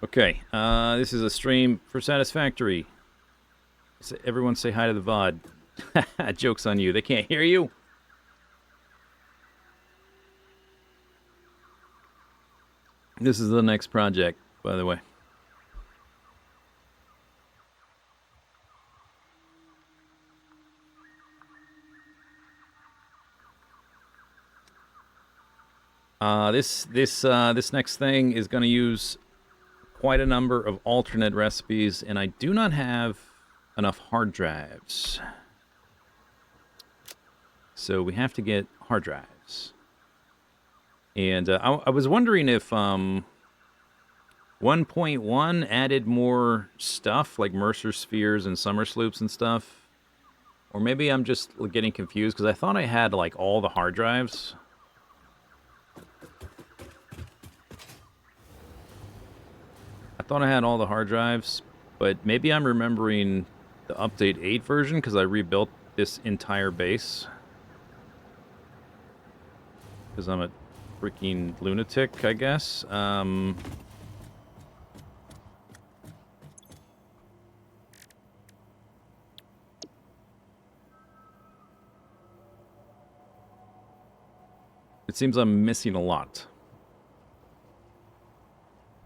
Okay, this is a stream for Satisfactory. Everyone say hi to the VOD. Joke's on you. They can't hear you. This is the next project, by the way. This next thing is going to use quite a number of alternate recipes, and I do not have enough hard drives. So we have to get hard drives. And I was wondering if 1.1 added more stuff, like Mercer spheres and summer sloops and stuff. Or maybe I'm just getting confused, because I thought I had, like, all the hard drives. I thought I had all the hard drives, but maybe I'm remembering the Update 8 version, because I rebuilt this entire base. Because I'm a freaking lunatic, I guess. It seems I'm missing a lot.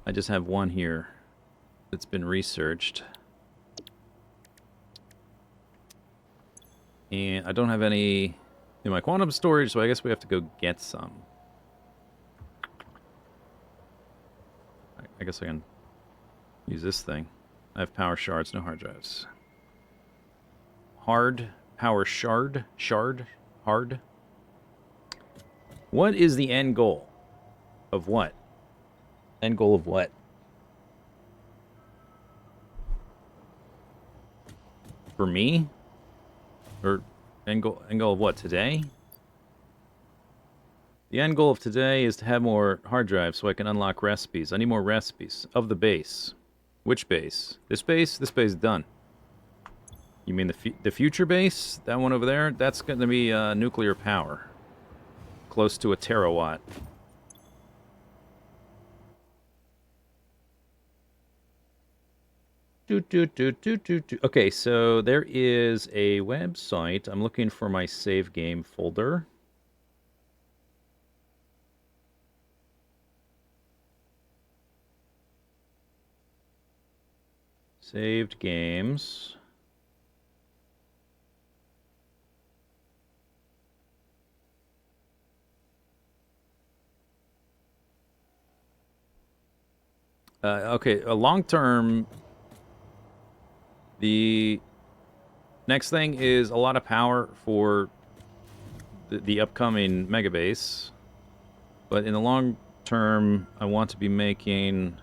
I just have one here that's been researched. And I don't have any in my quantum storage, so I guess we have to go get some. I guess I can use this thing. I have power shards, no hard drives. Hard, power shard, hard. What is the end goal of what? End goal of what? For me? Or end goal of what, today? The end goal of today is to have more hard drives so I can unlock recipes. I need more recipes of the base. Which base? This base? This base is done. You mean the future base? That one over there? That's going to be nuclear power. Close to a terawatt. Okay, so there is a website. I'm looking for my save game folder. Saved games. Okay, a long-term... The next thing is a lot of power for the upcoming mega base. But in the long term, I want to be making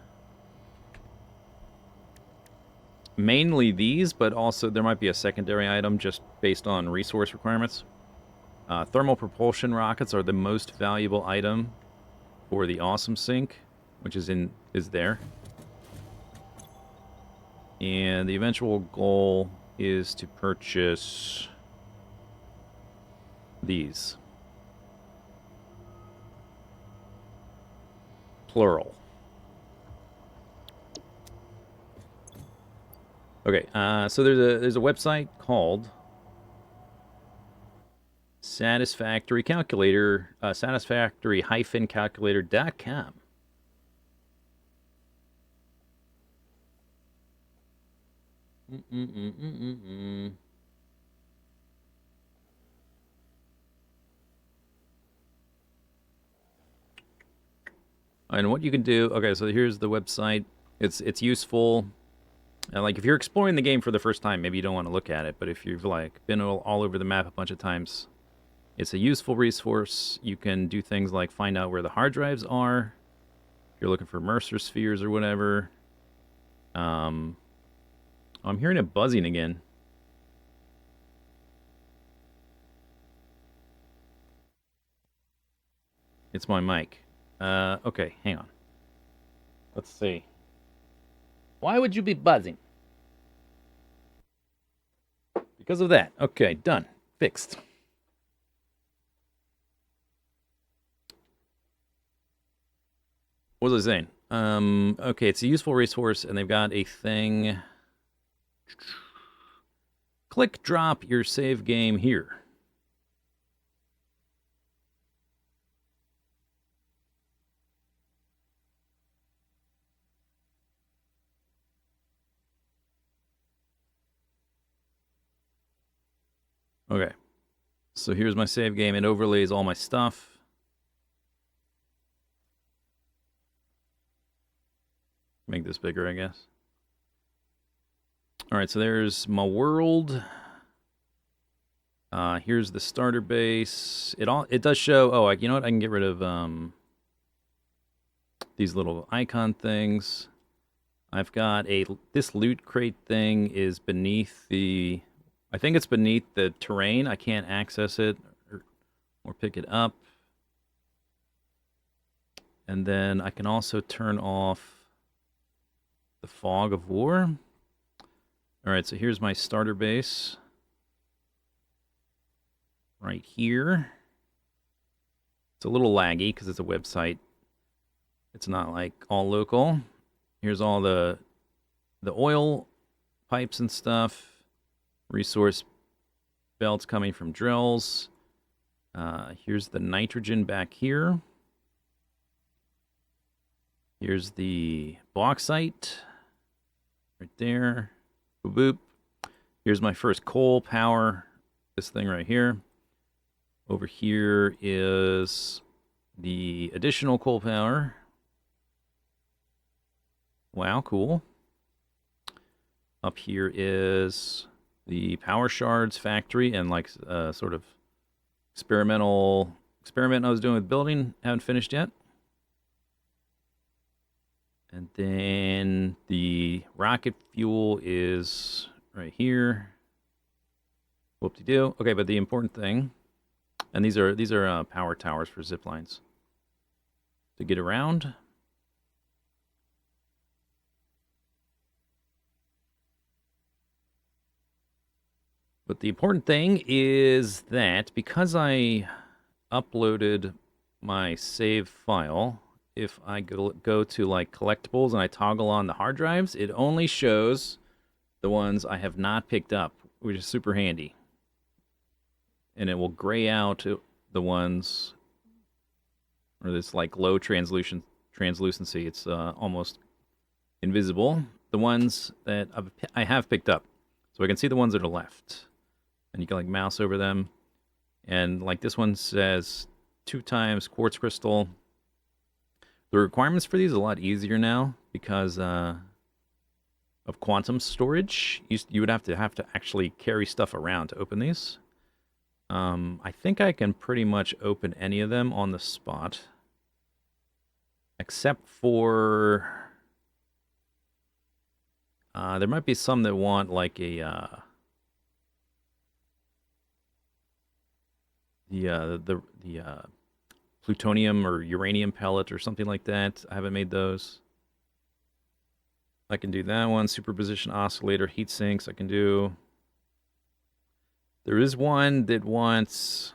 mainly these, but also there might be a secondary item just based on resource requirements. Thermal propulsion rockets are the most valuable item for the awesome sink, which is there. And the eventual goal is to purchase these. Plural. Okay, so there's a website called Satisfactory Calculator, satisfactory-calculator.com. And what you can do... Okay, so here's the website. It's useful. Like, if you're exploring the game for the first time, maybe you don't want to look at it. But if you've, like, been all over the map a bunch of times, it's a useful resource. You can do things like find out where the hard drives are. If you're looking for Mercer spheres or whatever. I'm hearing it buzzing again. It's my mic. Okay, hang on. Let's see. Why would you be buzzing? Because of that. Okay, done. Fixed. What was I saying? Okay, it's a useful resource, and they've got a thing. Click drop your save game here. Okay. So here's my save game. It overlays all my stuff. Make this bigger, I guess. All right, so there's my world. Here's the starter base. It does show. Oh, you know what? I can get rid of these little icon things. I've got this loot crate thing is beneath the. I think it's beneath the terrain. I can't access it or pick it up. And then I can also turn off the fog of war. All right, so here's my starter base. Right here. It's a little laggy because it's a website. It's not like all local. Here's all the oil pipes and stuff. Resource belts coming from drills. Here's the nitrogen back here. Here's the bauxite right there. Boop, boop. Here's my first coal power. This thing right here. Over here is the additional coal power. Wow, cool. Up here is the power shards factory and like sort of experiment I was doing with building. Haven't finished yet. And then the rocket fuel is right here. Whoop-de-doo. Okay, but the important thing, and these are power towers for zip lines to get around. But the important thing is that because I uploaded my save file, if I go to like collectibles and I toggle on the hard drives, it only shows the ones I have not picked up, which is super handy. And it will gray out the ones, or this like low translucency. It's almost invisible. The ones that I have picked up, so I can see the ones that are left. And you can like mouse over them. And like this one says 2 times quartz crystal. The requirements for these are a lot easier now because of quantum storage. You would have to actually carry stuff around to open these. I think I can pretty much open any of them on the spot. Except for there might be some that want like a the plutonium or uranium pellet or something like that. I haven't made those. I can do that one. Superposition oscillator, heat sinks. I can do. There is one that wants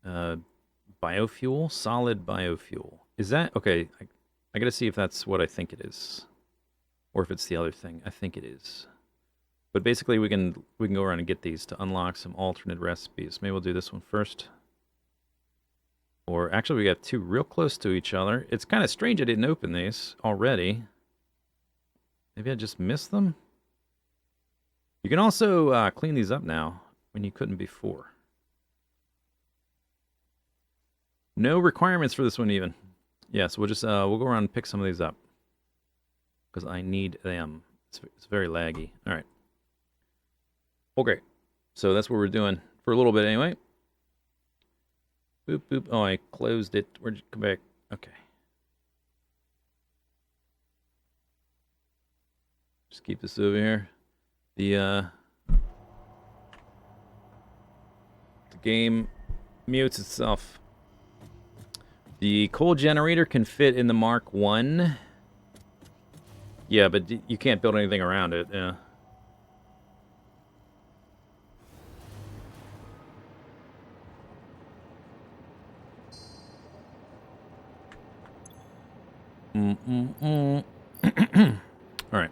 biofuel, solid biofuel. Is that okay? I gotta see if that's what I think it is, or if it's the other thing. I think it is. But basically, we can go around and get these to unlock some alternate recipes. Maybe we'll do this one first. Or actually, we got 2 real close to each other. It's kind of strange I didn't open these already. Maybe I just missed them? You can also clean these up now when you couldn't before. No requirements for this one even. Yeah, so we'll go around and pick some of these up. Because I need them. It's very laggy. All right. Okay, so that's what we're doing for a little bit anyway. Boop, boop. Oh, I closed it. Where'd you come back? Okay. Just keep this over here. The game mutes itself. The coal generator can fit in the Mark 1. Yeah, but you can't build anything around it. Yeah. All right.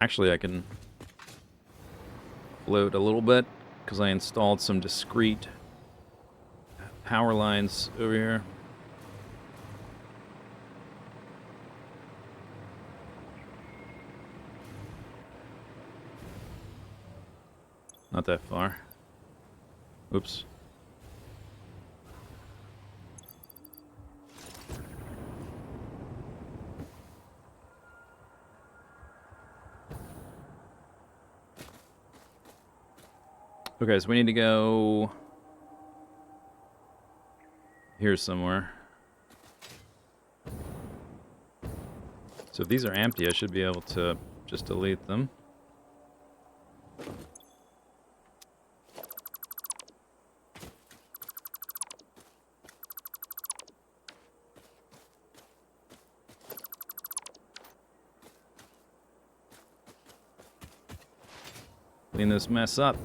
Actually, I can float a little bit because I installed some discrete power lines over here. Not that far. Oops. Okay, so we need to go here somewhere. So if these are empty, I should be able to just delete them. Clean this mess up.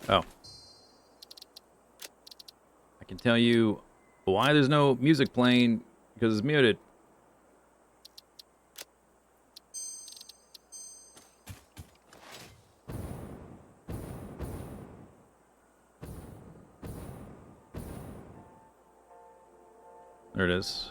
Oh. I can tell you why there's no music playing, because it's muted. There it is.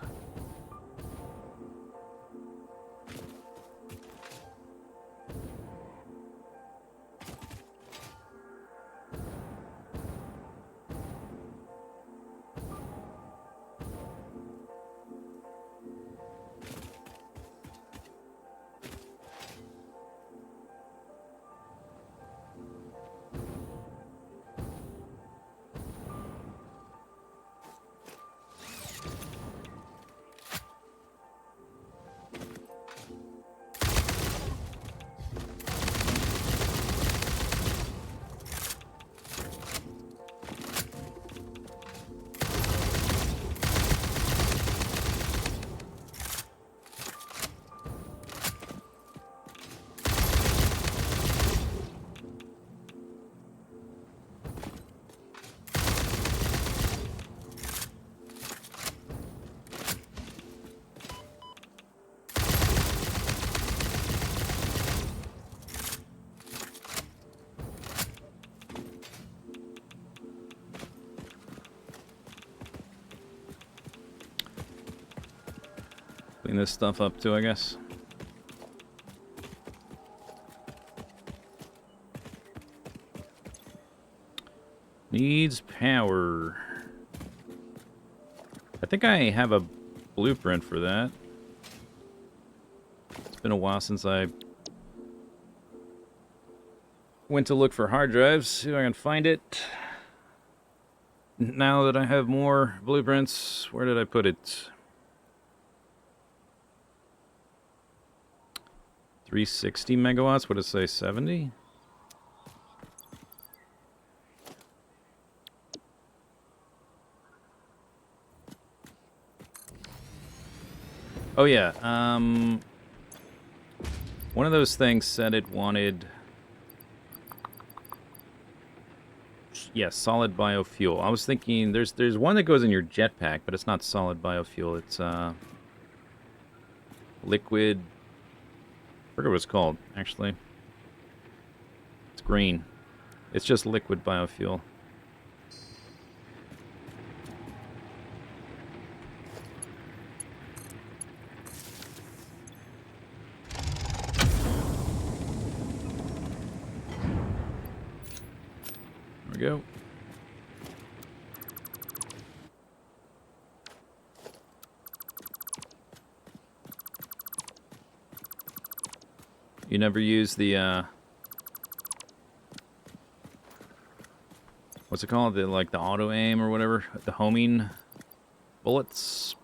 Clean this stuff up too, I guess. Needs power. I think I have a blueprint for that. It's been a while since I went to look for hard drives. See if I can find it. Now that I have more blueprints, where did I put it? 360 megawatts, what did it say, 70? Oh yeah, one of those things said it wanted, yeah, solid biofuel. I was thinking there's one that goes in your jetpack, but it's not solid biofuel. It's liquid. I forget what it's called, actually. It's green. It's just liquid biofuel. There we go. You never use the, what's it called? The, like, the auto-aim or whatever? The homing bullets?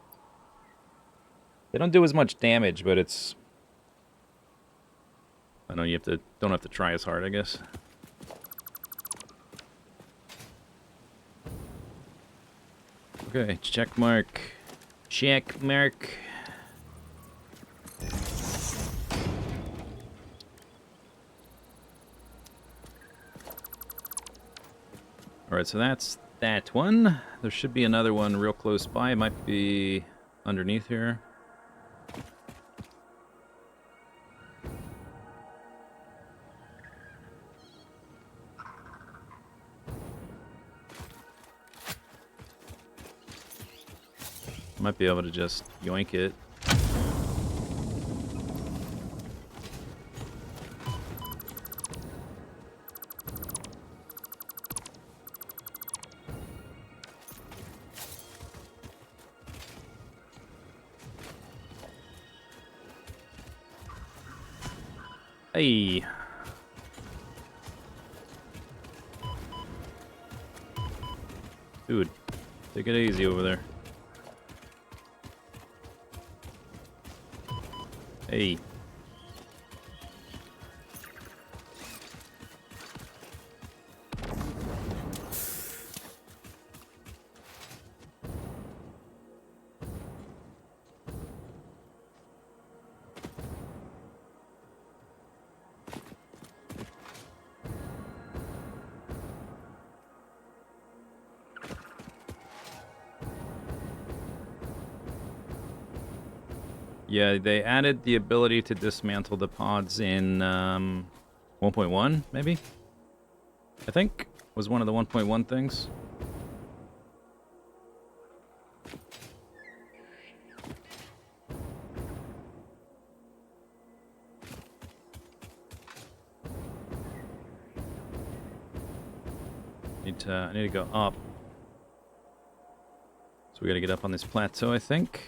They don't do as much damage, but it's... I know you don't have to try as hard, I guess. Okay, check mark. Check mark. Alright, so that's that one. There should be another one real close by. It might be underneath here. Might be able to just yoink it. Hey. Dude, take it easy over there. Hey. Yeah, they added the ability to dismantle the pods in 1.1, maybe? I think was one of the 1.1 things. I need to go up. So we gotta get up on this plateau, I think.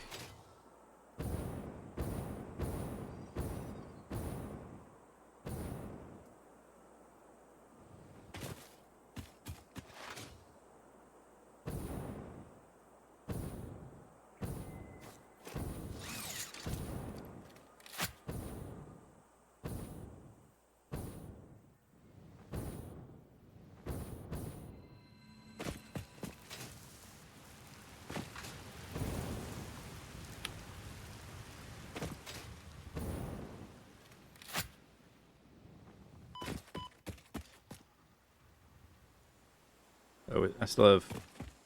Oh, I still have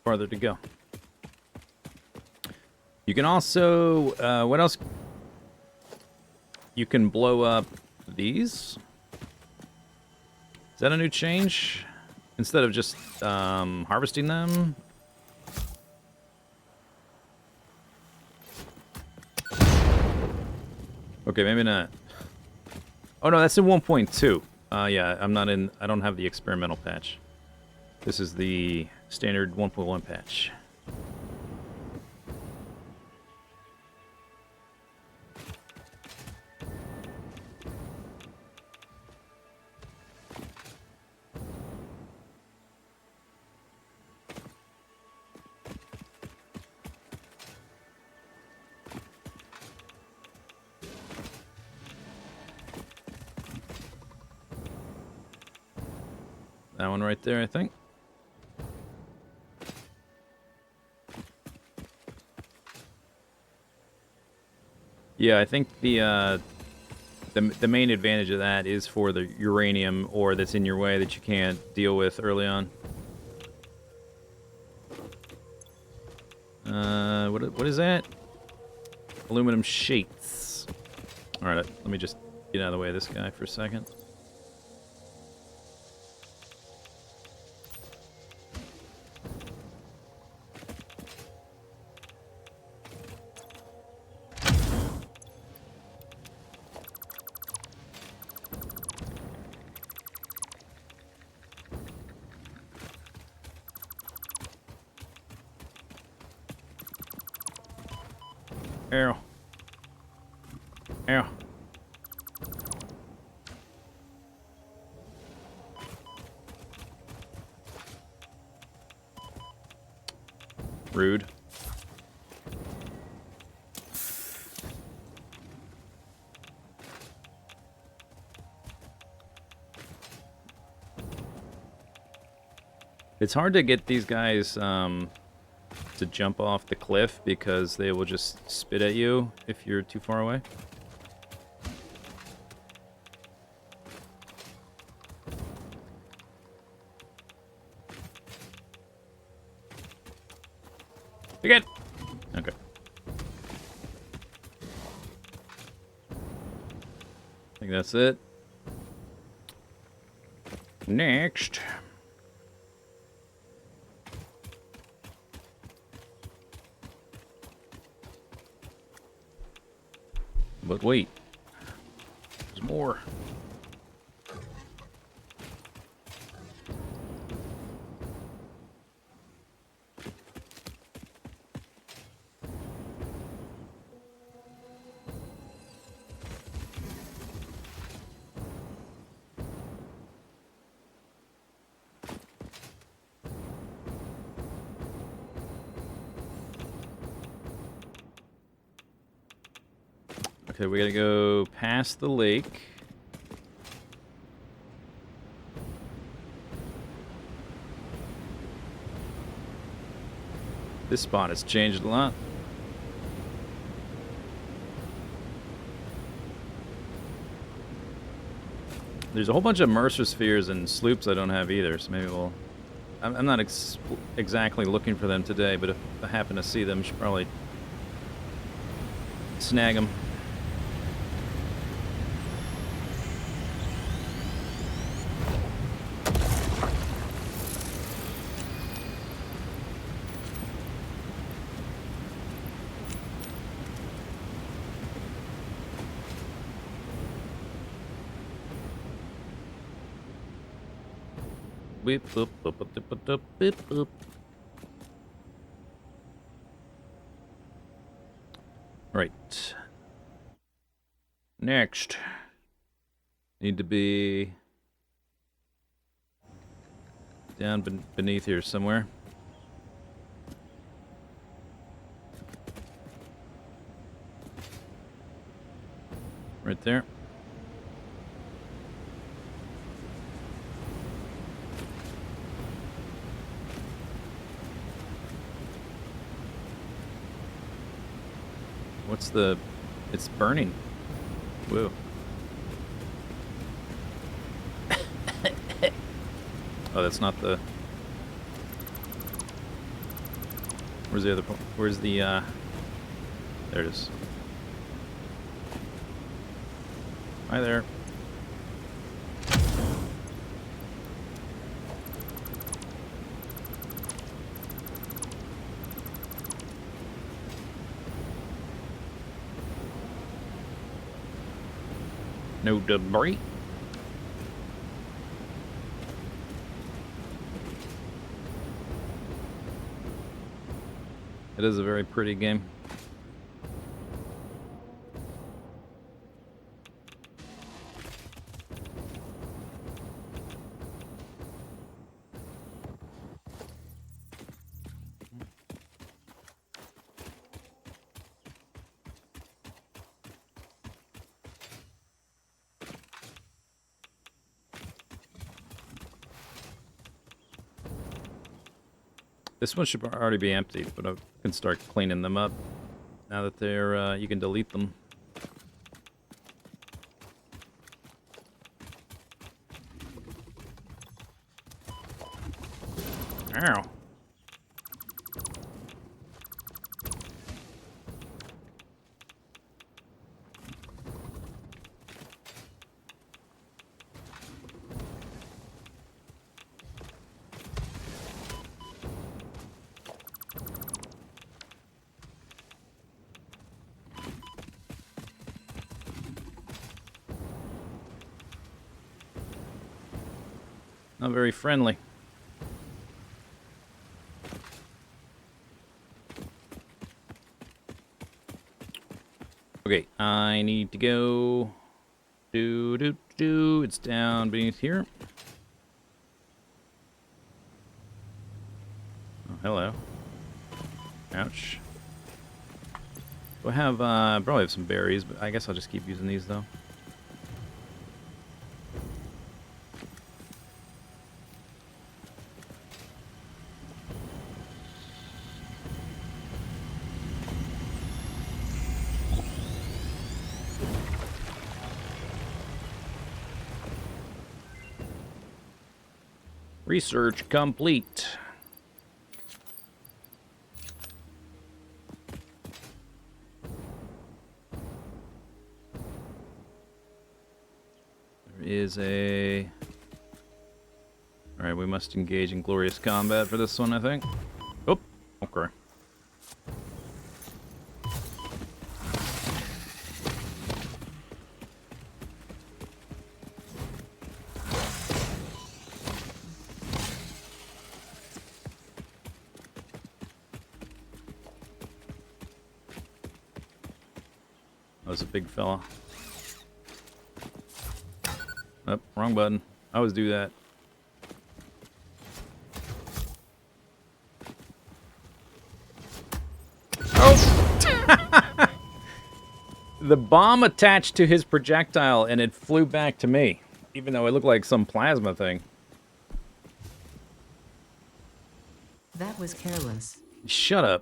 farther to go. You can also, what else? You can blow up these. Is that a new change? Instead of just harvesting them? Okay, maybe not. Oh no, that's in 1.2. Yeah, I don't have the experimental patch. This is the standard 1.1 patch. That one right there, I think. Yeah, I think the main advantage of that is for the uranium ore that's in your way that you can't deal with early on. What is that? Aluminum sheets. All right, let me just get out of the way of this guy for a second. Arrow. Arrow. Rude. It's hard to get these guys to jump off the cliff because they will just spit at you if you're too far away. Again. Okay. I think that's it. Next. But wait. There's more. Okay, we gotta go past the lake. This spot has changed a lot. There's a whole bunch of Mercer spheres and sloops I don't have either, so maybe we'll... I'm not exactly looking for them today, but if I happen to see them, I should probably snag them. Beep, boop, boop, boop, boop, boop, beep, boop. Right. Next. Need to be down beneath here somewhere. Right there. What's the... It's burning. Whoa. Oh, that's not the... Where's the other... Where's the, There it is. Hi there. No debris. It is a very pretty game. This one should already be empty, but I can start cleaning them up now that they're, you can delete them. Ow. Not very friendly. Okay, I need to go... It's down beneath here. Oh, hello. Ouch. Do I have, probably have some berries, but I guess I'll just keep using these, though. Research complete. is a... Alright, we must engage in glorious combat for this one, I think. Oh, okay. That was a big fella. Oh, wrong button. I always do that. Oh! The bomb attached to his projectile and it flew back to me, even though it looked like some plasma thing. That was careless. Shut up.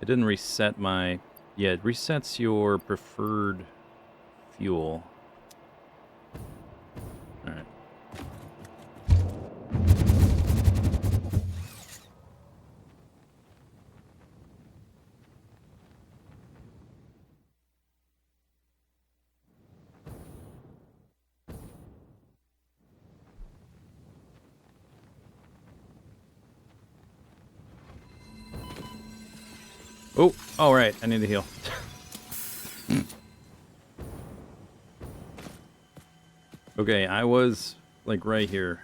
It didn't reset my... Yeah, it resets your preferred fuel. Alright. Oh, all right. I need to heal. Okay, I was like right here.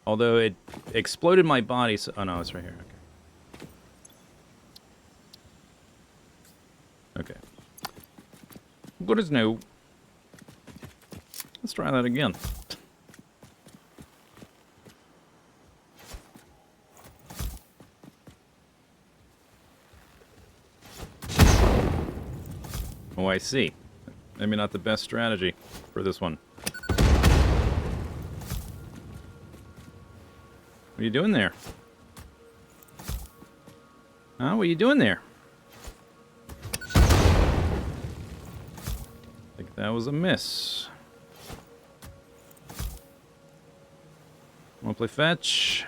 Although it exploded my body, so... Oh no, it's right here. Okay. Okay. Good as new. Let's try that again. Oh, I see. Maybe not the best strategy for this one. What are you doing there? Huh? What are you doing there? I think that was a miss. Wanna play fetch?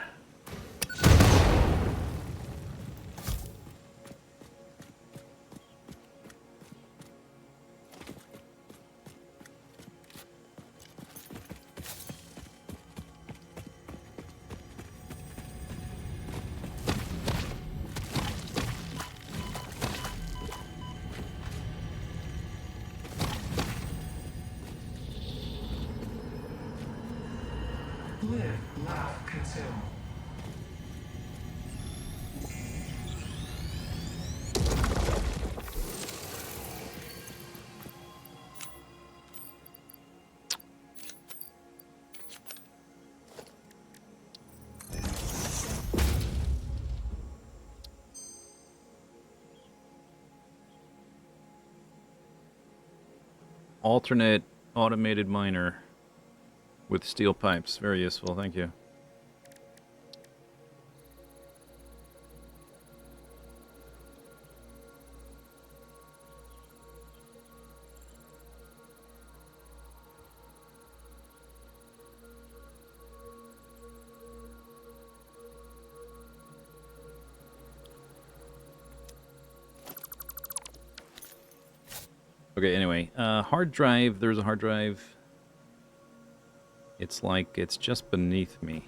Live, laugh, consume. Alternate automated miner with steel pipes. Very useful, thank you. Okay, anyway, hard drive, there's a hard drive. It's like, it's just beneath me.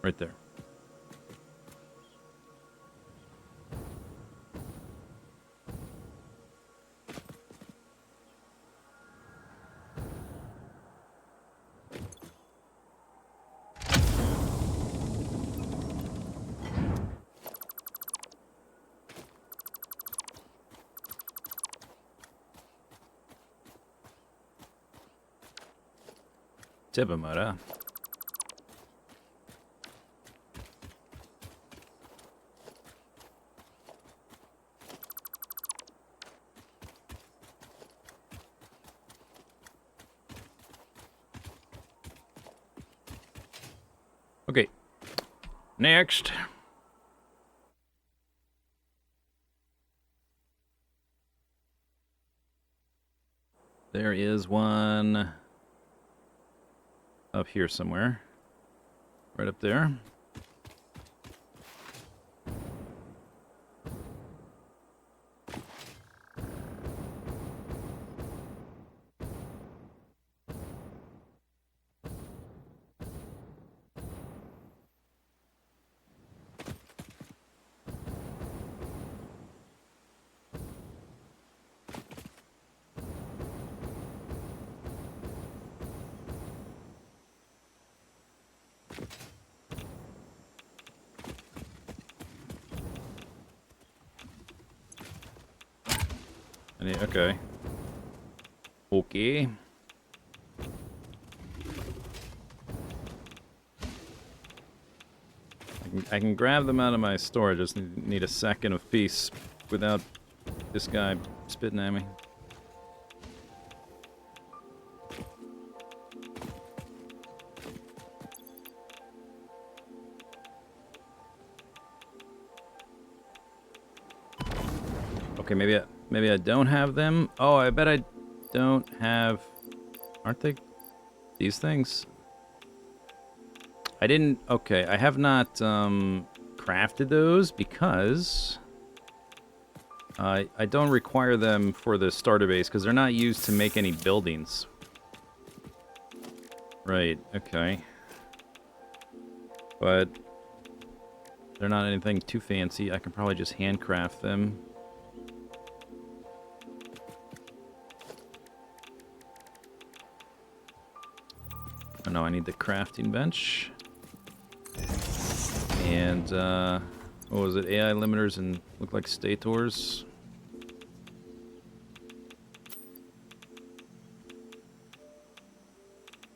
Right there. Tibamara. Okay. Next. There is one up here somewhere. Right up there. Okay. Okay. I can grab them out of my storage. I just need a second of peace without this guy spitting at me. Okay, maybe I don't have them. Oh, I bet I don't have. Aren't they these things? I didn't. Okay, I have not crafted those because I don't require them for the starter base because they're not used to make any buildings. Right. Okay. But they're not anything too fancy. I can probably just handcraft them. Oh no, I need the crafting bench. And, what was it? AI limiters and look like stators.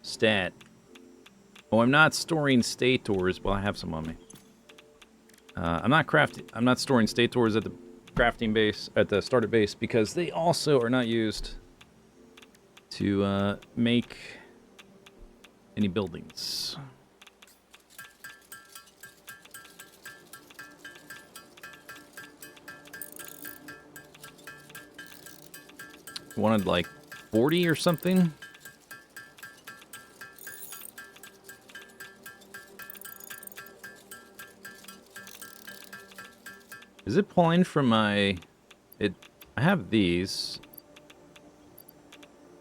Stat. Oh, I'm not storing stators. Well, I have some on me. I'm not storing stators at the crafting base, at the starter base, because they also are not used to, make any buildings. Wanted like 40 or something. Is it pulling from my... I have these.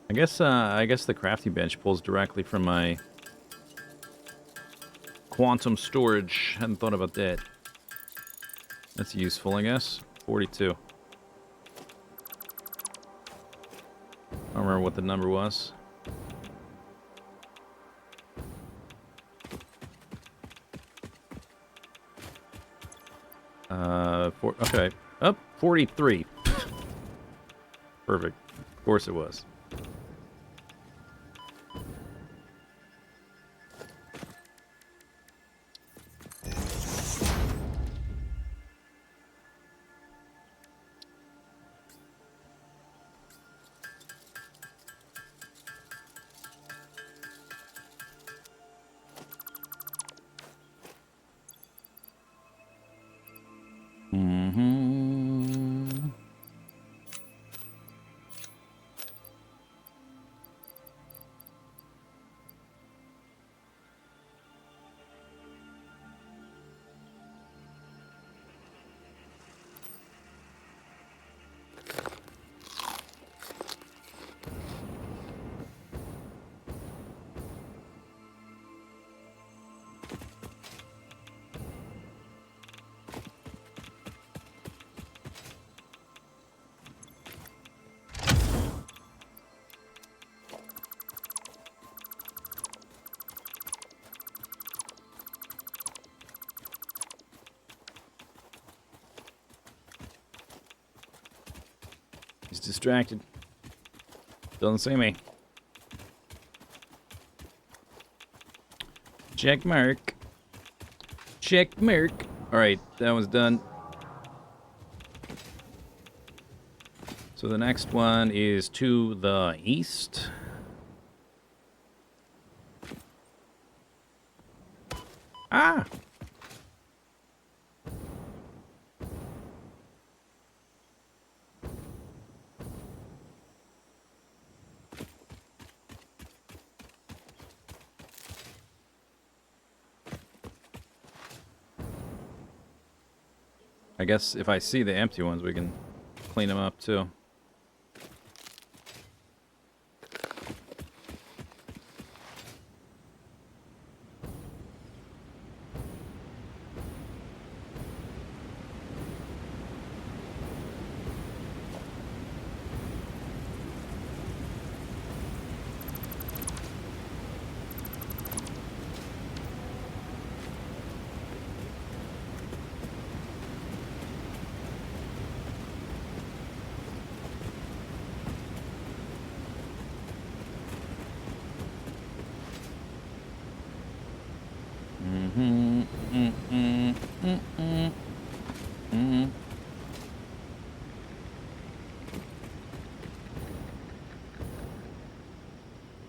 I guess the crafting bench pulls directly from my quantum storage. Hadn't thought about that. That's useful, I guess. 42. I don't remember what the number was. Okay. Up 43. Perfect. Of course it was. Mm-hmm. He's distracted. Doesn't see me. Check mark. Check mark. Alright, that one's done. So the next one is to the east. Ah! I guess if I see the empty ones, we can clean them up too.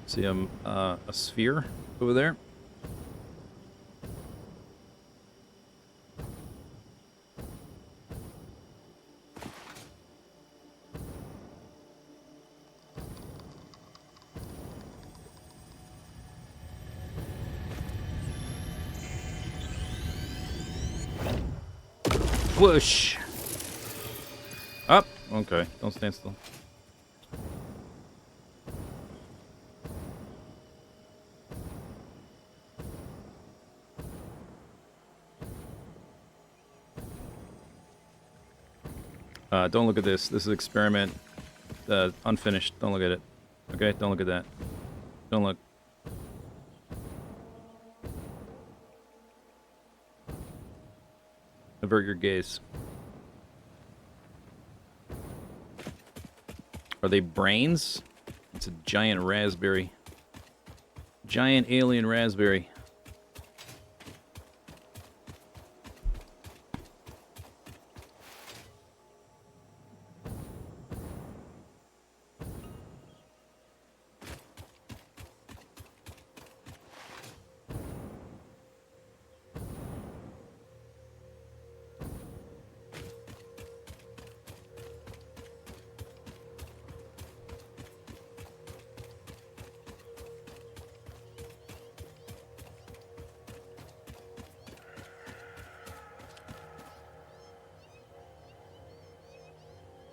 See a sphere over there. Whoosh! Up! Okay, don't stand still. Don't look at this. This is experiment. Unfinished. Don't look at it. Okay? Don't look at that. Don't look. Avert your gaze. Are they brains? It's a giant raspberry. Giant alien raspberry.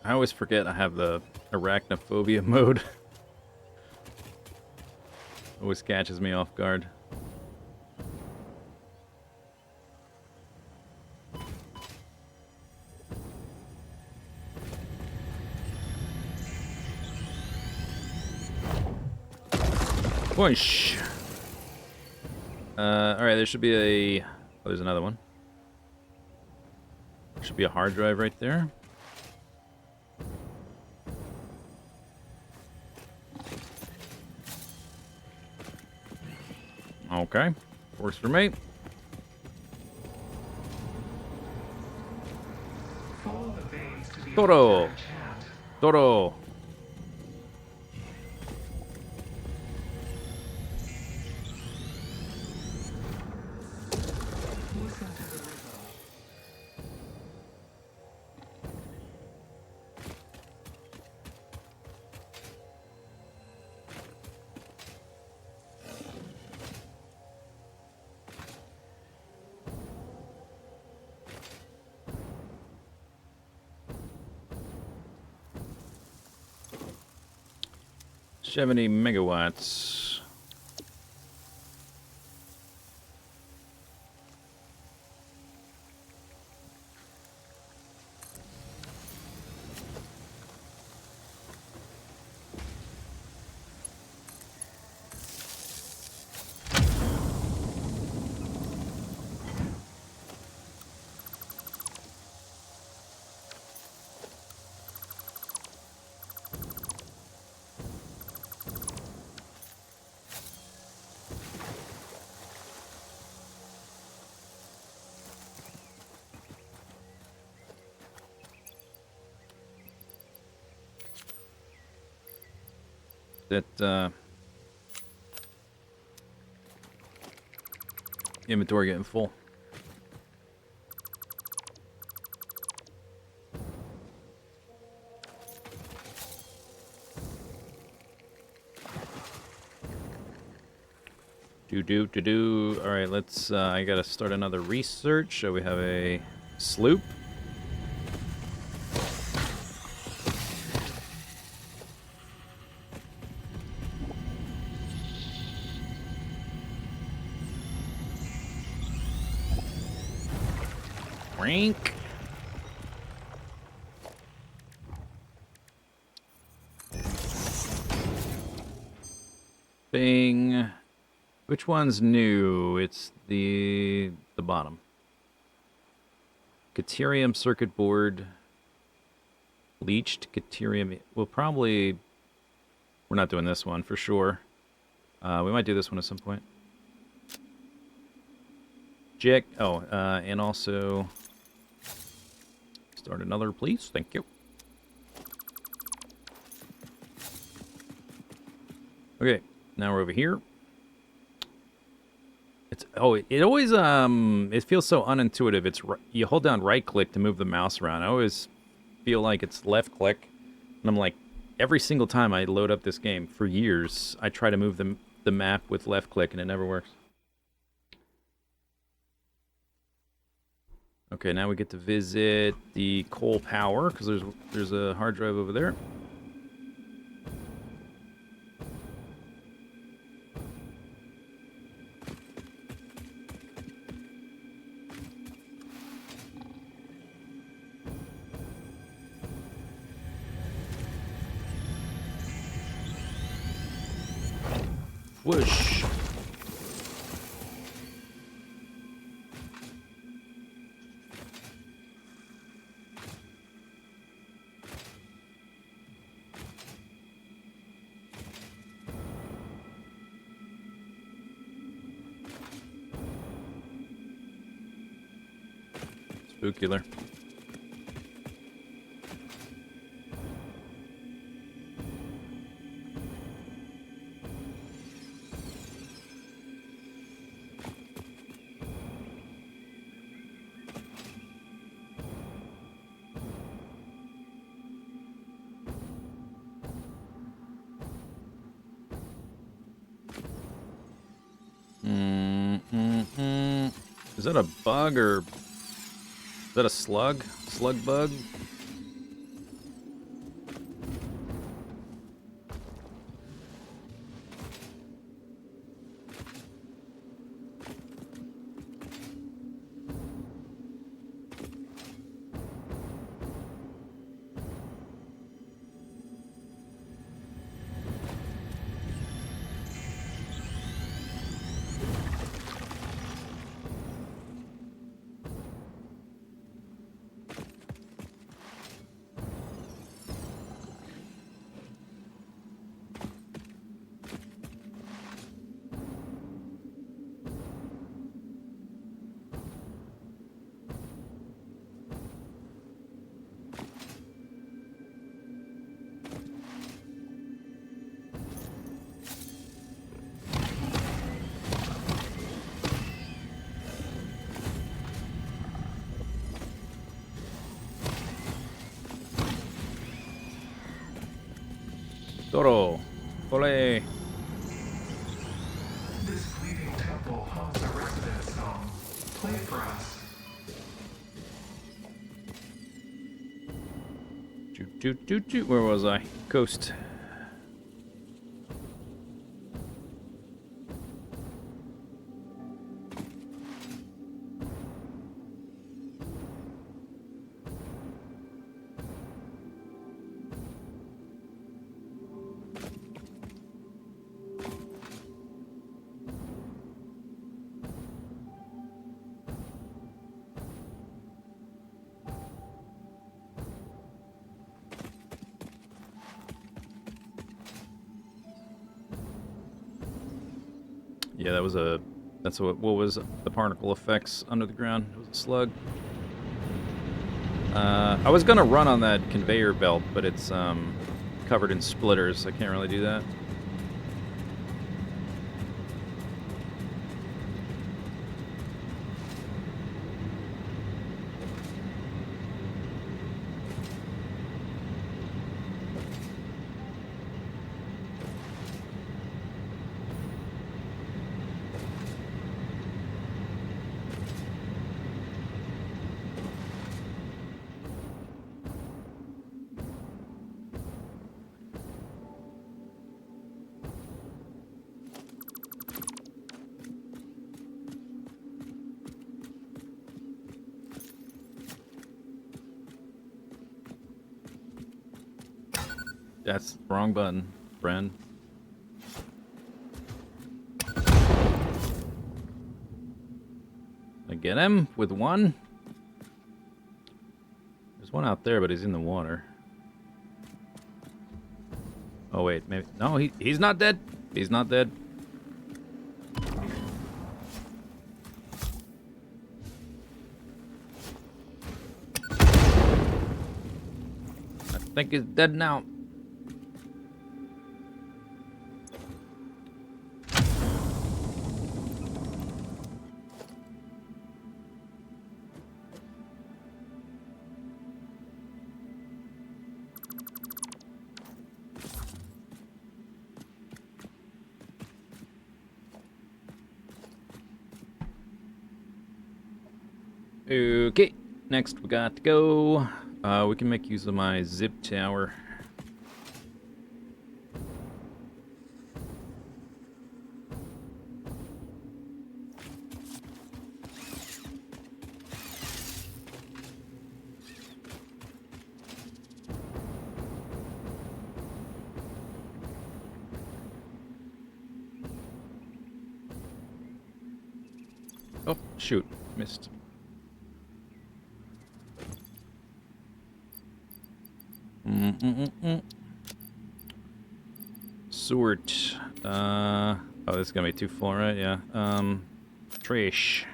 I always forget I have the arachnophobia mode. Always catches me off guard. Whoosh! Alright, there should be a... Oh, there's another one. Should be a hard drive right there. Okay, works for me. Follow the veins to the Toro. entire chant. Toro. Listen to the rhythm. $70 megawatts. That Inventory getting full. Do. All right, let's. I gotta start another research. So we have a sloop. Rank. Bing. Which one's new? It's the bottom. Caterium circuit board. Leached Caterium. We'll probably... We're not doing this one for sure. We might do this one at some point. Jack. Oh, and also... Start another, please. Thank you. Okay, now we're over here. It's it always it feels so unintuitive. It's you hold down right click to move the mouse around. I always feel like it's left click, and I'm like, every single time I load up this game for years, I try to move the map with left click, and it never works. Okay, now we get to visit the coal power because there's a hard drive over there. Whoosh. Spookular. Is that a bug or is that a slug? Slug bug? Toro. Ole. This fleeting temple holds a residence home. Play for us. Where was I? Coast. Yeah, that was a... That's what was the particle effects under the ground. It was a slug. I was gonna run on that conveyor belt, but it's covered in splitters. I can't really do that. That's the wrong button, friend. I get him with one. There's one out there, but he's in the water. Oh wait, maybe no. He's not dead. He's not dead. I think he's dead now. Okay, next we got to go. We can make use of my zip tower. Oh, shoot. Missed. Sort. Oh, this is gonna be too full, right? Yeah. Trash.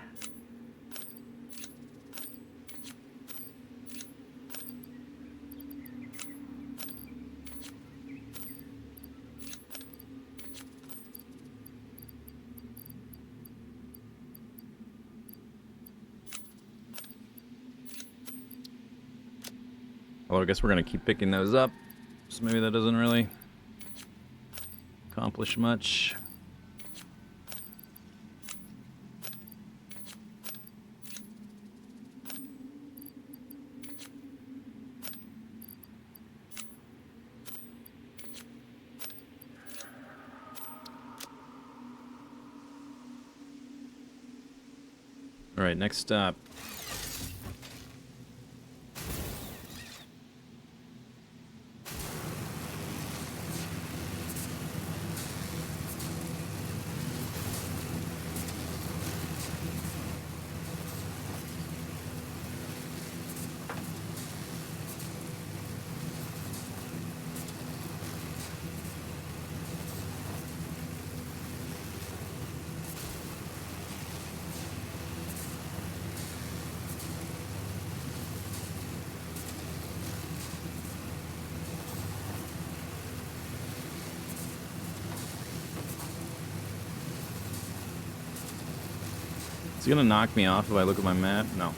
Well, I guess we're gonna keep picking those up. So maybe that doesn't really accomplish much. All right, next stop. Is he gonna knock me off if I look at my map? No.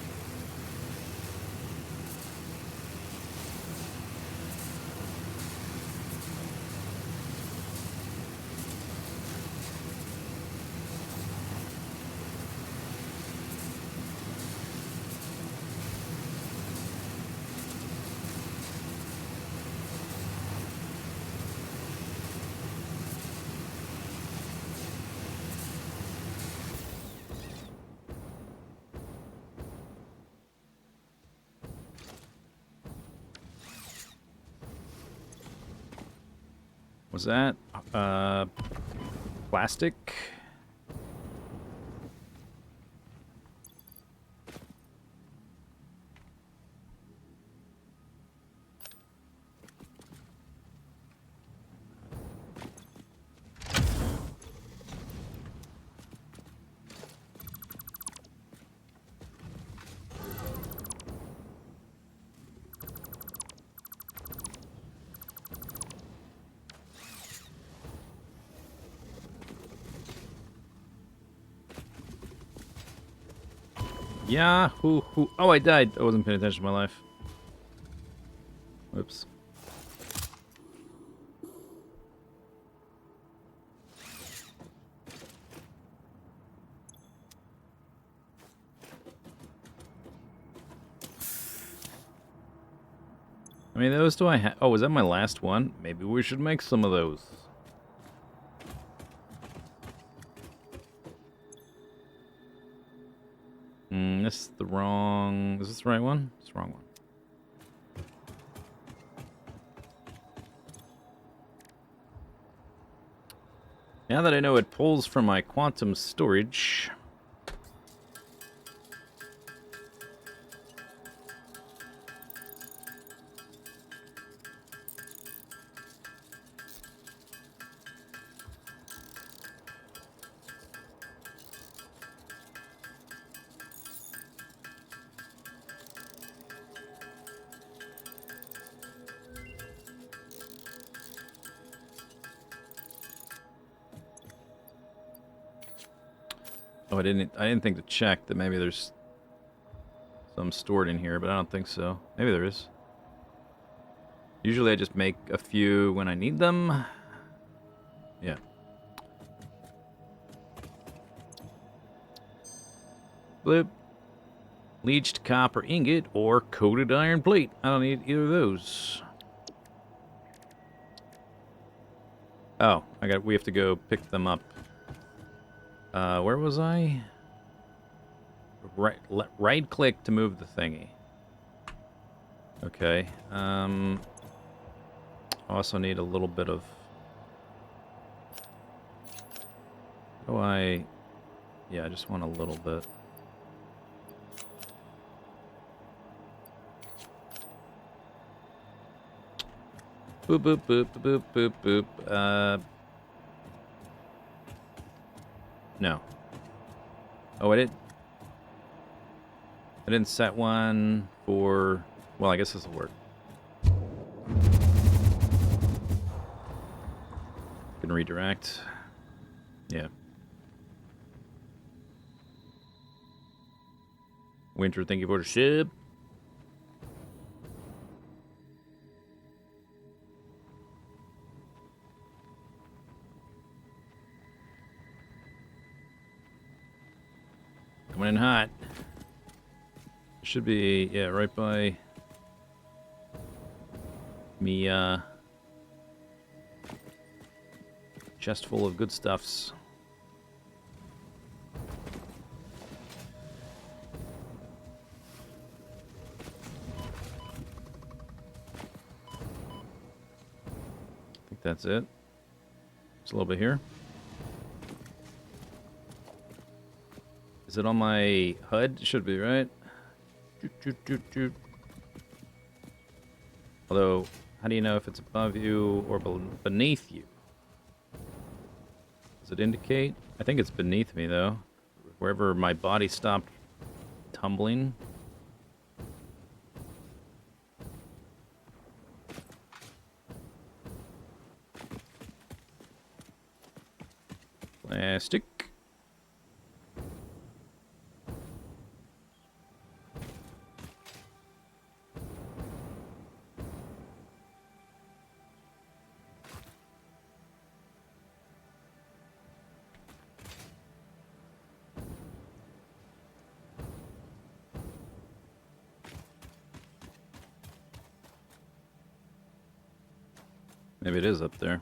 Was that plastic? Yeah, who? Oh, I died. I wasn't paying attention to my life. Whoops. I mean, those do I have? Oh, was that my last one? Maybe we should make some of those. This is the wrong... Is this the right one? It's the wrong one. Now that I know it pulls from my quantum storage... Oh, I didn't think to check that maybe there's some stored in here, but I don't think so. Maybe there is. Usually I just make a few when I need them. Yeah. Bloop. Leached copper ingot or coated iron plate. I don't need either of those. Oh, we have to go pick them up. Where was I? Right click to move the thingy. Okay. I also need a little bit of... Yeah, I just want a little bit. Boop, boop, boop, boop, boop, boop. No. Oh, I didn't set one for... Well, I guess this will work. Can redirect. Yeah. Winter, thank you for the ship. Coming in hot. Should be, yeah, right by me, chest full of good stuffs. I think that's it. Just a little bit here. Is it on my HUD? Should be, right? Although, how do you know if it's above you or beneath you? Does it indicate? I think it's beneath me, though. Wherever my body stopped tumbling. Plastic. Maybe it is up there.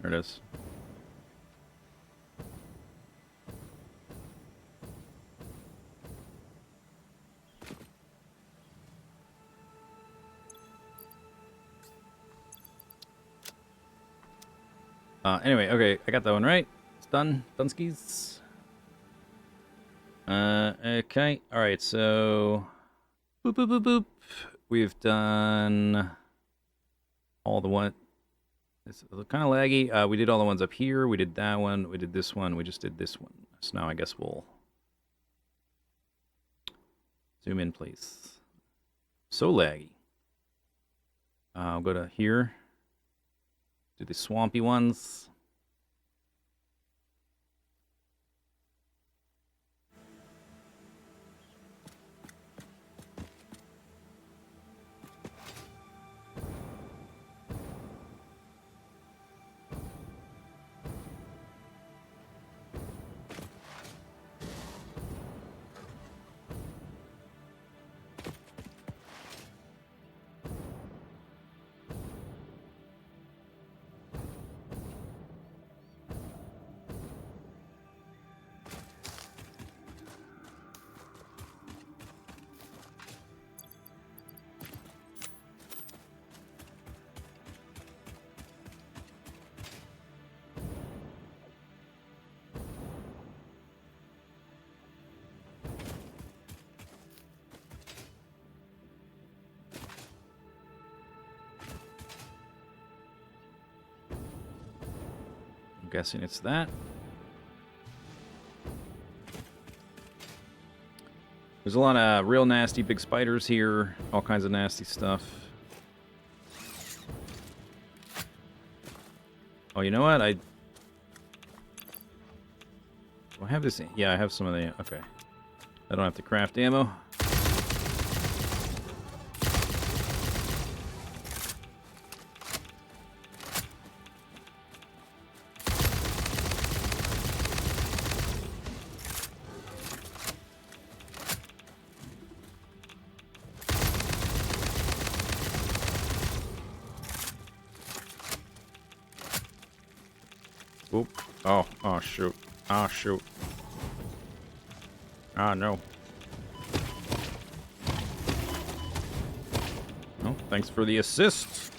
There it is. Anyway, okay, I got that one right. It's done. Dunskies. Okay. Alright, so... Boop, boop, boop, boop. We've done... all the one... It's kind of laggy. We did all the ones up here. We did that one. We did this one. We just did this one. So now I guess we'll... zoom in, please. So laggy. I'll go to here. Do the swampy ones. guessing it's that. There's a lot of real nasty big spiders here. All kinds of nasty stuff. Oh, you know what? Do I have this? Yeah, I have some of the... Okay. I don't have to craft ammo. Oop. Oh, oh, shoot. Oh, shoot. Ah, no. Oh, thanks for the assist.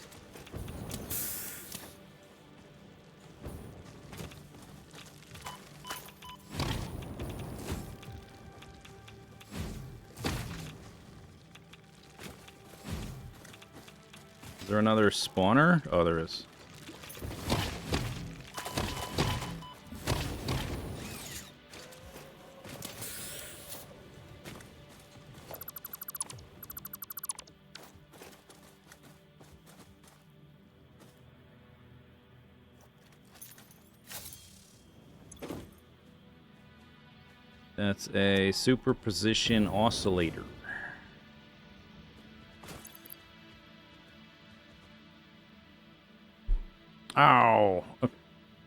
Is there another spawner? Oh, there is. That's a superposition oscillator. Ow!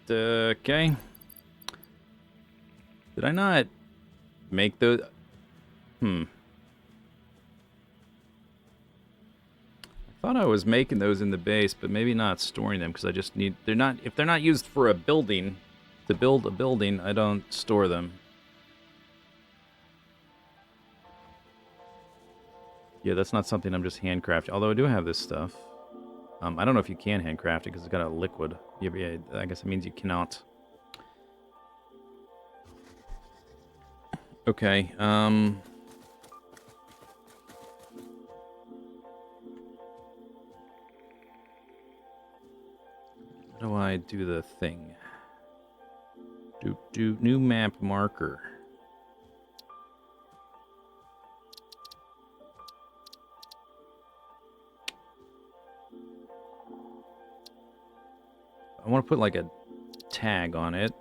Okay. Did I not make those? I thought I was making those in the base, but maybe not storing them because I just need... They're not... If they're not used for a building, to build a building, I don't store them. Yeah, that's not something I'm just handcrafting. Although I do have this stuff. I don't know if you can handcraft it because it's got a liquid. Yeah, I guess it means you cannot. Okay, how do I do the thing? Do new map marker. I want to put like a tag on it.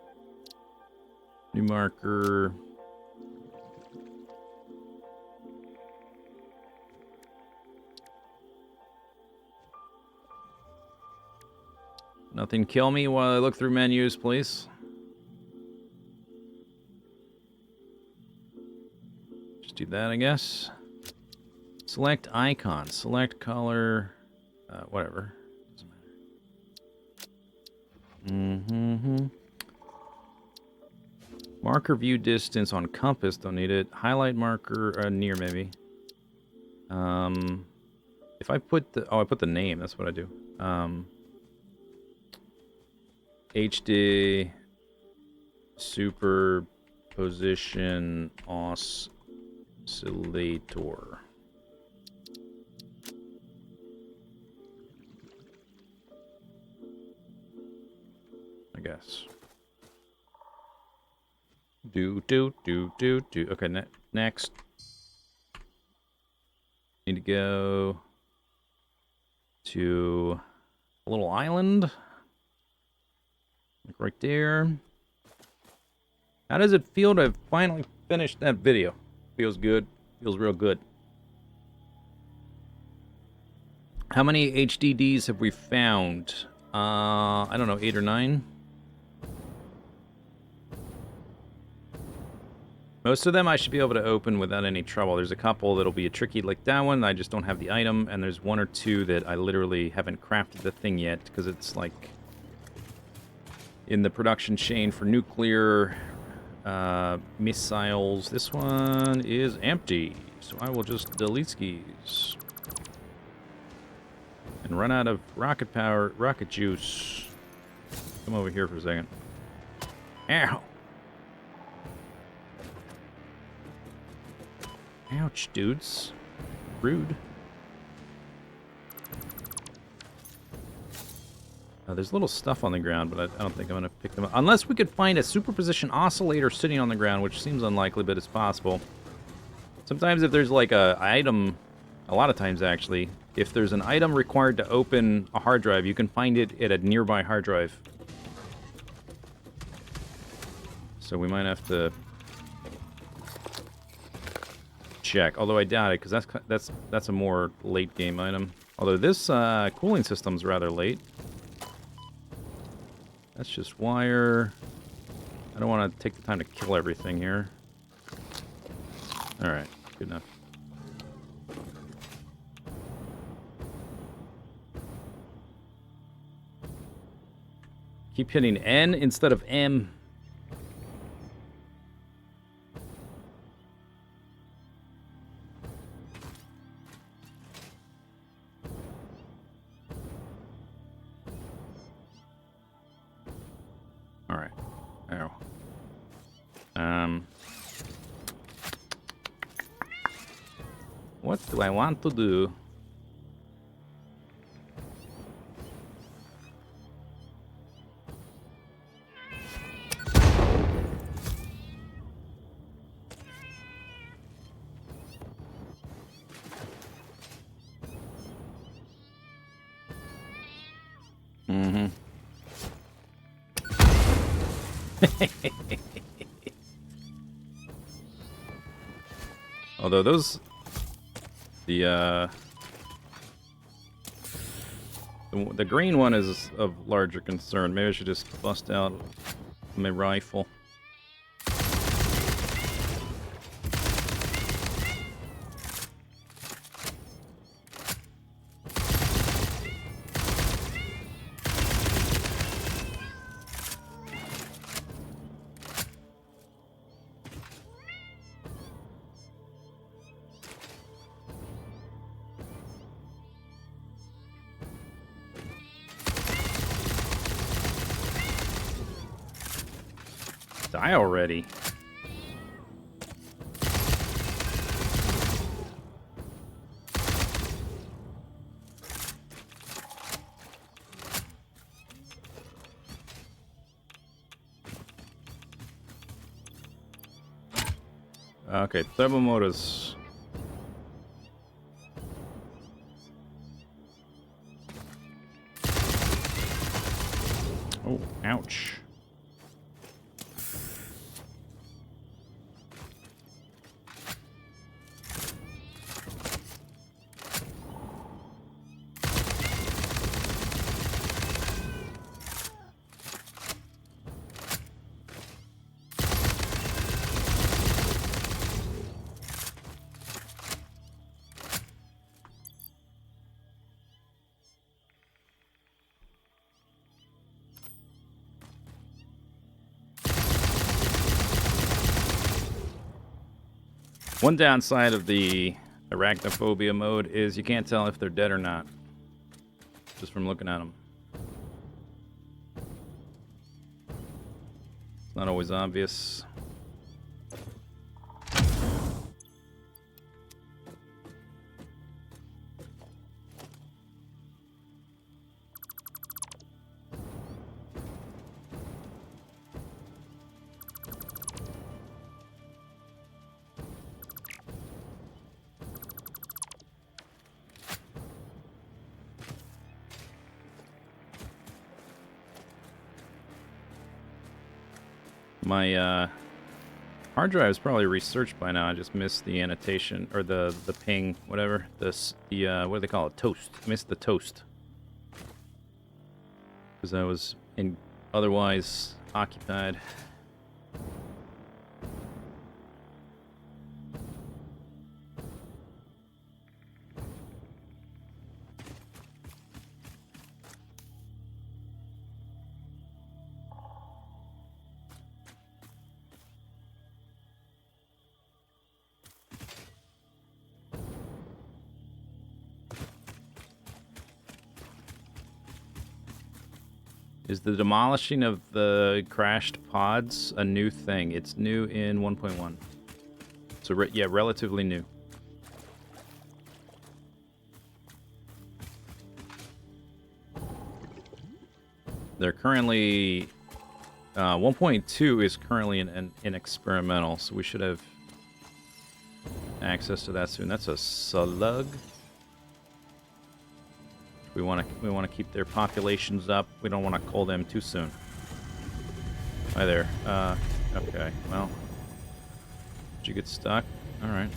New marker. Nothing kill me while I look through menus, please. Just do that, I guess. Select icon. Select color. Whatever. Marker view distance on compass, don't need it. Highlight marker near maybe. If I put the I put the name, that's what I do. HD superposition oscillator. I guess. Do. Okay, next. Need to go to a little island. Like right there. How does it feel to finally finish that video? Feels good. Feels real good. How many HDDs have we found? I don't know, 8 or 9? Most of them I should be able to open without any trouble. There's a couple that'll be a tricky, like that one. I just don't have the item. And there's 1 or 2 that I literally haven't crafted the thing yet because it's like in the production chain for nuclear missiles. This one is empty. So I will just delete skis. And run out of rocket power, rocket juice. Come over here for a second. Ow! Ouch, dudes. Rude. There's little stuff on the ground, but I don't think I'm going to pick them up. Unless we could find a superposition oscillator sitting on the ground, which seems unlikely, but it's possible. Sometimes if there's like a item, a lot of times actually, if there's an item required to open a hard drive, you can find it at a nearby hard drive. So we might have to check, although I doubt it, because that's a more late game item. Although this cooling system's rather late. That's just wire. I don't want to take the time to kill everything here. Alright, good enough. Keep hitting N instead of M. Alright. Ow. What do I want to do? Mm-hmm. Although those... The green one is of larger concern. Maybe I should just bust out my rifle. Die already. Okay, turbo motors. Oh, ouch. One downside of the arachnophobia mode is you can't tell if they're dead or not, just from looking at them. It's not always obvious. My hard drive is probably researched by now. I just missed the annotation or the ping, whatever. The what do they call it? Toast. I missed the toast because I was otherwise occupied. Is the demolishing of the crashed pods a new thing? It's new in 1.1. So, yeah, relatively new. They're currently 1.2 is currently in experimental, so we should have access to that soon. That's a slug. We want to keep their populations up. We don't want to cull them too soon. Hi there. Okay. Well, did you get stuck? All right.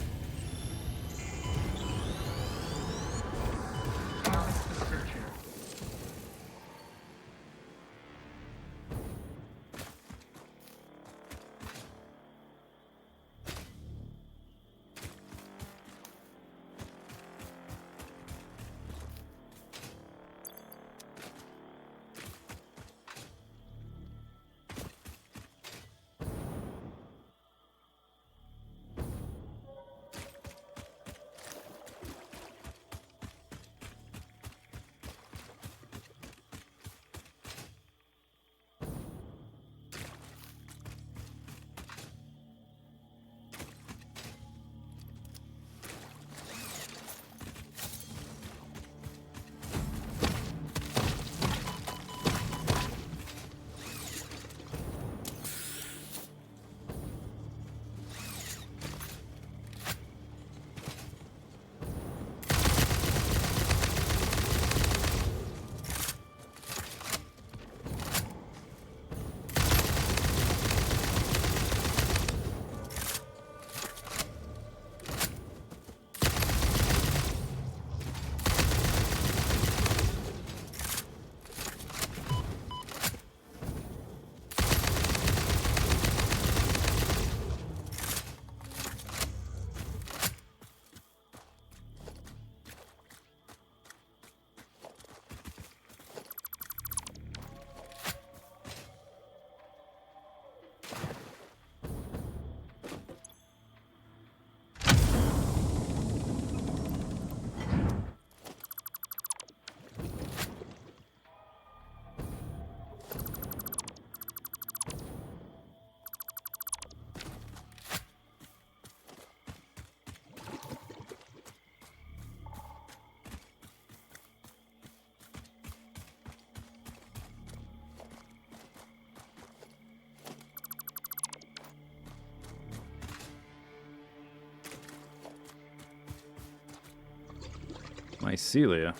Mycelia.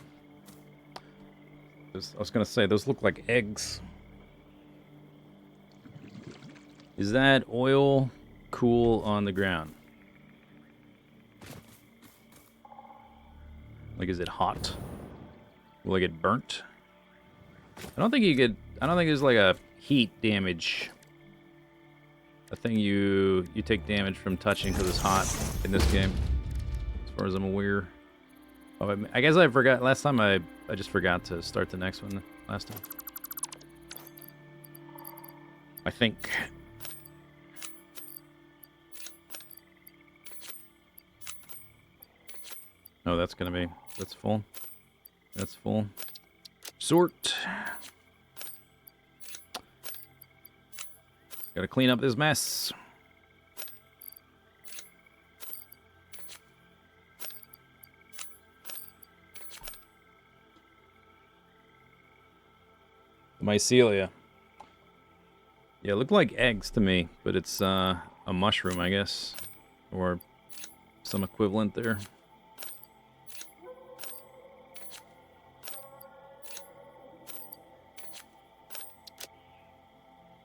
I was gonna say, those look like eggs. Is that oil cool on the ground? Like, is it hot? Will it get burnt? I don't think you get... I don't think there's like a heat damage. A thing you take damage from touching because it's hot in this game. As far as I'm aware. Oh, I guess I forgot. Last time I just forgot to start the next one last time. I think. Oh, that's gonna be... That's full. That's full. Sort. Gotta clean up this mess. Mycelia. Yeah, look like eggs to me, but it's a mushroom, I guess, or some equivalent there.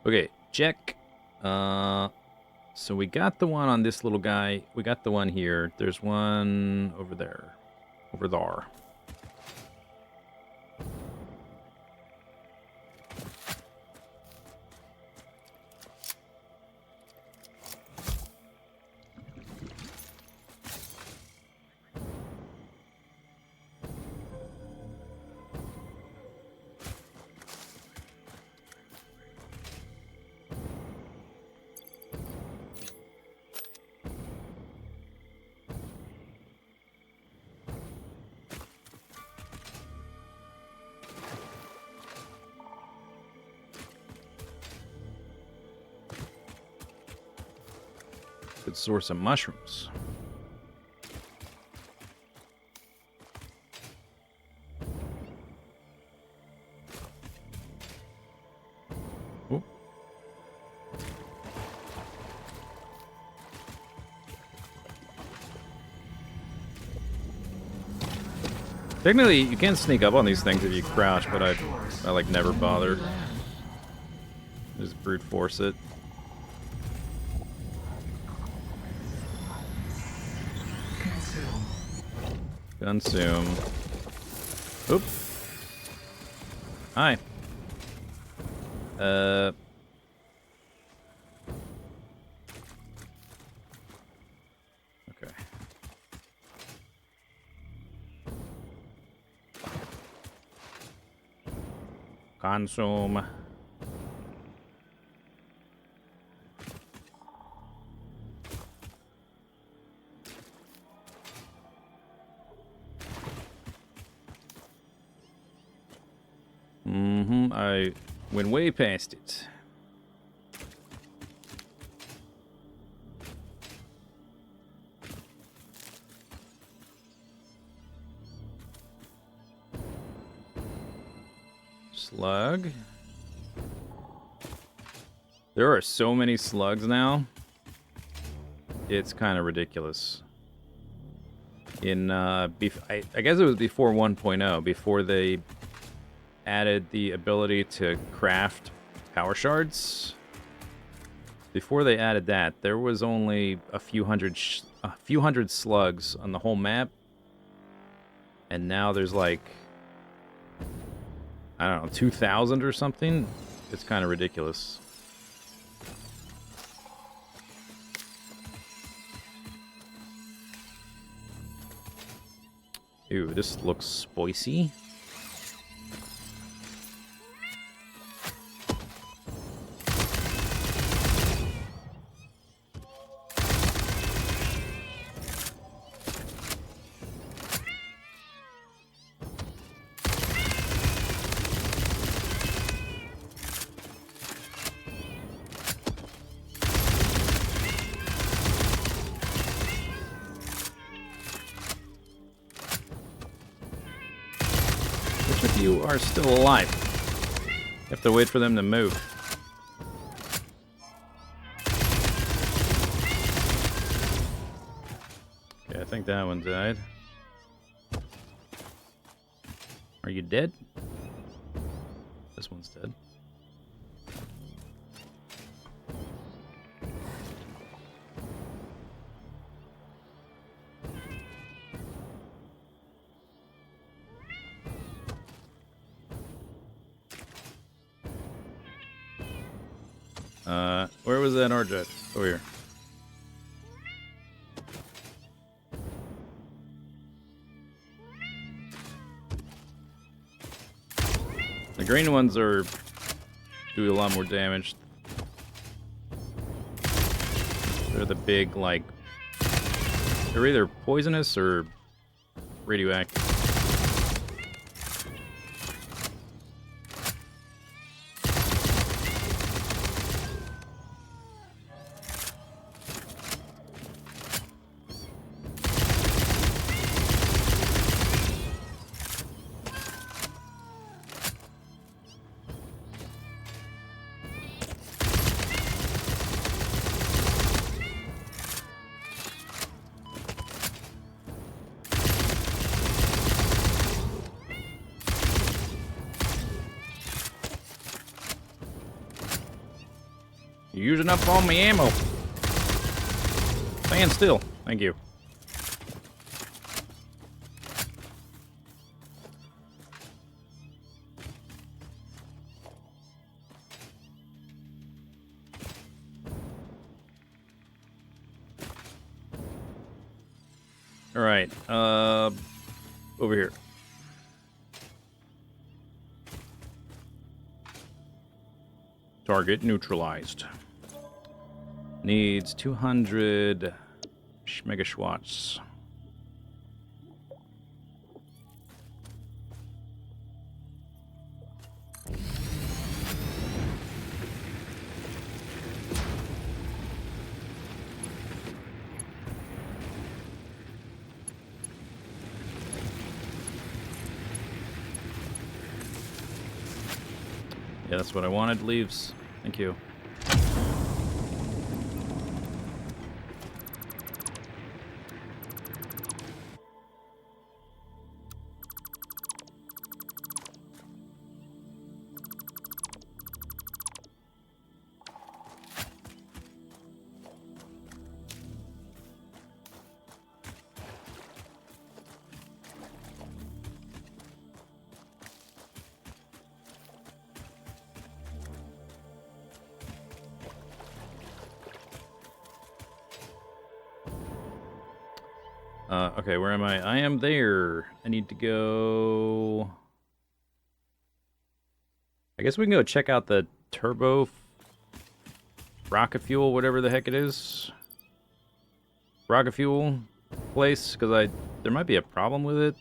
Okay, check. So we got the one on this little guy. We got the one here. There's one over there. Over there. Good source of mushrooms. Technically, you can sneak up on these things if you crouch, but I like never bother. Just brute force it. Consume. Oop. Hi. Okay. Consume. I went way past it. Slug. There are so many slugs now. It's kind of ridiculous. In I guess it was before 1.0, before they added the ability to craft power shards. Before they added that, there was only a few hundred slugs on the whole map, and now there's like, I don't know, 2,000 or something. It's kind of ridiculous. Ew, this looks spicy. Which of you are still alive? You have to wait for them to move. Okay, I think that one died. Are you dead? This one's dead. Where was that RJ? Over here. The green ones do a lot more damage. They're the big, like, they're either poisonous or radioactive. You're using up all my ammo. Stand still. Thank you. All right. Over here. Target neutralized. Needs 200 megashwatts. Yeah, that's what I wanted. Leaves. Thank you. Okay, where am I? I am there. I need to go... I guess we can go check out the turbo rocket fuel, whatever the heck it is. Rocket fuel place, because there might be a problem with it.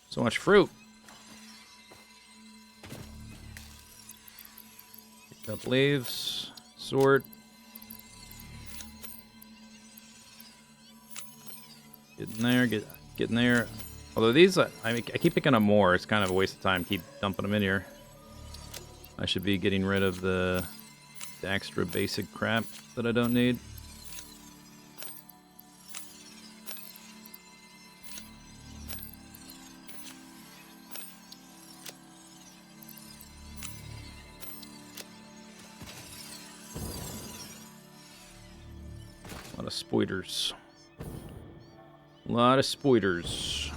So much fruit. Pick up leaves, sort. Get in there, get in there. Although these, I keep picking up more. It's kind of a waste of time. Keep dumping them in here. I should be getting rid of the extra basic crap that I don't need. A lot of spoiters. A lot of spoiters.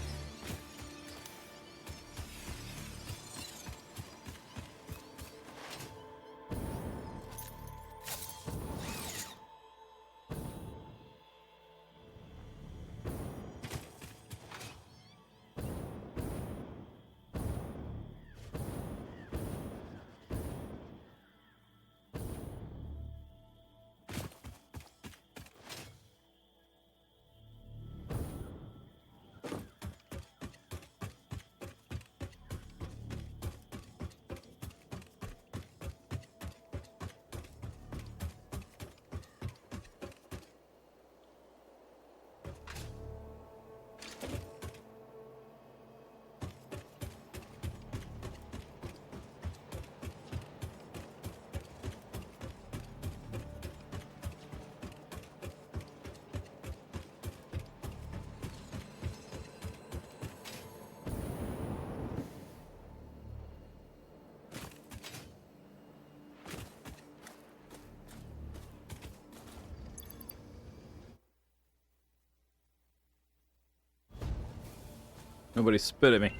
Nobody spit at me.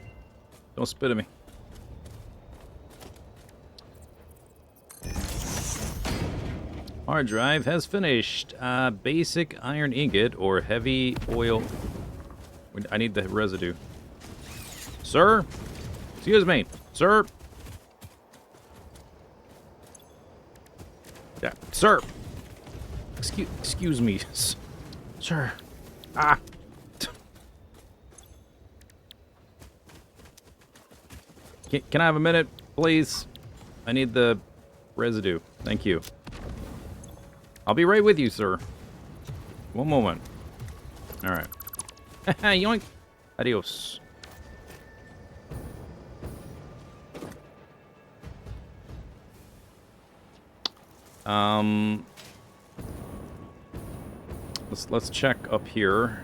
Don't spit at me. Hard drive has finished. Basic iron ingot or heavy oil. I need the residue. Sir? Excuse me. Sir? Yeah, sir. Excuse me. Sir. Ah. Can I have a minute, please? I need the residue. Thank you. I'll be right with you, sir. One moment. All right. Yoink. Adios. Let's check up here.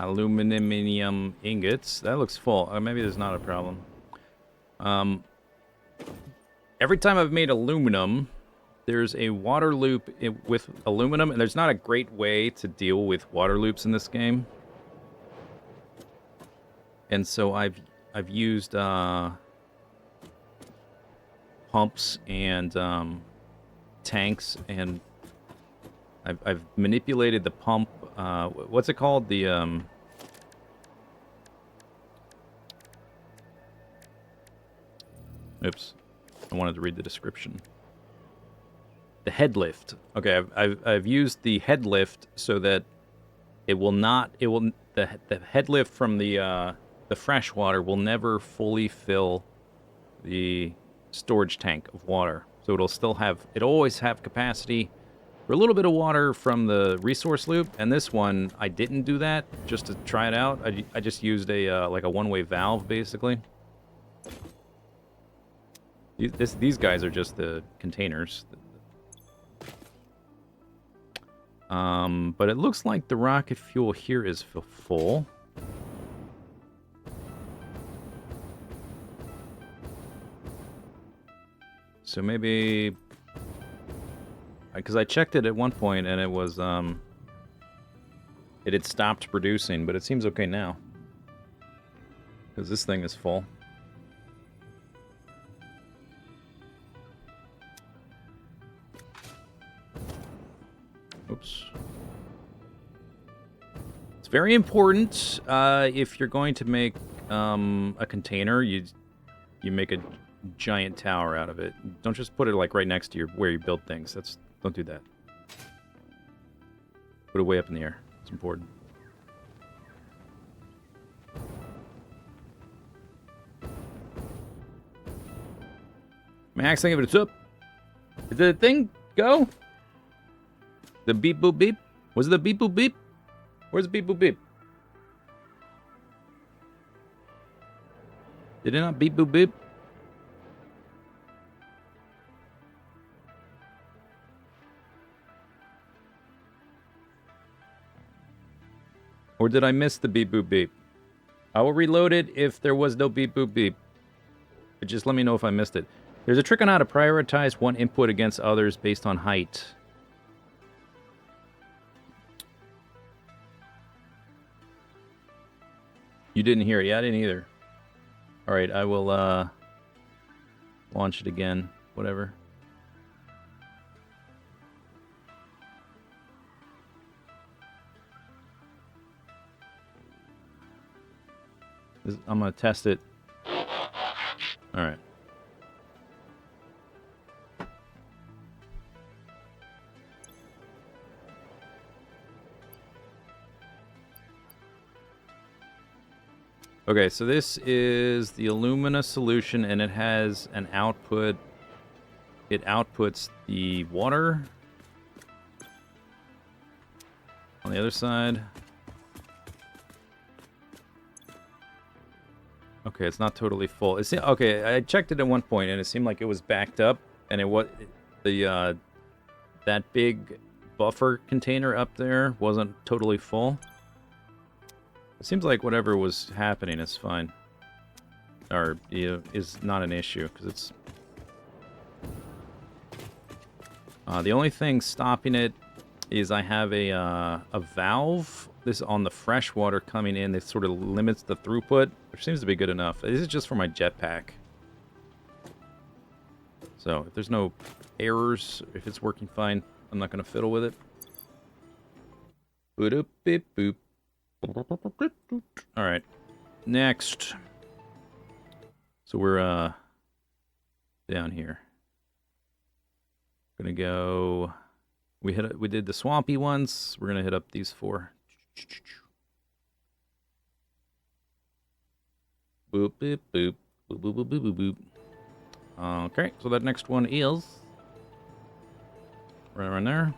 Aluminum ingots. That looks full. Maybe there's not a problem. Every time I've made aluminum, there's a water loop with aluminum, and there's not a great way to deal with water loops in this game. And so I've used pumps and tanks, and I've manipulated the pump. What's it called? The oops, I wanted to read the description. The head lift. Okay, I've used the head lift so that the head lift from the fresh water will never fully fill the storage tank of water. So it'll always have capacity for a little bit of water from the resource loop. And this one, I didn't do that just to try it out. I just used a like a one-way valve basically. These guys are just the containers. But it looks like the rocket fuel here is full. So maybe... Because I checked it at one point and it was, it had stopped producing, but it seems okay now. Because this thing is full. Oops. It's very important, if you're going to make, a container, you make a giant tower out of it. Don't just put it, like, right next to where you build things. Don't do that. Put it way up in the air. It's important. Max, think of it. It's up. Did the thing go? The beep boop beep? Was it the beep boop beep? Where's the beep boop beep? Did it not beep boop beep? Or did I miss the beep boop beep? I will reload it if there was no beep boop beep. But just let me know if I missed it. There's a trick on how to prioritize one input against others based on height. You didn't hear it? Yeah, I didn't either. Alright, I will launch it again. Whatever. I'm going to test it. Alright. Okay, so this is the alumina solution, and it has an output. It outputs the water on the other side. Okay, it's not totally full. Okay, I checked it at one point, and it seemed like it was backed up, and it was that big buffer container up there wasn't totally full. It seems like whatever was happening is fine, or is not an issue because it's. The only thing stopping it is I have a valve. This on the fresh water coming in. That sort of limits the throughput, which seems to be good enough. This is just for my jetpack. So if there's no errors, if it's working fine, I'm not going to fiddle with it. Boop beep boop. All right, next. So we're down here. Gonna go. We did the swampy ones. We're gonna hit up these 4. Boop boop boop boop boop boop boop boop boop. Okay, so that next one is right around there.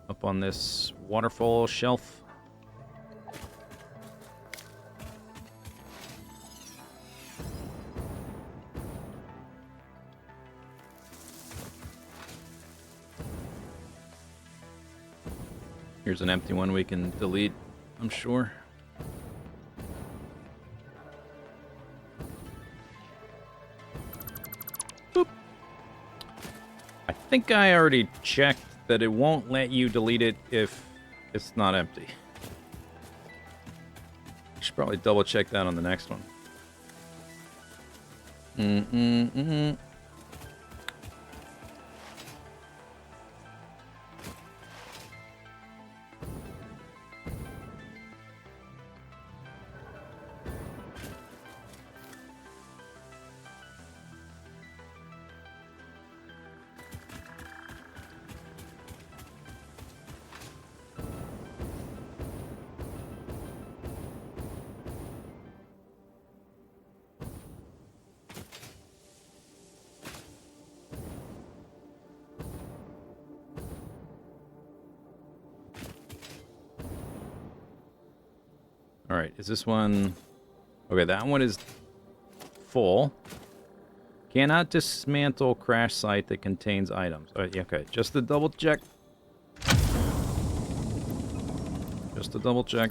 Up on this waterfall shelf. Here's an empty one we can delete, I'm sure. Boop. I think I already checked that it won't let you delete it if it's not empty. Should probably double check that on the next one. right, is this one... Okay, that one is full. Cannot dismantle crash site that contains items. Yeah, okay, just to double check. Just to double check.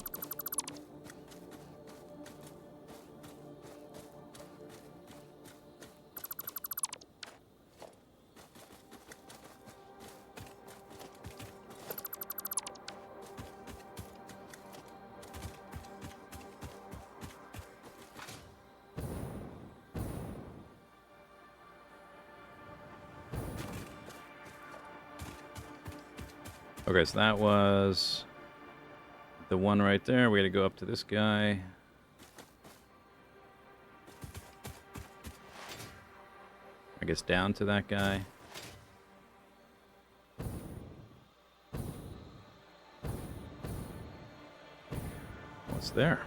Okay, so that was the one right there. We gotta go up to this guy. I guess down to that guy. What's there?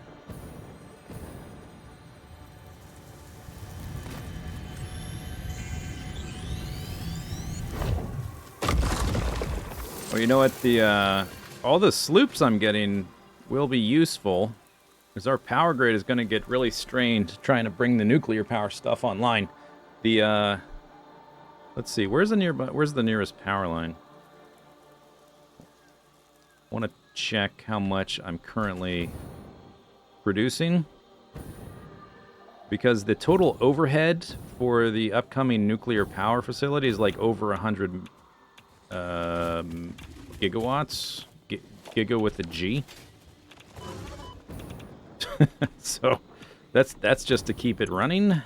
Well, you know what? The all the sloops I'm getting will be useful, because our power grid is going to get really strained trying to bring the nuclear power stuff online. The let's see, where's the nearest power line? I want to check how much I'm currently producing, because the total overhead for the upcoming nuclear power facility is like over 100 gigawatts. Giga with a G. So that's just to keep it running.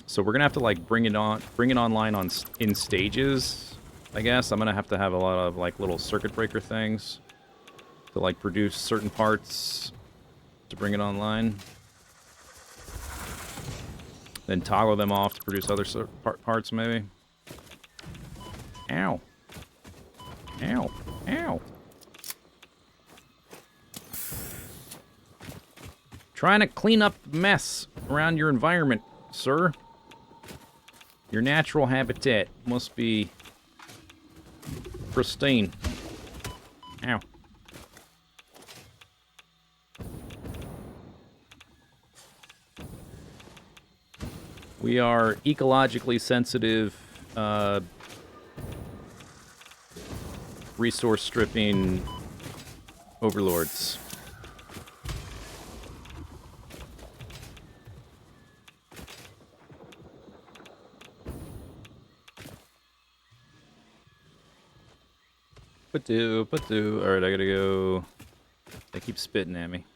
So we're gonna have to like bring it online in stages. I guess I'm gonna have to have a lot of like little circuit breaker things to like produce certain parts to bring it online. Then toggle them off to produce other parts, maybe. Ow. Ow. Ow. Trying to clean up mess around your environment, sir. Your natural habitat must be pristine. Ow. We are ecologically sensitive, resource stripping overlords. Patu. Alright, I gotta go. They keep spitting at me.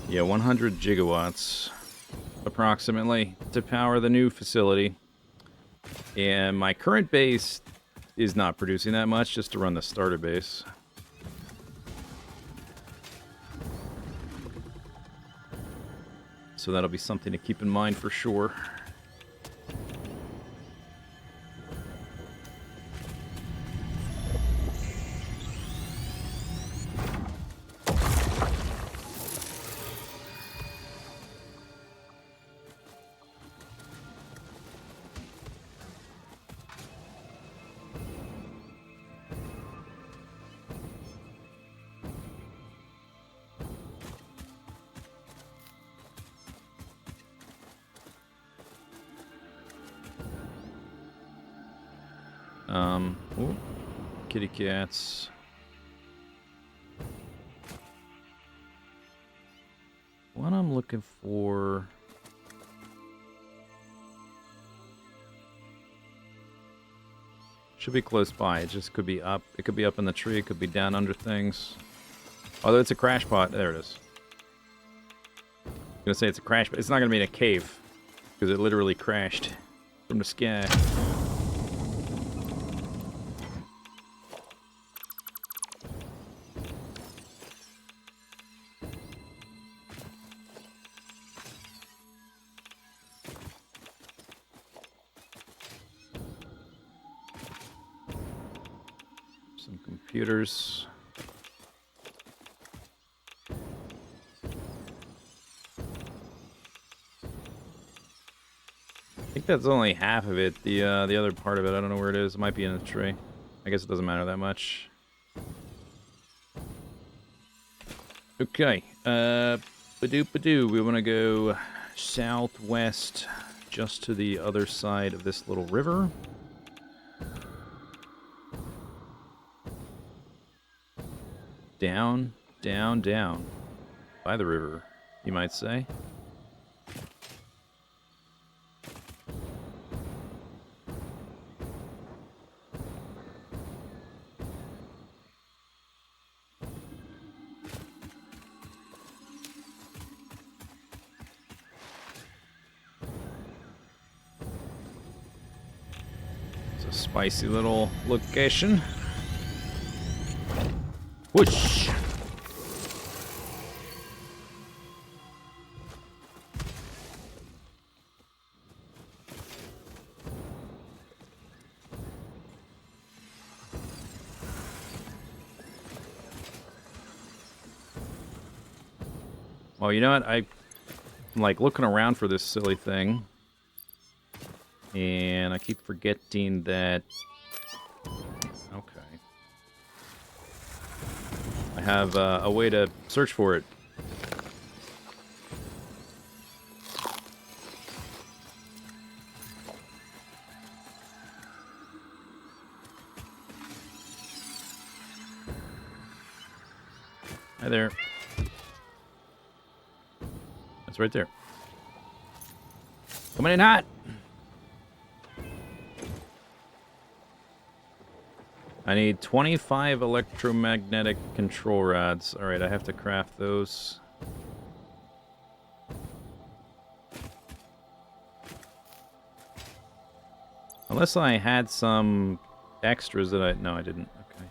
Yeah, 100 gigawatts, approximately, to power the new facility. And my current base is not producing that much, just to run the starter base. So that'll be something to keep in mind for sure. Ooh, kitty cats. What I'm looking for... should be close by. It just could be up. It could be up in the tree. It could be down under things. Although it's a crash pot. There it is. I'm gonna say it's a crash, but it's not gonna be in a cave, because it literally crashed from the sky. Some computers. think that's only half of it. The other part of it, I don't know where it is. It might be in a tree. I guess it doesn't matter that much. Okay. Badoo. We want to go southwest, just to the other side of this little river. Down, down. By the river, you might say. It's a spicy little location. Whoosh! Well, you know what? I'm like looking around for this silly thing, and I keep forgetting that. Okay. I have a way to search for it. Hi there. It's right there. Coming in hot. I need 25 electromagnetic control rods. Alright, I have to craft those. Unless I had some extras that I... No, I didn't. Okay.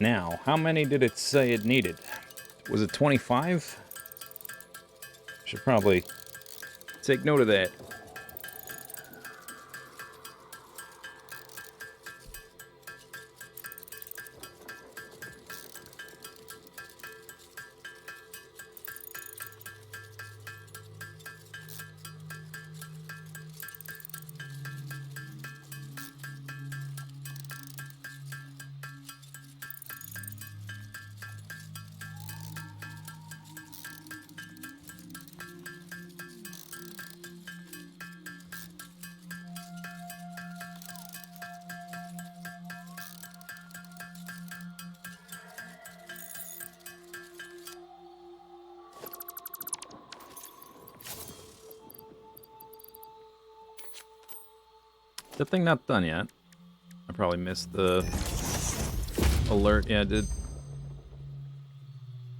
Now, how many did it say it needed? Was it 25? Should probably take note of that. That thing not done yet. I probably missed the alert. Yeah, I did.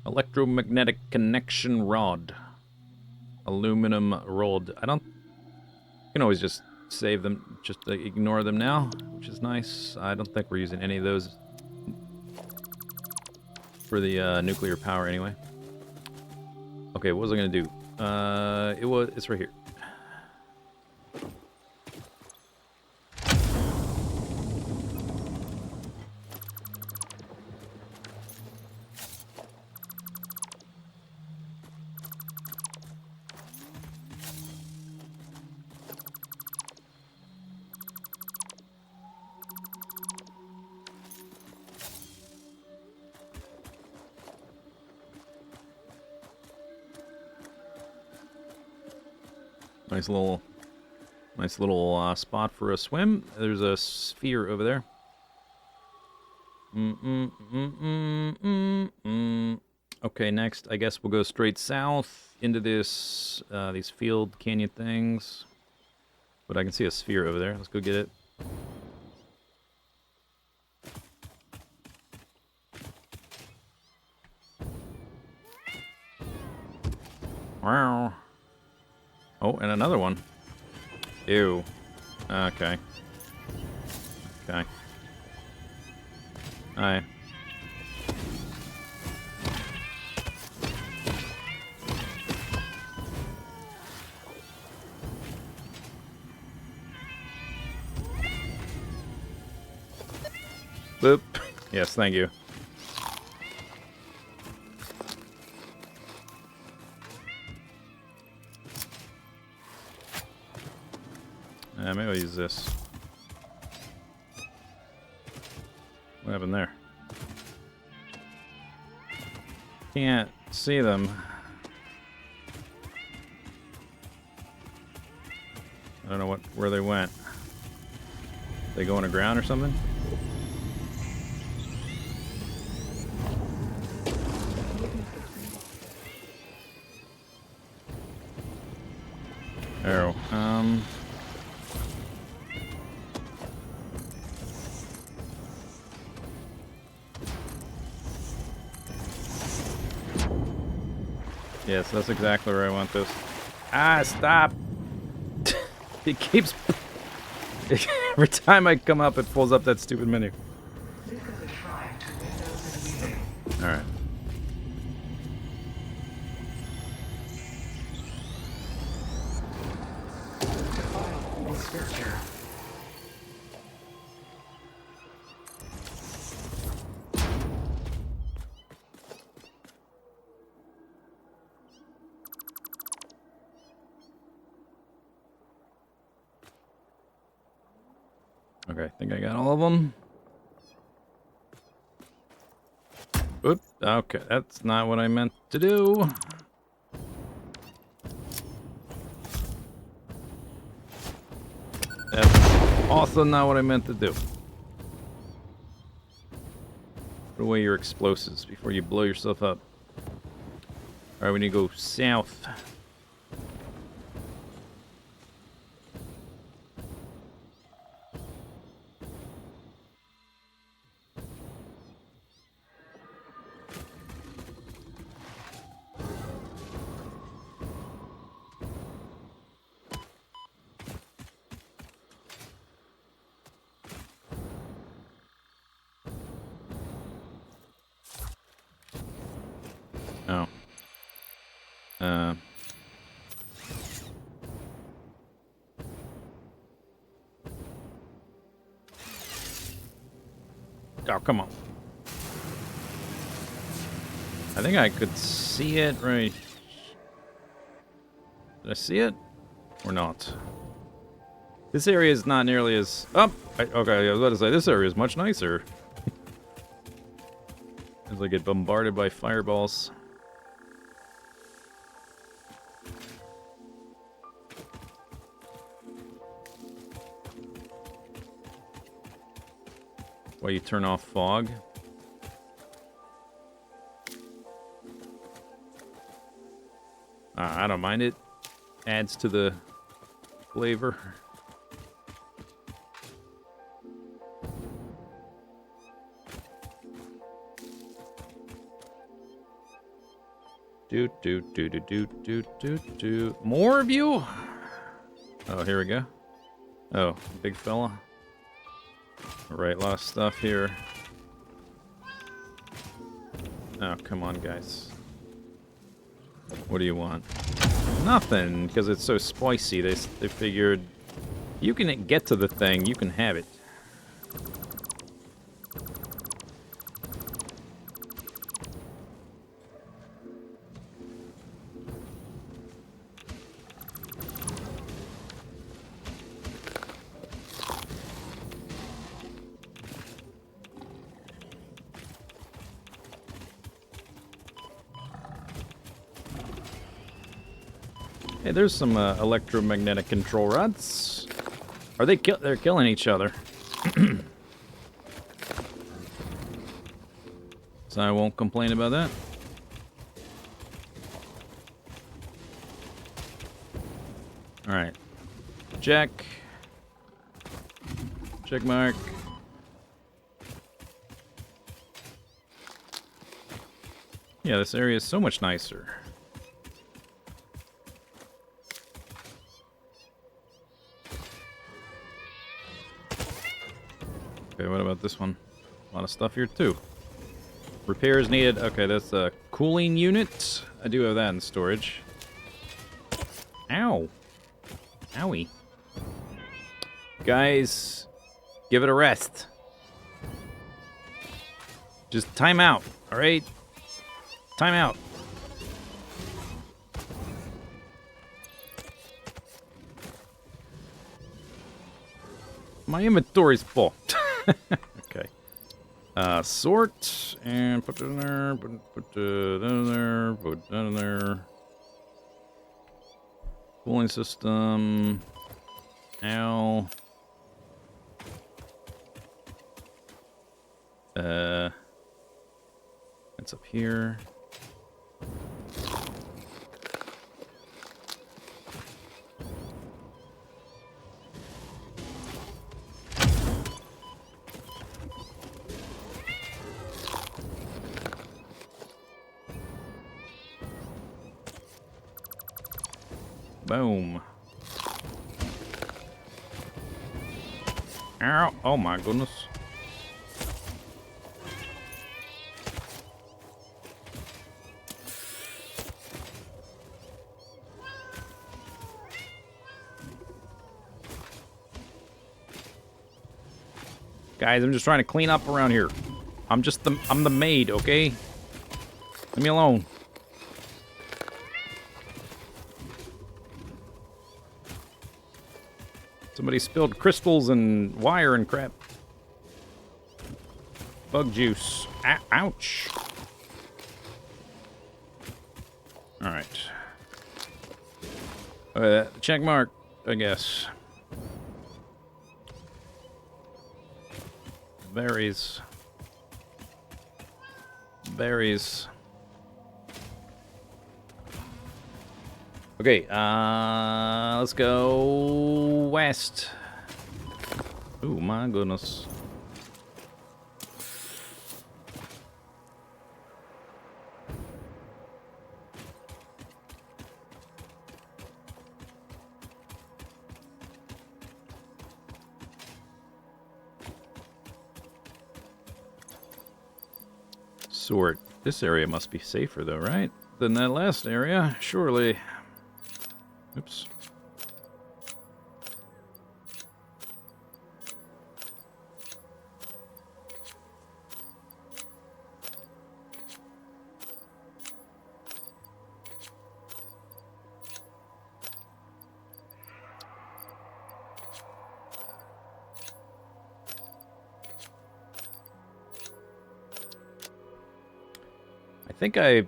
Electromagnetic connection rod. Aluminum rod. I don't... You can always just save them, just ignore them now, which is nice. I don't think we're using any of those for the nuclear power anyway. Okay, what was I gonna do? It's right here. Nice little spot for a swim. There's a sphere over there. Okay, next I guess we'll go straight south into this these field canyon things. But I can see a sphere over there. Let's go get it. Wow. Oh, and another one. Ew. Okay. Okay. Hi. Boop. Yes, thank you. Maybe I'll use this. What happened there? Can't see them. I don't know where they went. They go underground or something? Arrow. Yes, that's exactly where I want this. Ah, stop! It keeps... Every time I come up, it pulls up that stupid menu. Alright. Okay, I think I got all of them. Oop, okay, that's not what I meant to do. That's also not what I meant to do. Put away your explosives before you blow yourself up. Alright, we need to go south. Oh. Oh, come on. I think I could see it right. Did I see it? Or not? This area is not nearly as... Oh! Okay, I was about to say, this area is much nicer. As I get bombarded by fireballs. Why you turn off fog? I don't mind it. Adds to the flavor. Do. More of you? Oh, here we go. Oh, big fella. Alright, a lot of stuff here. Oh, come on, guys. What do you want? Nothing, because it's so spicy. They figured, you can get to the thing, you can have it. Hey, there's some electromagnetic control rods. Are they they're killing each other. So I won't complain about that. Alright. Check. Check mark. Yeah, this area is so much nicer. Okay, what about this one? A lot of stuff here, too. Repairs needed. Okay, that's a cooling unit. I do have that in storage. Ow. Owie. Guys, give it a rest. Just time out, all right? Time out. My inventory's full. Okay. Sort and put it in there. Put that in there. Put that in there. Cooling system. Ow. It's up here. Boom. Ow. Oh my goodness. Guys, I'm just trying to clean up around here. I'm the maid, okay? Leave me alone. Somebody spilled crystals and wire and crap. Bug juice. Ouch. Alright. Check mark, I guess. Berries. Berries. Okay, let's go west. Oh my goodness. Sort. This area must be safer though, right? Than that last area, surely. Oops. I think I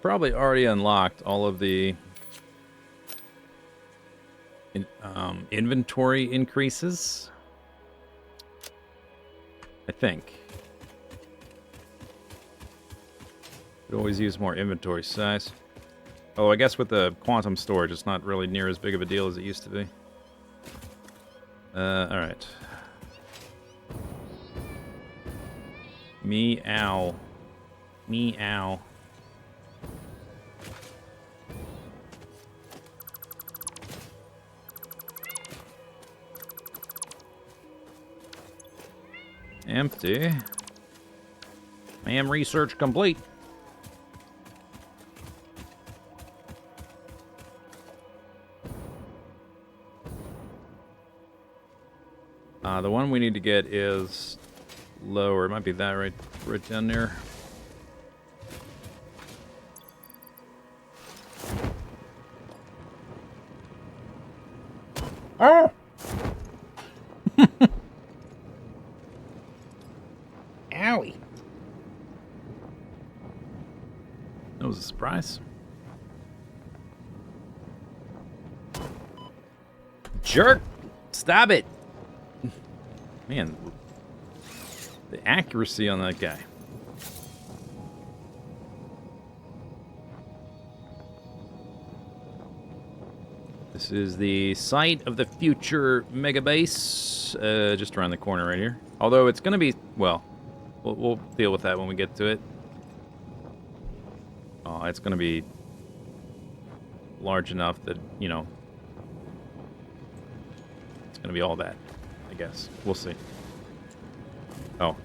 probably already unlocked all of the inventory increases. I think. Could always use more inventory size. Oh, I guess with the quantum storage, it's not really near as big of a deal as it used to be. Alright. Meow. Meow. Empty. Ma'am, research complete. The one we need to get is lower. It might be that right down there. Oh! Owie. That was a surprise. Jerk! Stop it! Man, the accuracy on that guy. This is the site of the future mega base, just around the corner right here. Although it's going to be, well, we'll deal with that when we get to it. Oh, it's going to be large enough that, you know, it's going to be all that, I guess. We'll see. Oh,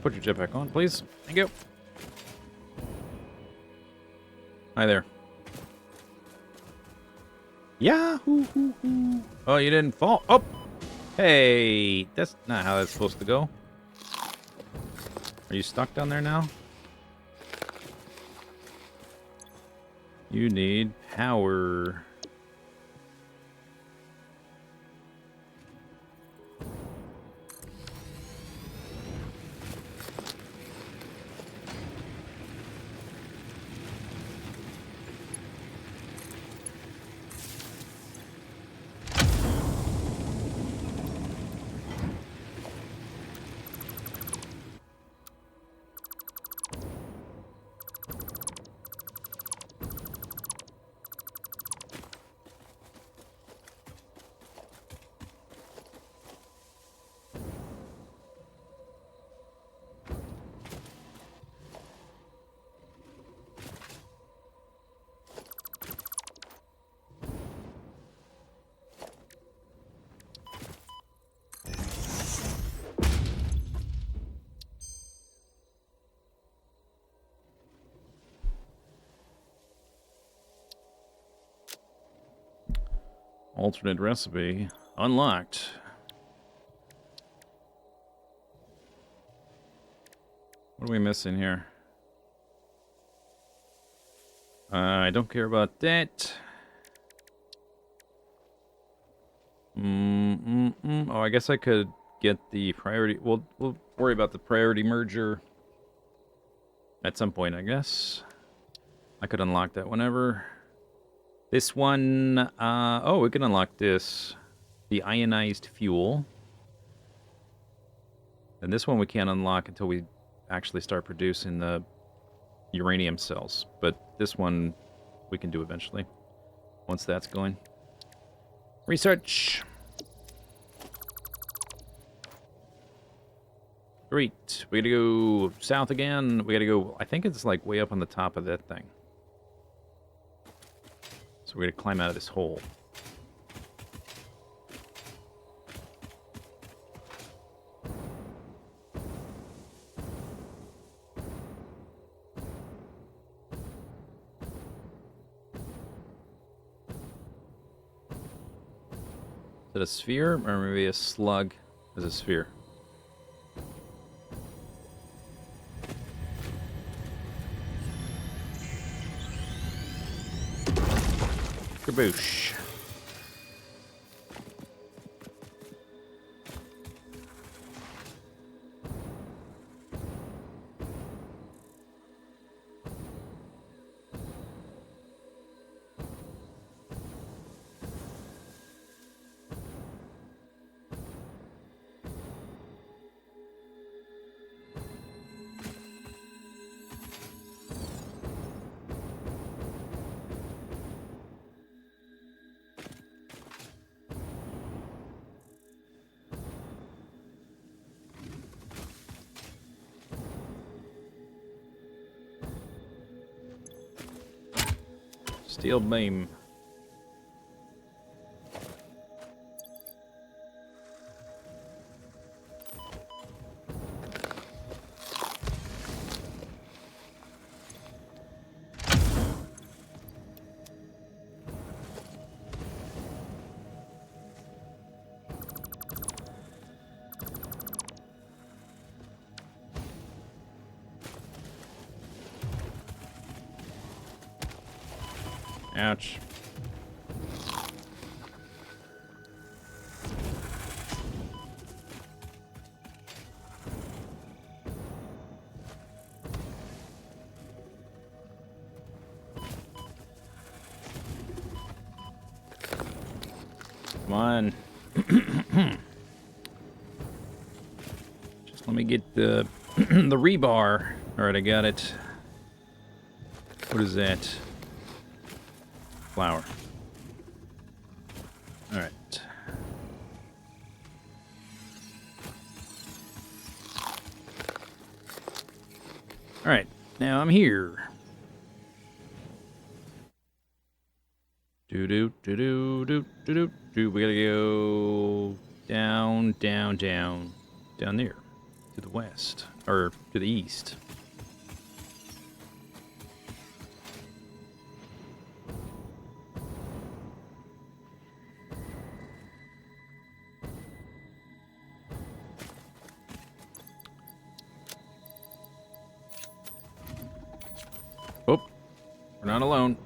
put your jetpack on, please. Thank you. Hi there. Yahoo! Oh, you didn't fall. Oh! Hey! That's not how that's supposed to go. Are you stuck down there now? You need power. Alternate recipe unlocked. What are we missing here? I don't care about that. Oh, I guess I could get the priority. We'll worry about the priority merger at some point, I guess. I could unlock that whenever. This one, oh, we can unlock this. The ionized fuel. And this one we can't unlock until we actually start producing the uranium cells. But this one we can do eventually, once that's going. Research! Great. We gotta go south again. We gotta go, I think it's like way up on the top of that thing. So we're gonna climb out of this hole. Is it a sphere, or maybe a slug as a sphere? Kaboosh. Steel beam. Ouch. Come on. Just let me get the the rebar. All right, I got it. What is that? Flour. All right. All right. Now I'm here. Do. We gotta go down there to the west or to the east. not alone.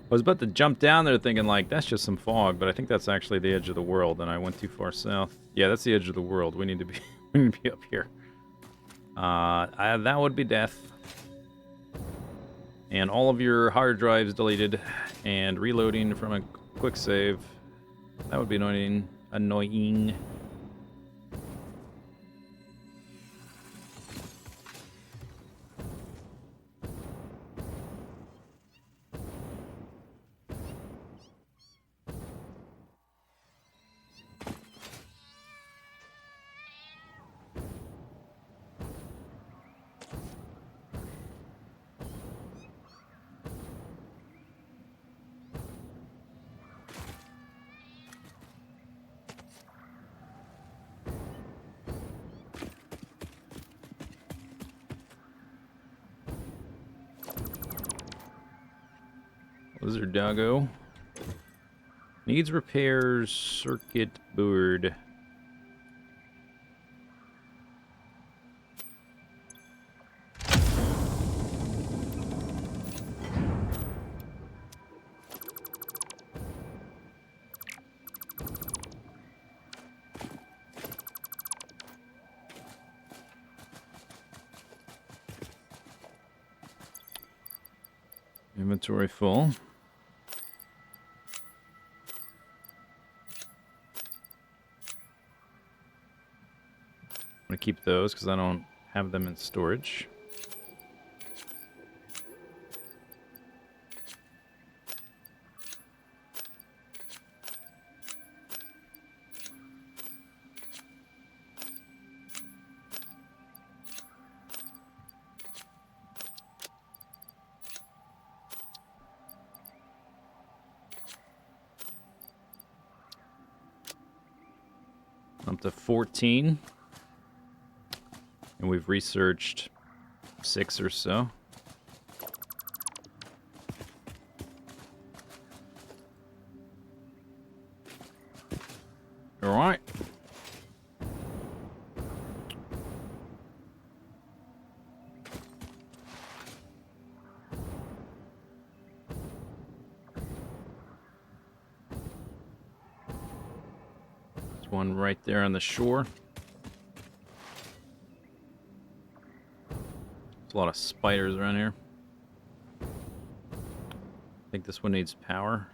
I was about to jump down there thinking, like, that's just some fog, but I think that's actually the edge of the world, and I went too far south. Yeah, that's the edge of the world. We need to be, we need to be up here. That would be death. And all of your hard drives deleted, and reloading from a quick save. That would be annoying. Annoying. Lizard doggo. Needs repairs, circuit board. Inventory full. I'm gonna keep those because I don't have them in storage. Up to 14. And we've researched 6 or so. All right. There's one right there on the shore. There's a lot of spiders around here. I think this one needs power.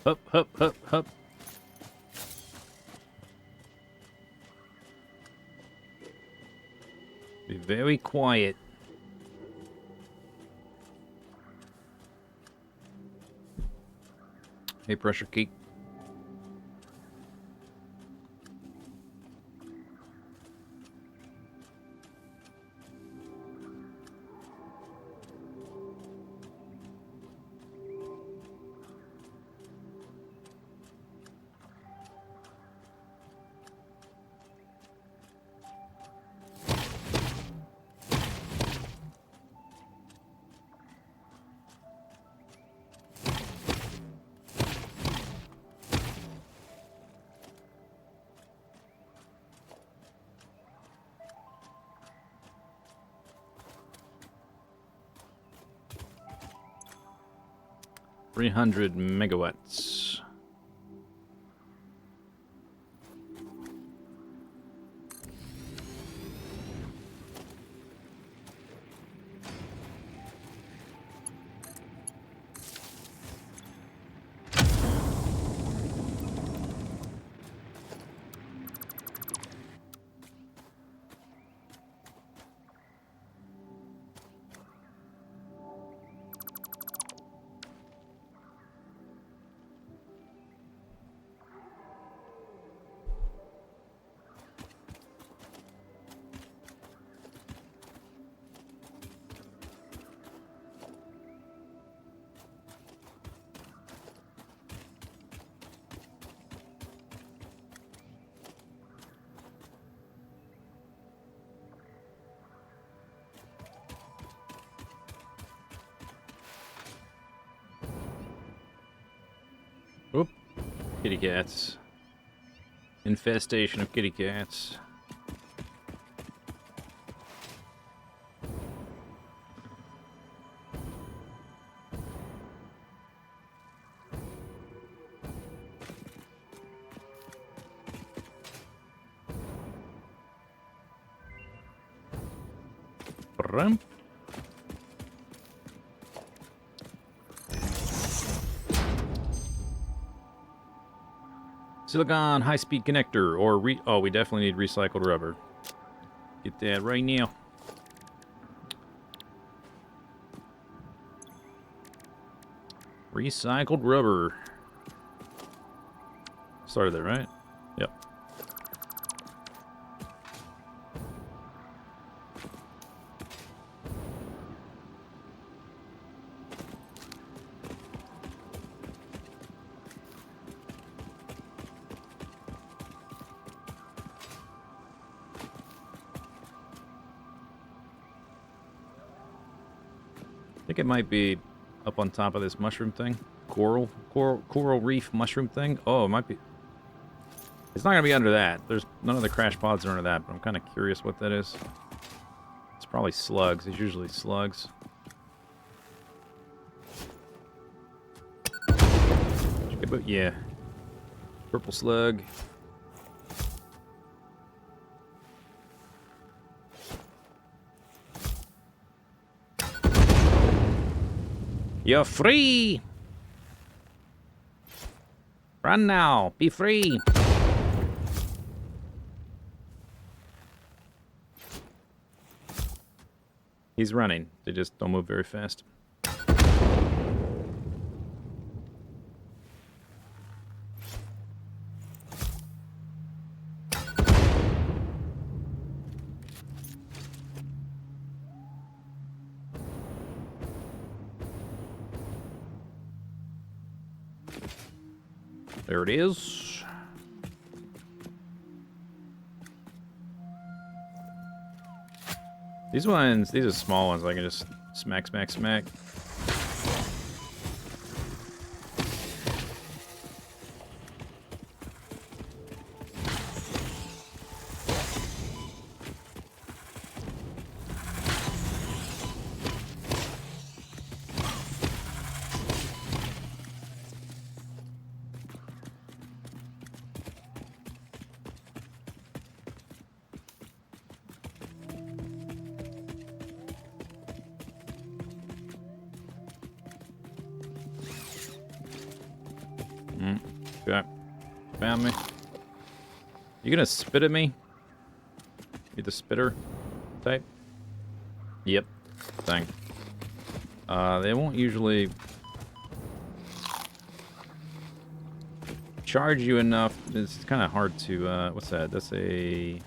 Hup, hup, hup, hup. Be very quiet. Hey, pressure key. 300 megawatts. Oop. Kitty cats. Infestation of kitty cats. Brum. Silicon high-speed connector, or oh, we definitely need recycled rubber. Get that right now. Recycled rubber. Started there, right? Yep. I think it might be up on top of this mushroom thing. Coral reef mushroom thing. Oh, it might be. It's not gonna be under that. There's none of the crash pods are under that, but I'm kind of curious what that is. It's probably slugs. It's usually slugs. But yeah, purple slug. You're free! Run now! Be free! He's running. They just don't move very fast. There it is. These are small ones. I can just smack, smack, smack. Okay. Found me. You gonna spit at me? You the spitter type? Yep. Thing. They won't usually charge you enough. It's kind of hard to, what's that? That's a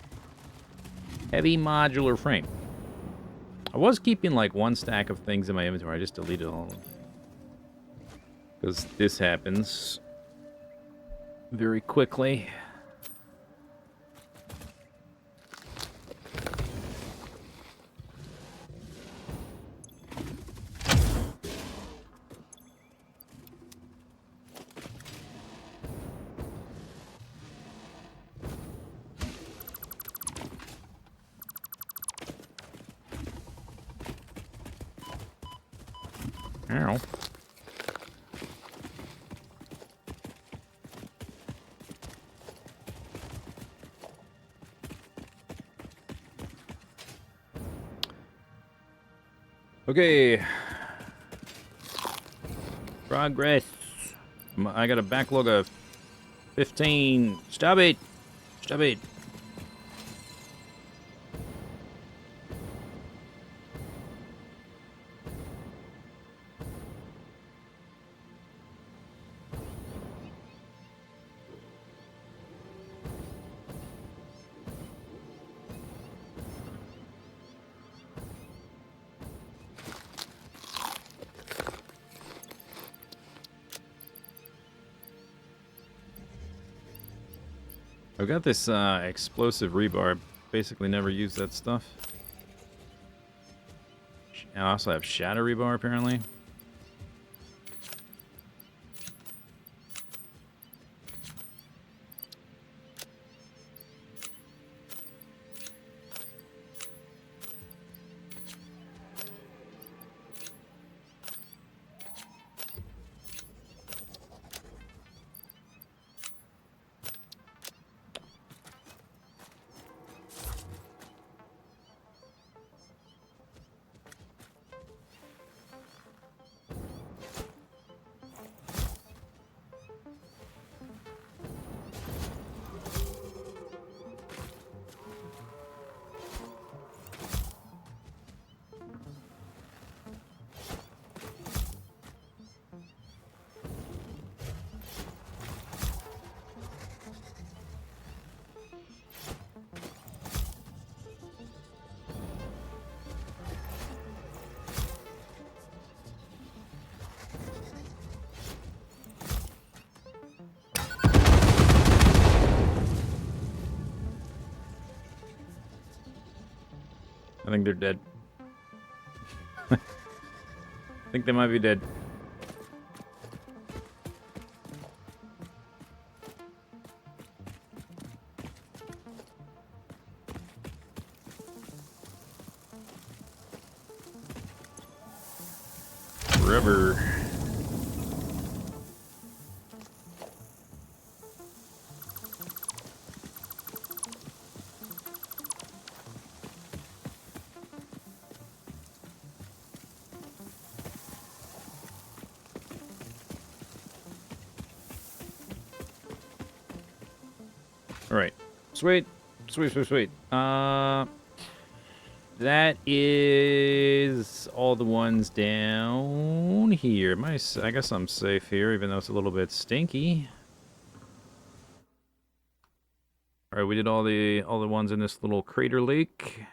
heavy modular frame. I was keeping like one stack of things in my inventory. I just deleted all of them. Because this happens very quickly. Ow. Okay. Progress. I got a backlog of 15. Stop it. Stop it. I've got this explosive rebar. Basically never use that stuff. I also have shatter rebar, apparently. I think they're dead. I think they might be dead. Rubber. Alright. Sweet. Sweet, sweet, sweet. That is all the ones down here. I guess I'm safe here, even though it's a little bit stinky. Alright, we did all the ones in this little crater lake.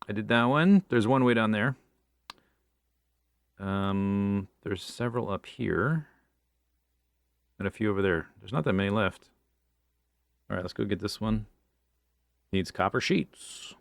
I did that one. There's one way down there. There's several up here. And a few over there. There's not that many left. Alright, let's go get this one. Needs copper sheets.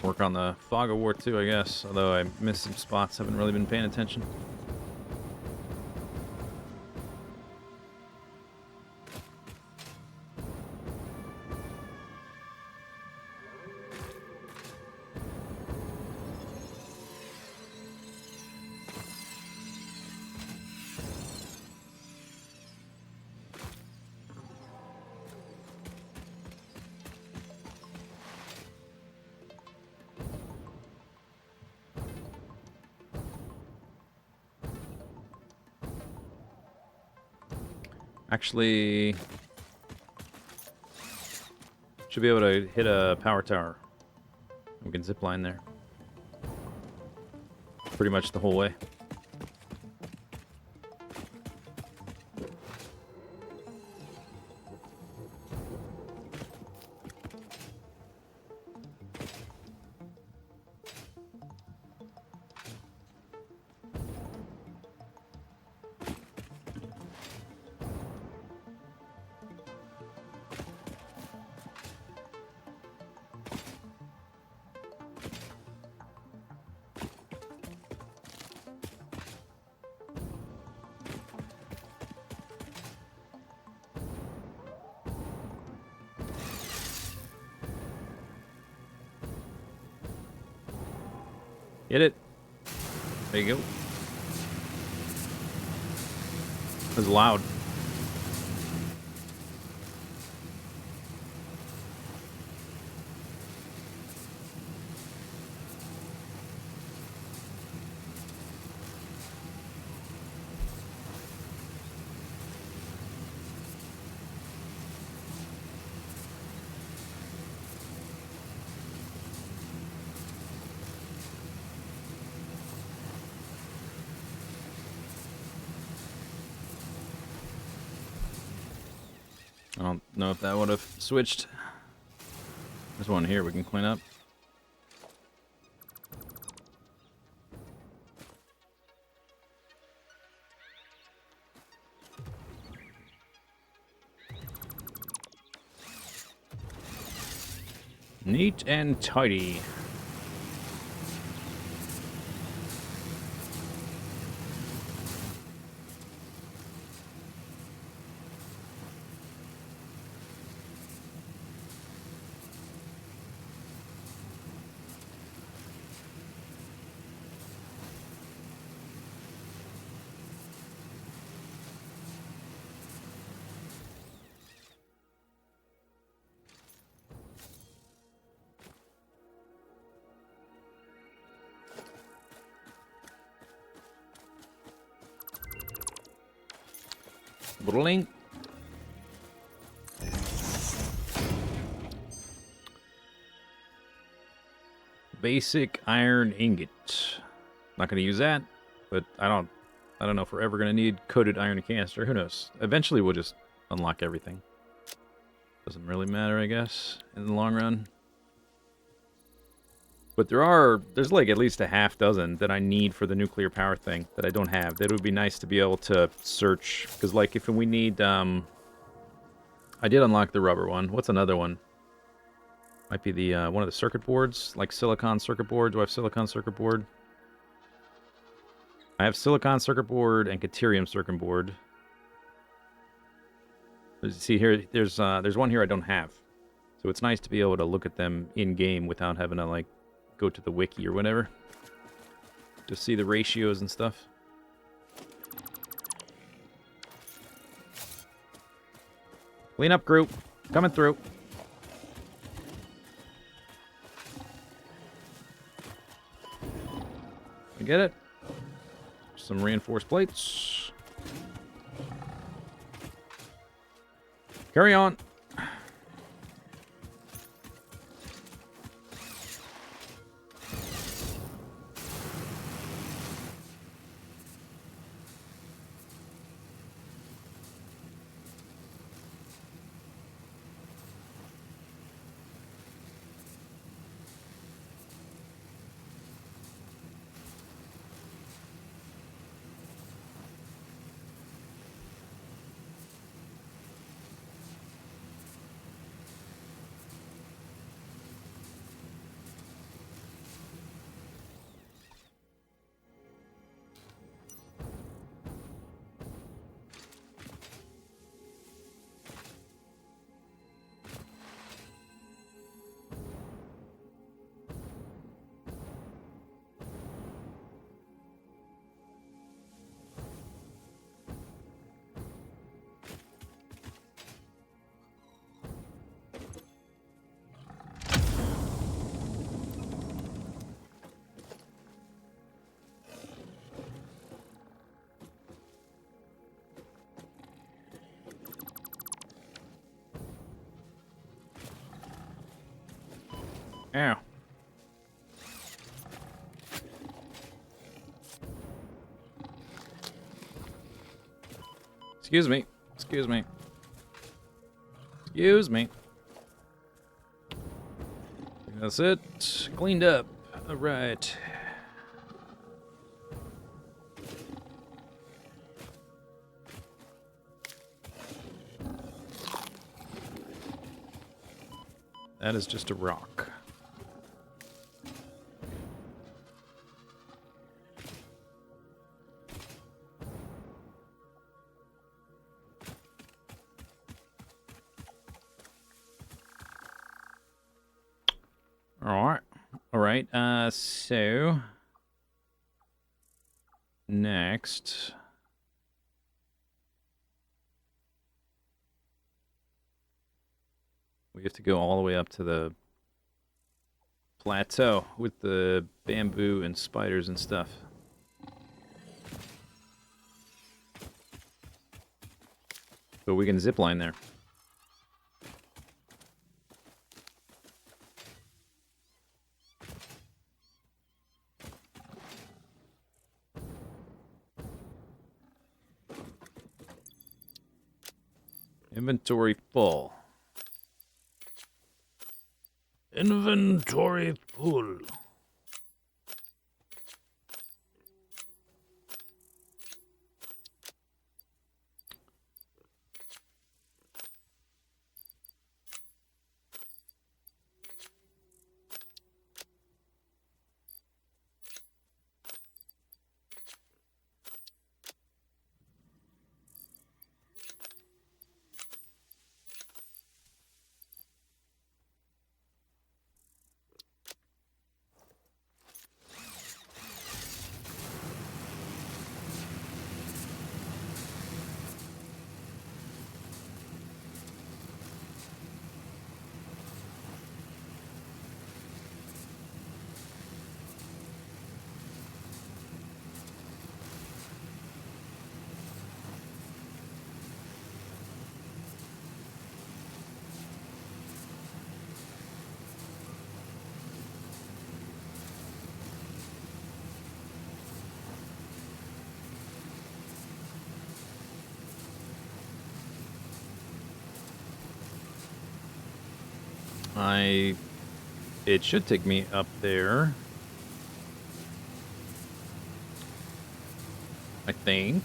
Work on the fog of war too, I guess. Although I missed some spots, haven't really been paying attention. Actually, should be able to hit a power tower. We can zipline there. Pretty much the whole way. Hit it. There you go. It was loud. I don't know if that would have switched. There's one here we can clean up. Neat and tidy. Blink. Basic iron ingot. Not going to use that, but I don't know if we're ever going to need coated iron canister. Who knows? Eventually we'll just unlock everything. Doesn't really matter, I guess, in the long run. But there's like at least a half dozen that I need for the nuclear power thing that I don't have. That would be nice to be able to search. Because like if we need, I did unlock the rubber one. What's another one? Might be the one of the circuit boards, like silicon circuit board. Do I have silicon circuit board? I have silicon circuit board and Caterium circuit board. See here, there's one here I don't have. So it's nice to be able to look at them in-game without having to, like, go to the wiki or whatever. Just see the ratios and stuff. Clean up group. Coming through. I get it. Some reinforced plates. Carry on. Ow. Excuse me. Excuse me. Excuse me. That's it. Cleaned up. All right. That is just a rock. All right. So next, we have to go all the way up to the plateau with the bamboo and spiders and stuff. But we can zipline there. Inventory full. Inventory full. It should take me up there. I think.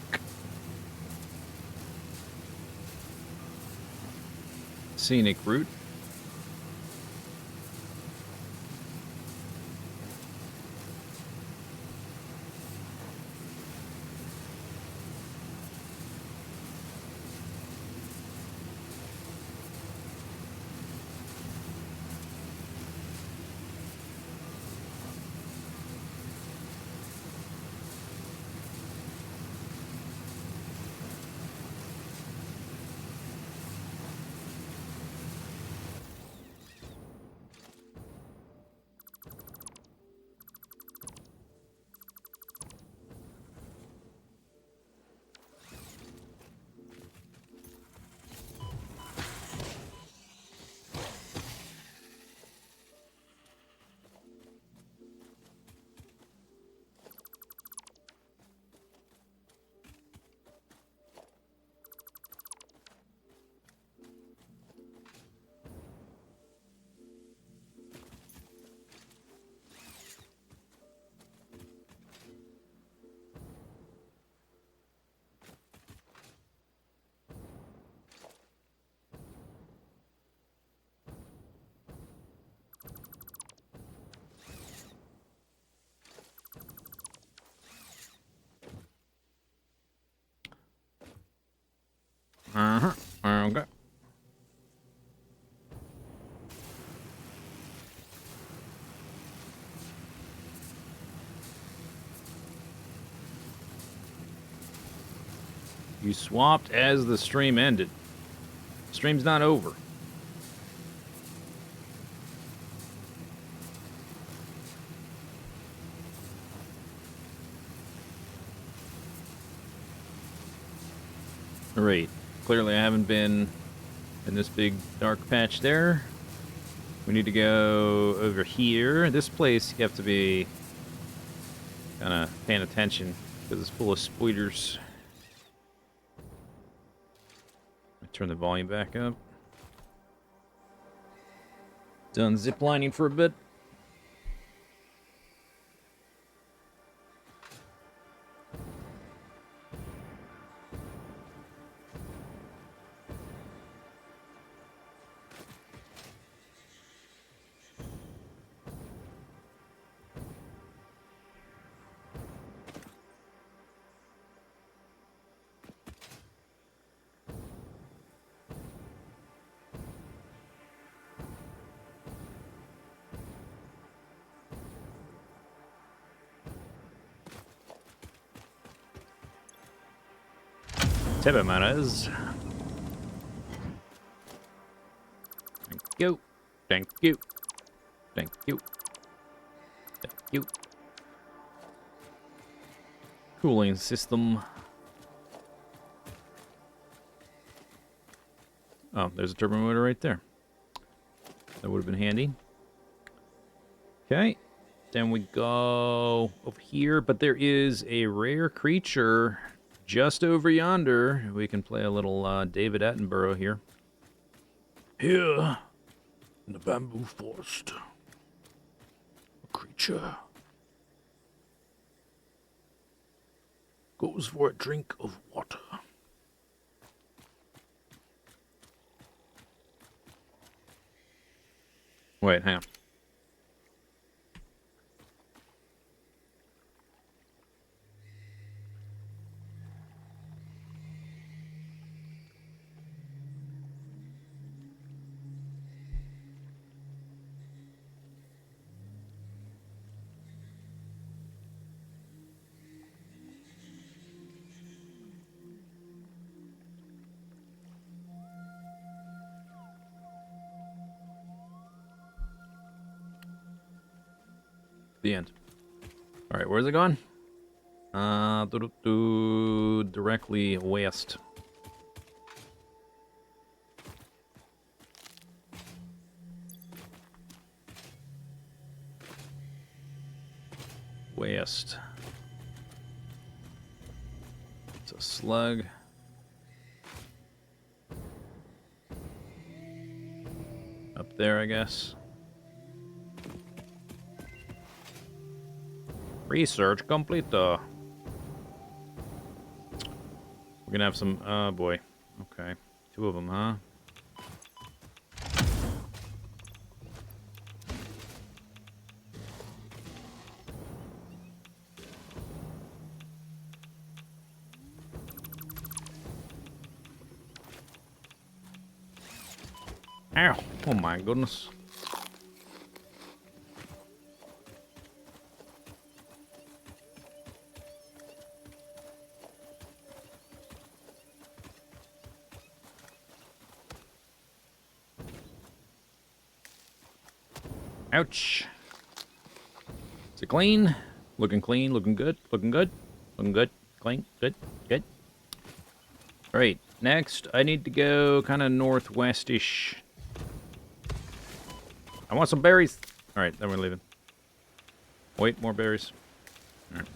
Scenic route. Okay. You swapped as the stream ended. Stream's not over. Great. Clearly I haven't been in this big dark patch there. We need to go over here. This place you have to be kind of paying attention because it's full of spoilers. Turn the volume back up. Done ziplining for a bit. 10 manners. Thank you. Thank you. Thank you. Thank you. Cooling system. Oh, there's a turbo motor right there. That would have been handy. Okay. Then we go over here, but there is a rare creature just over yonder. We can play a little David Attenborough here. Here, in the bamboo forest, a creature goes for a drink of water. Wait, hang on. The end. All right, where's it going? Directly west. West. It's a slug. Up there, I guess. Research complete. We're gonna have some. Oh boy. Okay, 2 of them, huh? Ow! Oh my goodness. Ouch. Is it clean? Looking clean, looking good, looking good, looking good, clean, good, good. Alright, next I need to go kind of northwest-ish. I want some berries. Alright, then we're leaving. Wait, more berries. Alright.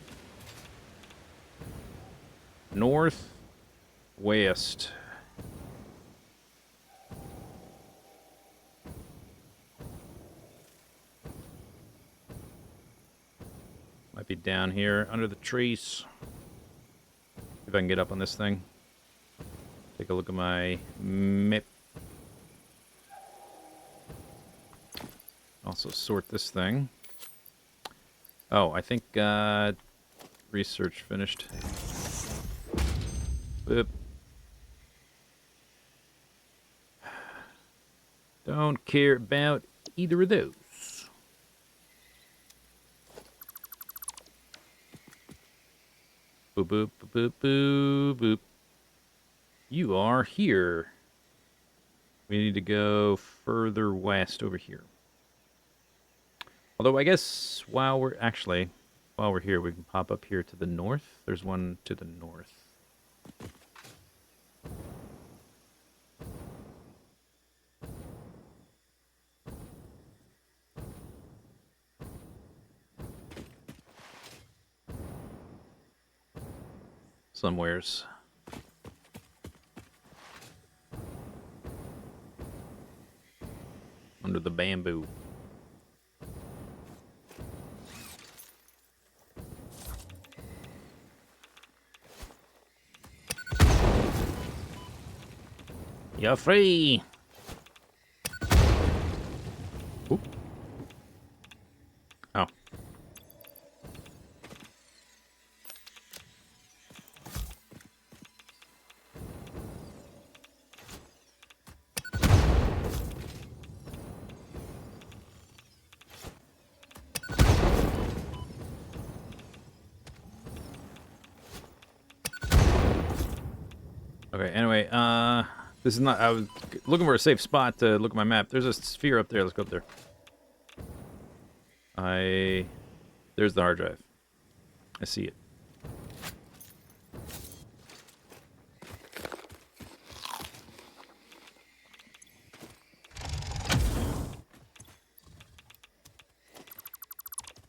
Northwest. Might be down here under the trees. If I can get up on this thing. Take a look at my map. Also sort this thing. Oh, I think research finished. Boop. Don't care about either of those. Boop, boop, boop, boop, boop, boop. You are here. We need to go further west over here. Although I guess while we're here, we can pop up here to the north. There's one to the north. Somewheres. Under the bamboo. You're free. Oop. Oh. Okay, anyway, this is not... I was looking for a safe spot to look at my map. There's a sphere up there. Let's go up there. There's the hard drive. I see it.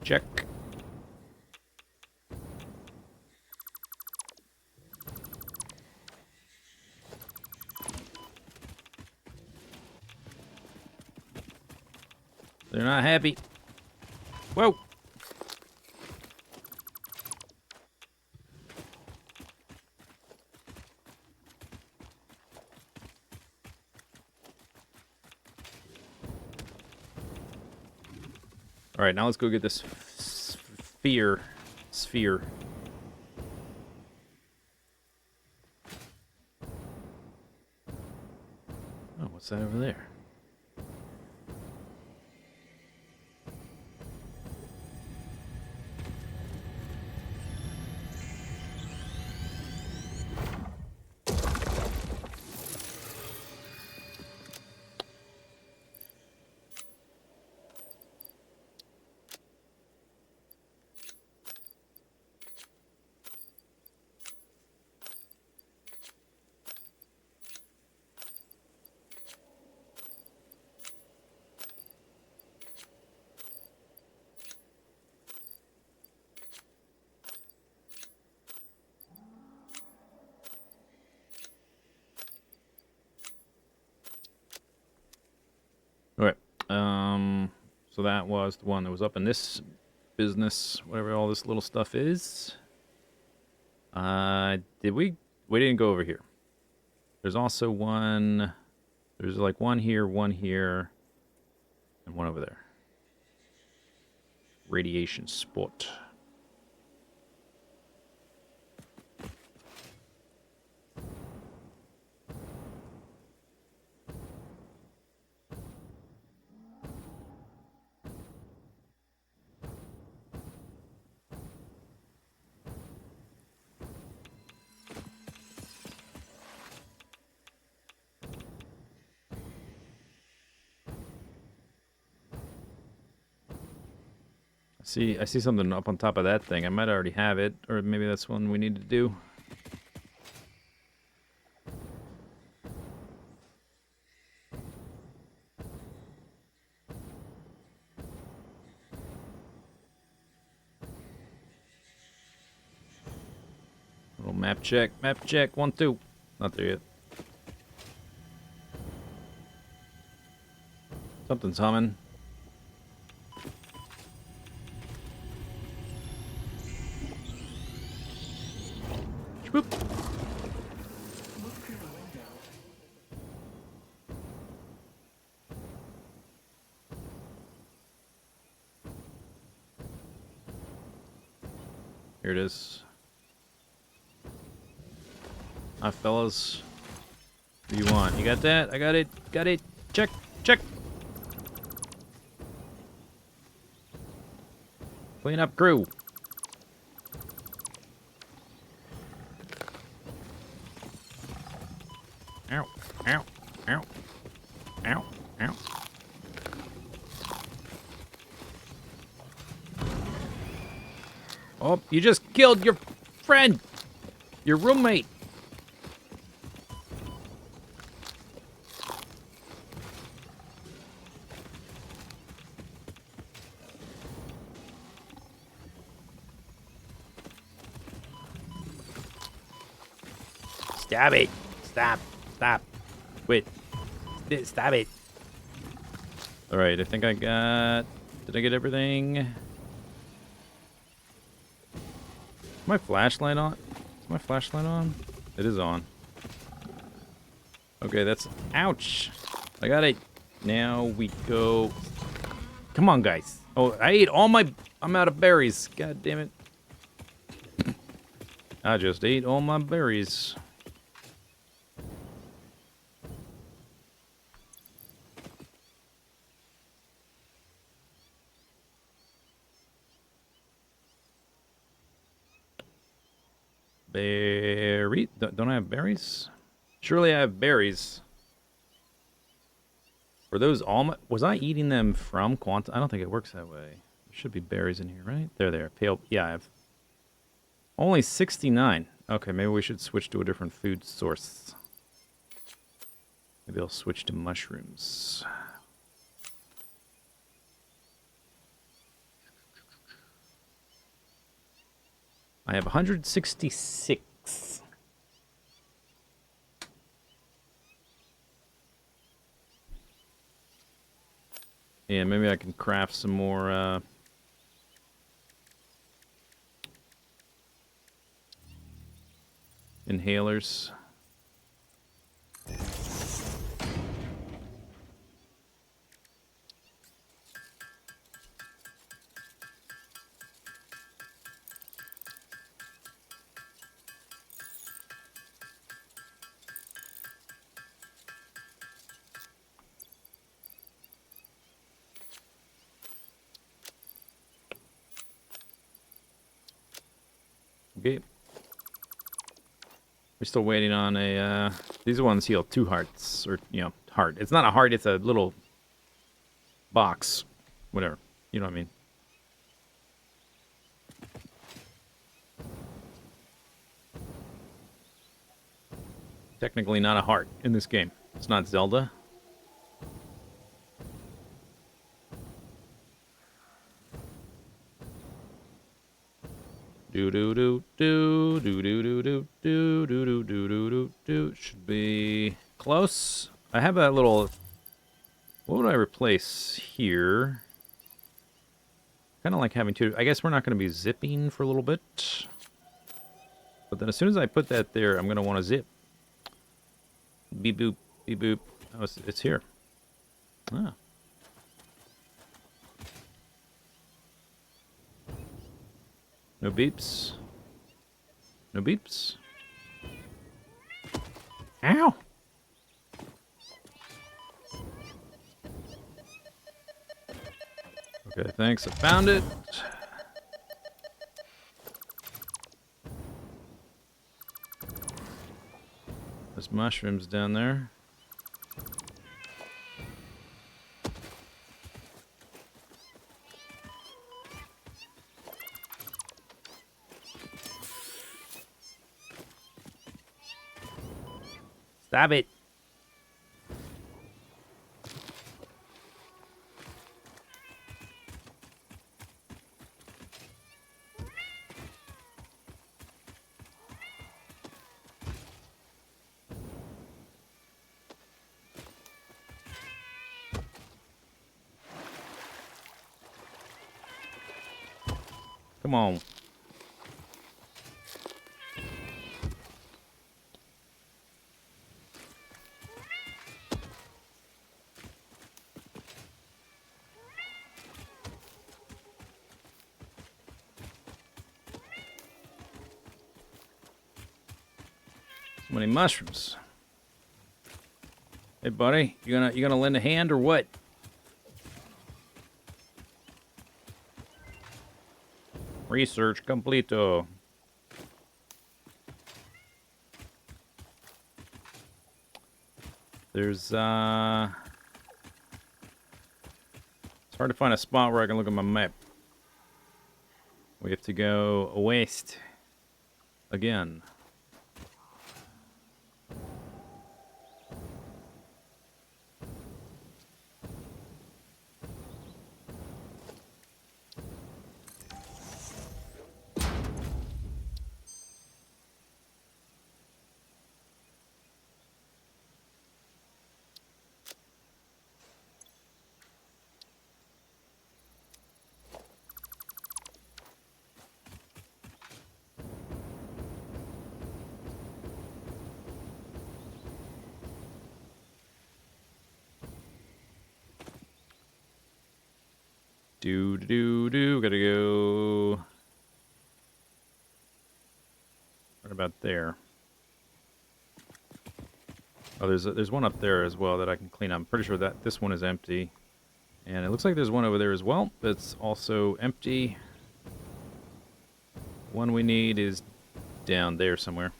Check. They're not happy. Whoa! Alright, now let's go get this sphere. Sphere. Oh, what's that over there? Alright. So that was the one that was up in this business, whatever all this little stuff is. Did we? We didn't go over here. There's also one... There's like one here, and one over there. Radiation spot. I see something up on top of that thing. I might already have it, or maybe that's one we need to do. Little map check, 1, 2. Not there yet. Something's humming. Boop. Here it is. Hi, fellas. What do you want? You got that? I got it. Got it. Check. Check. Clean up crew. Ow. Ow. Ow. Ow. Ow. Oh, you just killed your friend. Your roommate. Stop it. Stop. Stop. Wait. Stop it. Alright, I think I got... Did I get everything? Is my flashlight on? Is my flashlight on? It is on. Okay, that's... Ouch! I got it. Now we go... Come on, guys. Oh, I ate all my... I'm out of berries. God damn it. I just ate all my berries. Berry? Don't I have berries? Surely I have berries. Were those all was I eating them from quant? I don't think it works that way. There should be berries in here, right? There. Pale. Yeah, I have only 69. Okay, maybe we should switch to a different food source. Maybe I'll switch to mushrooms. I have 166. Yeah, maybe I can craft some more, inhalers. Okay. We're still waiting on a, these ones heal 2 hearts, or, heart. It's not a heart, it's a little box. Whatever. You know what I mean. Technically not a heart in this game. It's not Zelda. Do do do do do do do do do do do do do do do. Should be close. I have that little. What would I replace here? Kind of like having two. I guess we're not going to be zipping for a little bit. But then as soon as I put that there, I'm going to want to zip. Beep boop, beep boop. Oh, it's here. Ah. No beeps. No beeps. Ow! Okay, thanks. I found it. There's mushrooms down there. Stop it. Come on. So many mushrooms. Hey, buddy, you gonna lend a hand or what? Research completo. There's it's hard to find a spot where I can look at my map. We have to go west again. Gotta go. What about there? Oh, there's one up there as well that I can clean up. I'm pretty sure that this one is empty. And it looks like there's one over there as well that's also empty. One we need is down there somewhere.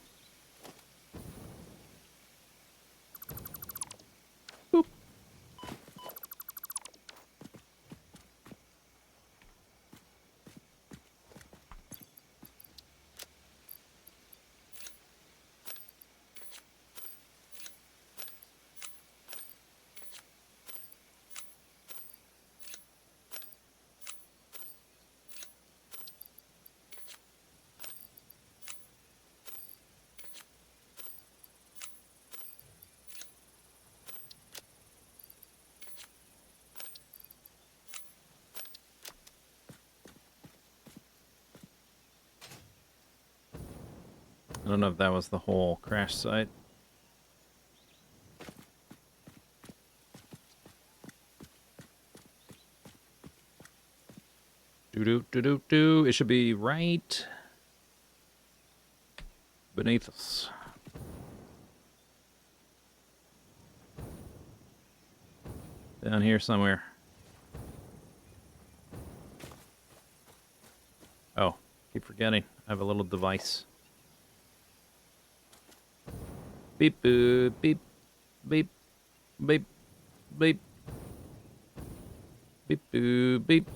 I don't know if that was the whole crash site. Do. It should be right beneath us. Down here somewhere. Oh, keep forgetting. I have a little device. Beep boop, beep, beep, beep, beep, beep boop, beep.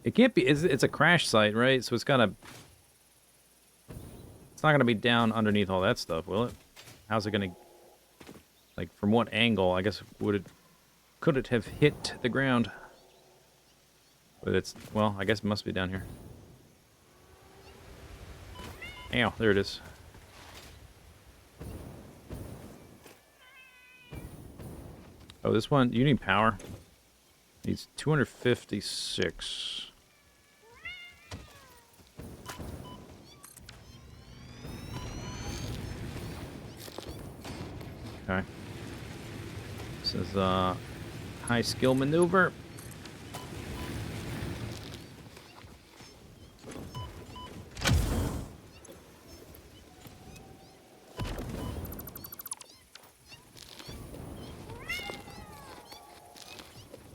It can't be. It's a crash site, right? So it's gotta. It's not gonna be down underneath all that stuff, will it? How's it gonna? Like, from what angle? I guess would it? Could it have hit the ground? But it's, well, I guess it must be down here. Ow, there it is. Oh, this one, you need power. Needs 256. Okay. This is high skill maneuver.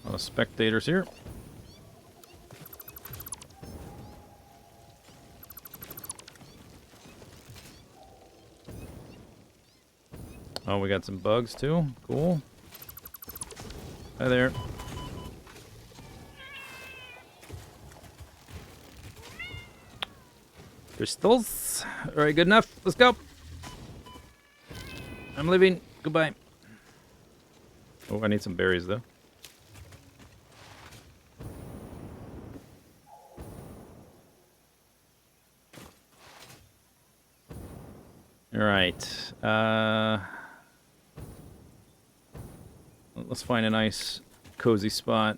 A lot of spectators here. Oh, we got some bugs too. Cool. Hi there. Crystals. All right, good enough. Let's go. I'm leaving. Goodbye. Oh, I need some berries though. All right. Let's find a nice, cozy spot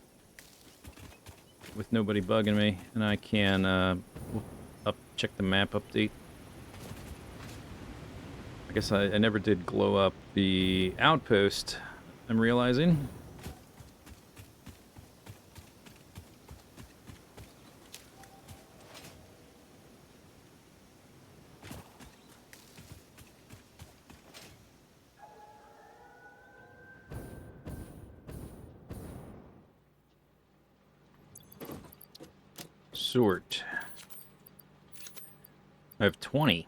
with nobody bugging me, and I can check the map update. I guess I never did glow up the outpost, I'm realizing. Sort. I have 20.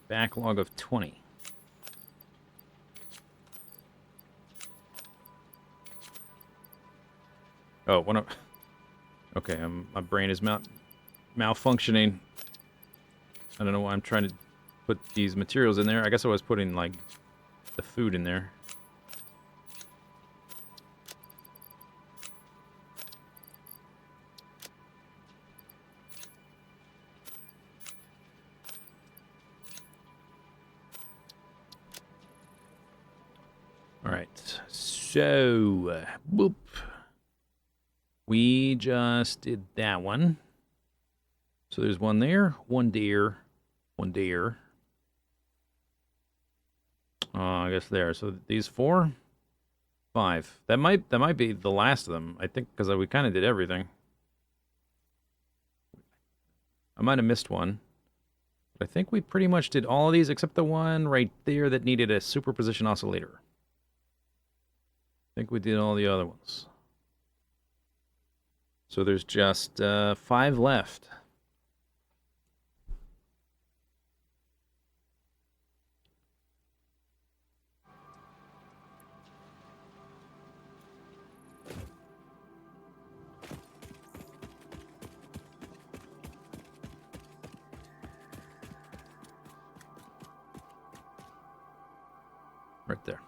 Backlog of 20. Oh, one of... Okay, my brain is malfunctioning. I don't know why I'm trying to put these materials in there. I guess I was putting, like, the food in there. Alright, so, boop. We just did that one. So there's one there, one deer, one deer. I guess there. So these 4, 5. That might be the last of them. I think because we kind of did everything. I might have missed one. But I think we pretty much did all of these except the one right there that needed a superposition oscillator. I think we did all the other ones. So there's just 5 left. Right there.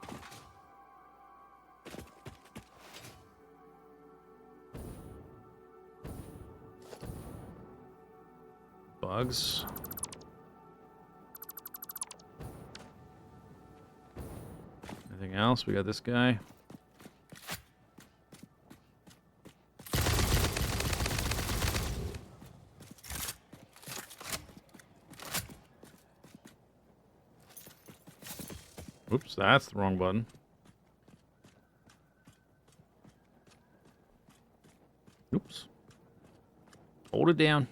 Bugs. Anything else? We got this guy. Oops, that's the wrong button. Oops. Hold it down.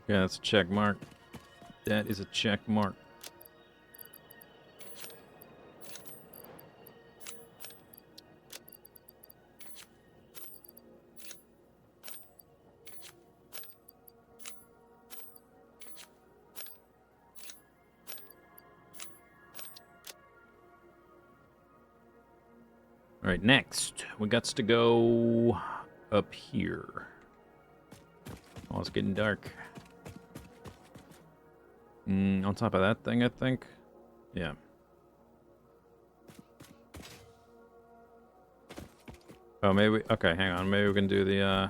Yeah, that's a check mark. That is a check mark. All right, next we got to go up here. Oh, it's getting dark. On top of that thing, I think. Yeah. Oh, maybe. Okay, hang on. Maybe we can do the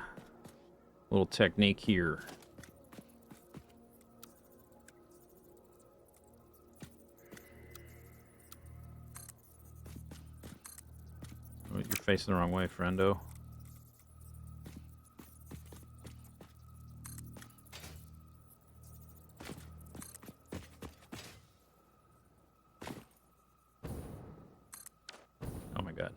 little technique here. Oh, you're facing the wrong way, friendo. Oh my god.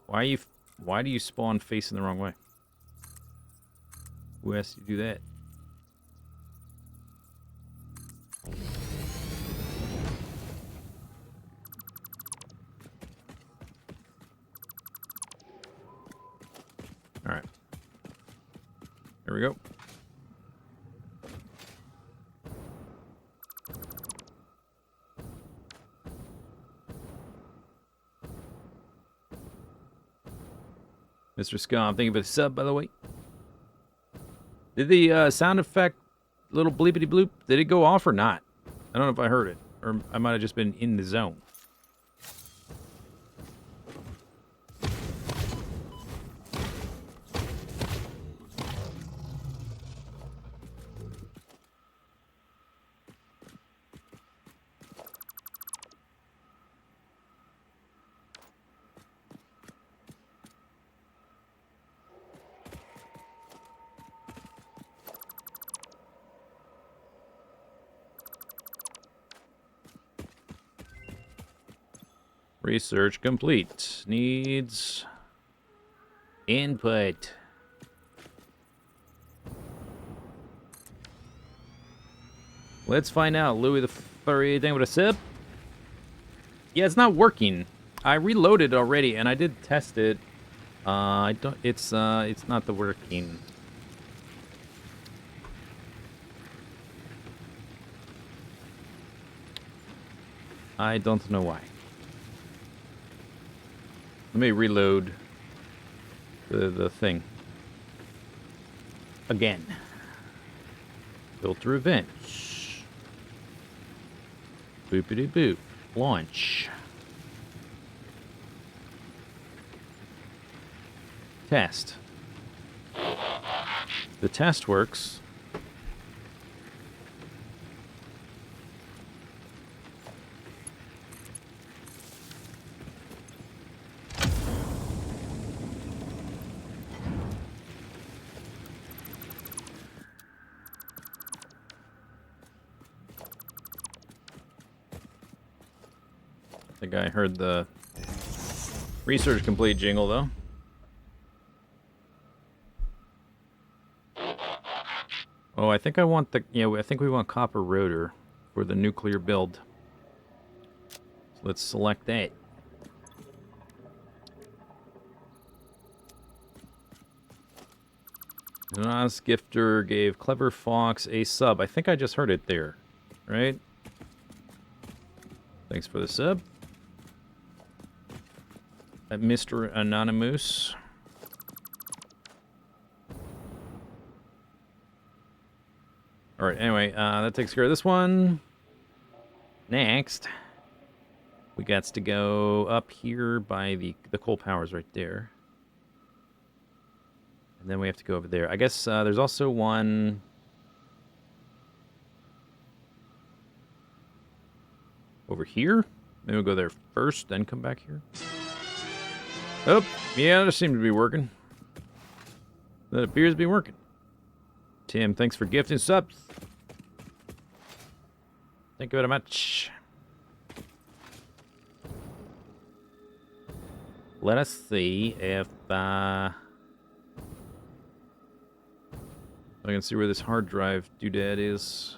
Why do you spawn facing the wrong way? Who asked you to do that? All right. Here we go. Mr. Scum, thank you for the sub, by the way. Did the sound effect, little bleepity bloop, did it go off or not? I don't know if I heard it, or I might have just been in the zone. Research complete. Needs input. Let's find out. Louis the Furry, thing with a sip. Yeah, it's not working. I reloaded already, and I did test it. I don't. It's not the working. I don't know why. Let me reload the thing. Again. Filter events. Boopity boop. Launch. Test. The test works. I think I heard the research complete jingle, though. Oh, I think I want the... Yeah, I think we want copper rotor for the nuclear build. So let's select that. Anonymous Gifter gave Clever Fox a sub. I think I just heard it there, right? Thanks for the sub. Mr. Anonymous. Alright, anyway, that takes care of this one. Next, we got to go up here by the coal powers right there. And then we have to go over there. I guess there's also one... over here? Maybe we'll go there first, then come back here. Oh, yeah, that seems to be working. That appears to be working. Tim, thanks for gifting subs. Thank you very much. Let us see if I can see where this hard drive doodad is.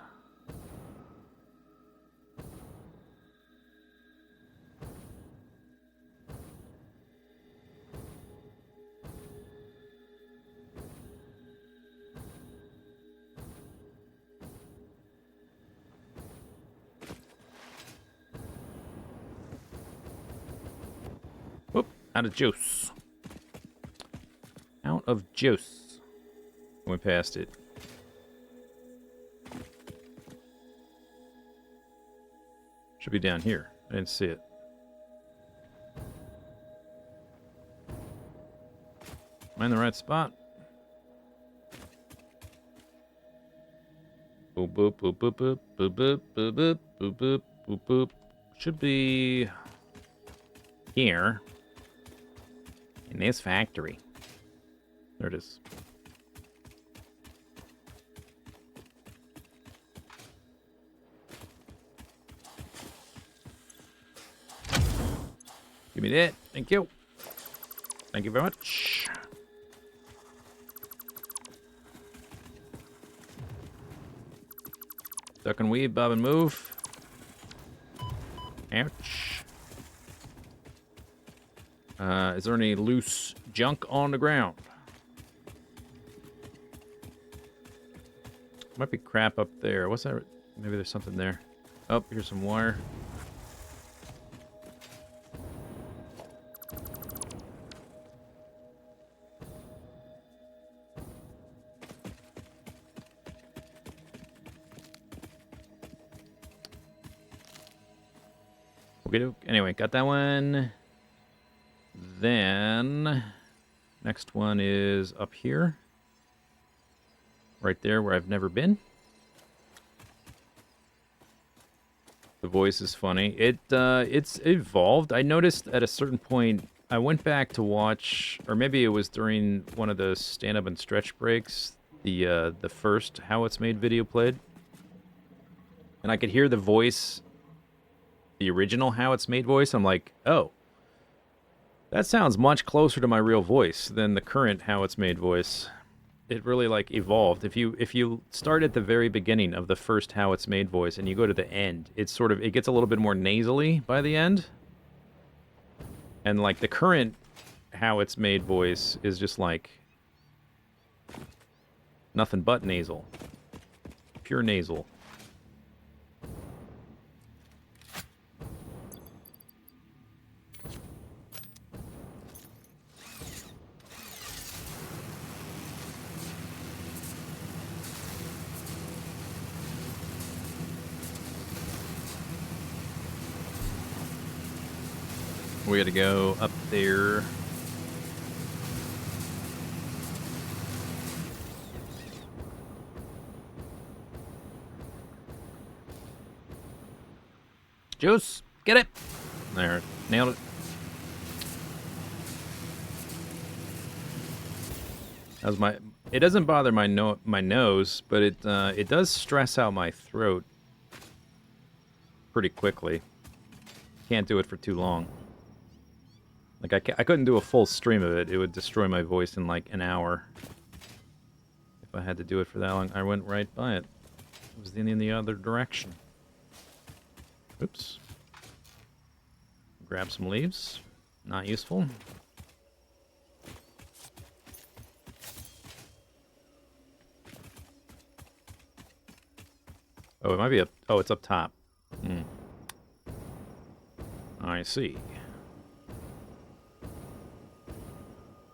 Whoop, out of juice. Out of juice. Went past it. Should be down here. I didn't see it. Am I in the right spot? Boop boop boop boop boop boop boop boop boop boop boop boop boop. Should be here in this factory. There it is. Give me that. Thank you. Thank you very much. Duck and weave, bob and move. Ouch. Is there any loose junk on the ground? Might be crap up there. What's that? Maybe there's something there. Oh, here's some wire. Anyway, got that one. Then, next one is up here. Right there where I've never been. The voice is funny. It's evolved. I noticed at a certain point, I went back to watch, or maybe it was during one of the stand-up and stretch breaks, the first How It's Made video played. And I could hear the voice, the original How It's Made voice. I'm like, oh, that sounds much closer to my real voice than the current How It's Made voice. It really like evolved. If you start at the very beginning of the first How It's Made voice and you go to the end, it gets a little bit more nasally by the end. And like the current How It's Made voice is just like nothing but nasal. Pure nasal. We gotta go up there. Juice, get it! There, nailed it. That was my. It doesn't bother my nose, but it does stress out my throat pretty quickly. Can't do it for too long. Like I couldn't do a full stream of it. It would destroy my voice in like an hour. if I had to do it for that long. I went right by it. It was in the other direction. Oops. Grab some leaves. Not useful. Oh, it might be up. Oh, it's up top. Hmm. I see.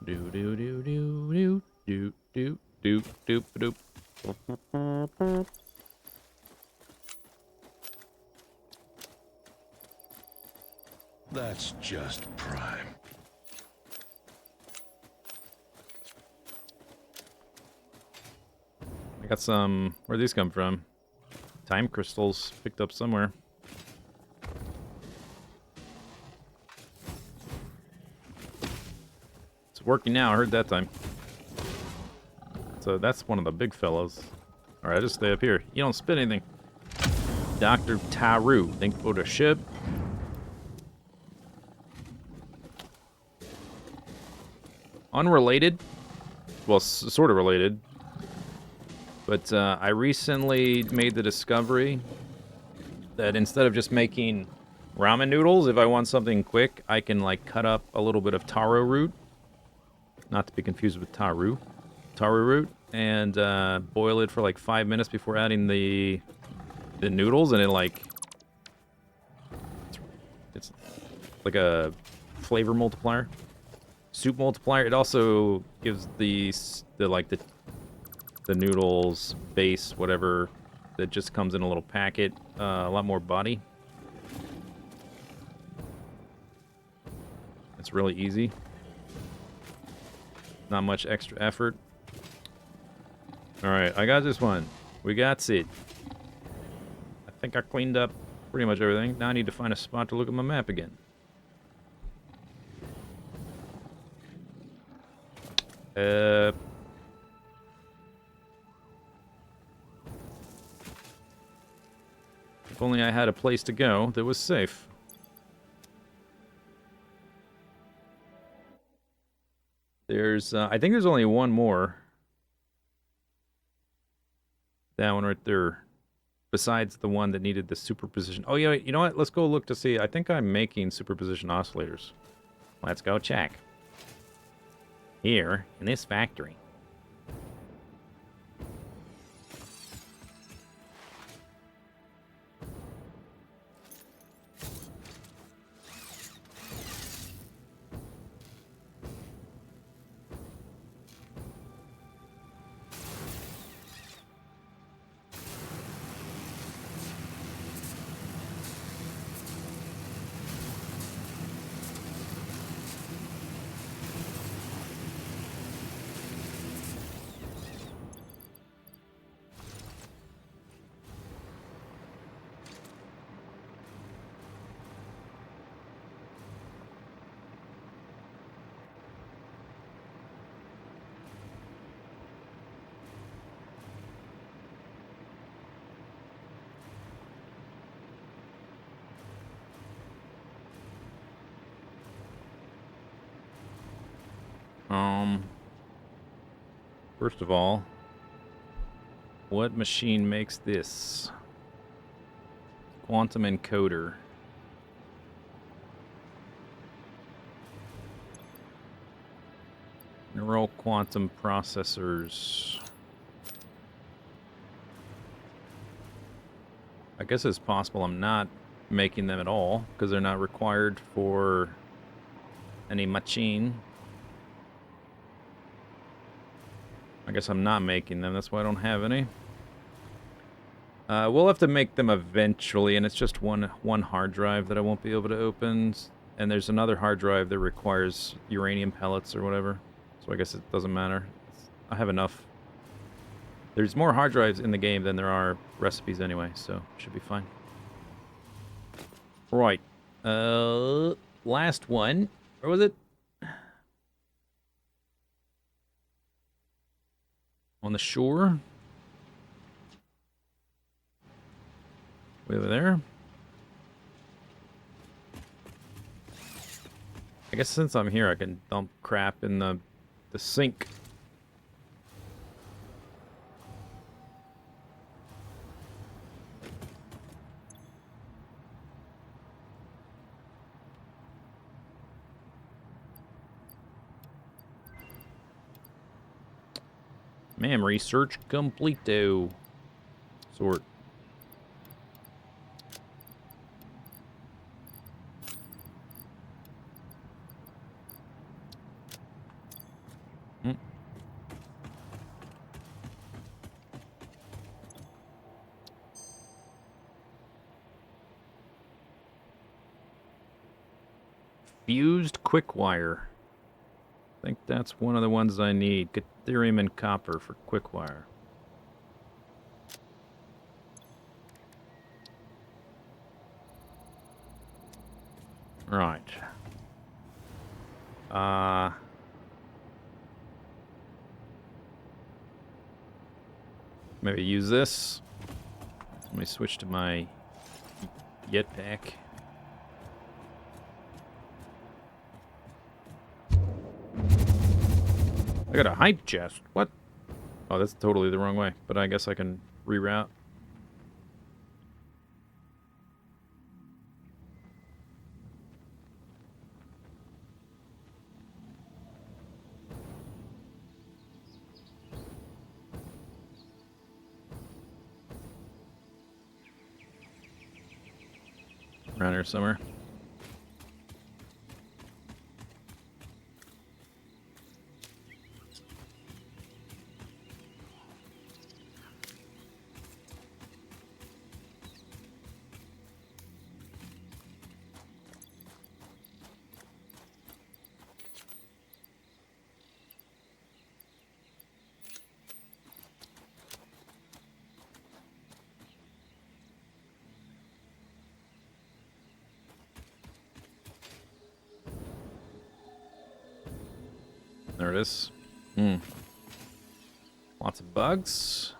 Do do do do do do do do do do. That's just prime. I got some. Where'd these come from? Time crystals picked up somewhere. It's working now. I heard that time. So that's one of the big fellows. All right, just stay up here. You don't spit anything. Dr. Taru, think for the ship. Unrelated. Well, sort of related. But I recently made the discovery that instead of just making ramen noodles, if I want something quick, I can like cut up a little bit of taro root. Not to be confused with taru. Taro root. And boil it for like 5 minutes before adding the noodles. And it's like a flavor multiplier. Soup multiplier. It also gives the noodles base, whatever, that just comes in a little packet, a lot more body. It's really easy. Not much extra effort. All right, I got this one. We got it. I think I cleaned up pretty much everything. Now I need to find a spot to look at my map again. If only I had a place to go that was safe. There's, I think there's only one more. That one right there. Besides the one that needed the superposition. Oh, yeah, you know what? Let's go look to see. I think I'm making superposition oscillators. Let's go check. Here, in this factory. First of all, what machine makes this? Quantum encoder. Neural quantum processors. I guess it's possible I'm not making them at all, because they're not required for any machine. I guess I'm not making them, that's why I don't have any. We'll have to make them eventually, and it's just one hard drive that I won't be able to open. And there's another hard drive that requires uranium pellets or whatever. So I guess it doesn't matter. I have enough. There's more hard drives in the game than there are recipes anyway, so should be fine. Right. Last one. Where was it? On the shore. Way over there. I guess since I'm here, I can dump crap in the sink. Ma'am, research completo. Sort. Hmm. Fused quick wire. I think that's one of the ones I need. Deuterium and copper for quick wire. Right. Maybe use this. Let me switch to my jetpack. I got a hype chest. What? Oh, that's totally the wrong way. But I guess I can reroute. Around here somewhere. There it is. Lots of bugs.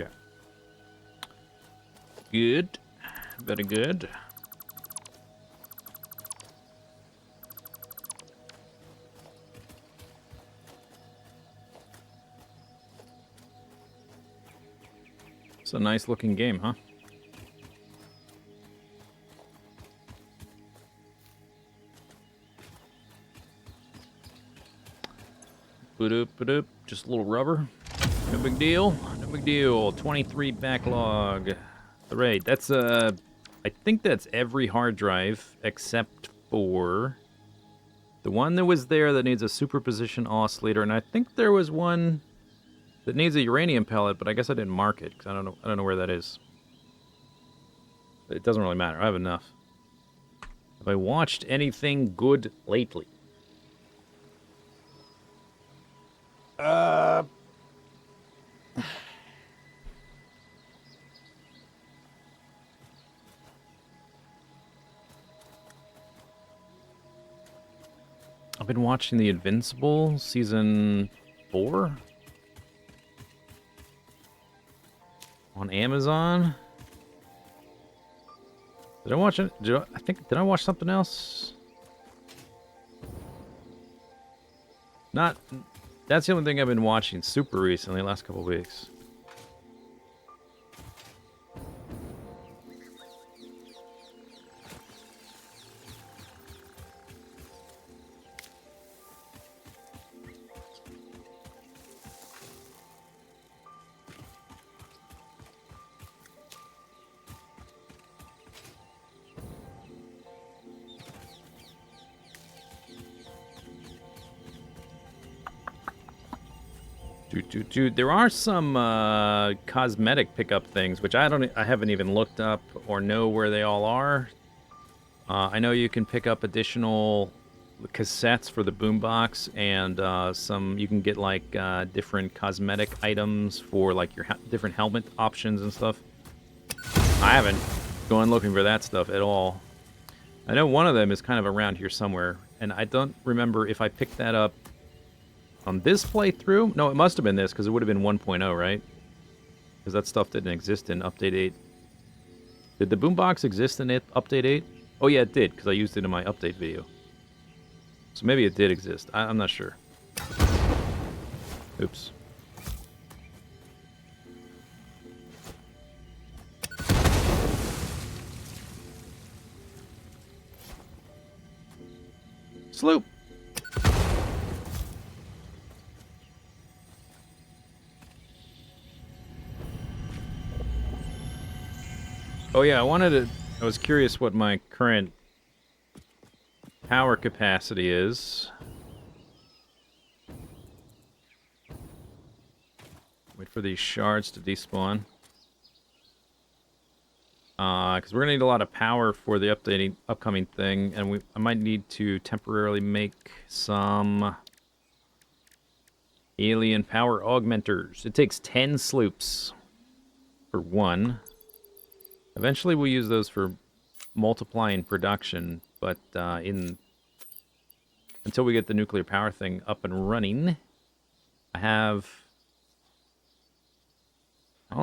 Okay. Good. Very good. It's a nice looking game, huh? Ba-doop. Just a little rubber. No big deal. No big deal. 23 backlog. Hooray. That's, I think that's every hard drive except for the one that was there that needs a superposition oscillator, and I think there was one that needs a uranium pellet, but I guess I didn't mark it because I don't know where that is. It doesn't really matter. I have enough. Have I watched anything good lately? I've been watching The Invincible season 4 on Amazon. Did I watch it? Did I watch something else? Not. That's the only thing I've been watching super recently, last couple weeks. There are some cosmetic pickup things, which I haven't even looked up or know where they all are. I know you can pick up additional cassettes for the boombox, and you can get like different cosmetic items for like your different helmet options and stuff. I haven't gone looking for that stuff at all. I know one of them is kind of around here somewhere, and I don't remember if I picked that up on this playthrough. No, it must have been this, because it would have been 1.0, right? Because that stuff didn't exist in Update 8. Did the boombox exist in Update 8? Oh yeah, it did, because I used it in my update video. So maybe it did exist. I'm not sure. Oops. Sloop! Oh yeah, I was curious what my current power capacity is. Wait for these shards to despawn. Because we're gonna need a lot of power for the upcoming thing, and I might need to temporarily make some alien power augmenters. It takes 10 sloops for one. Eventually we'll use those for multiplying production, but until we get the nuclear power thing up and running, I don't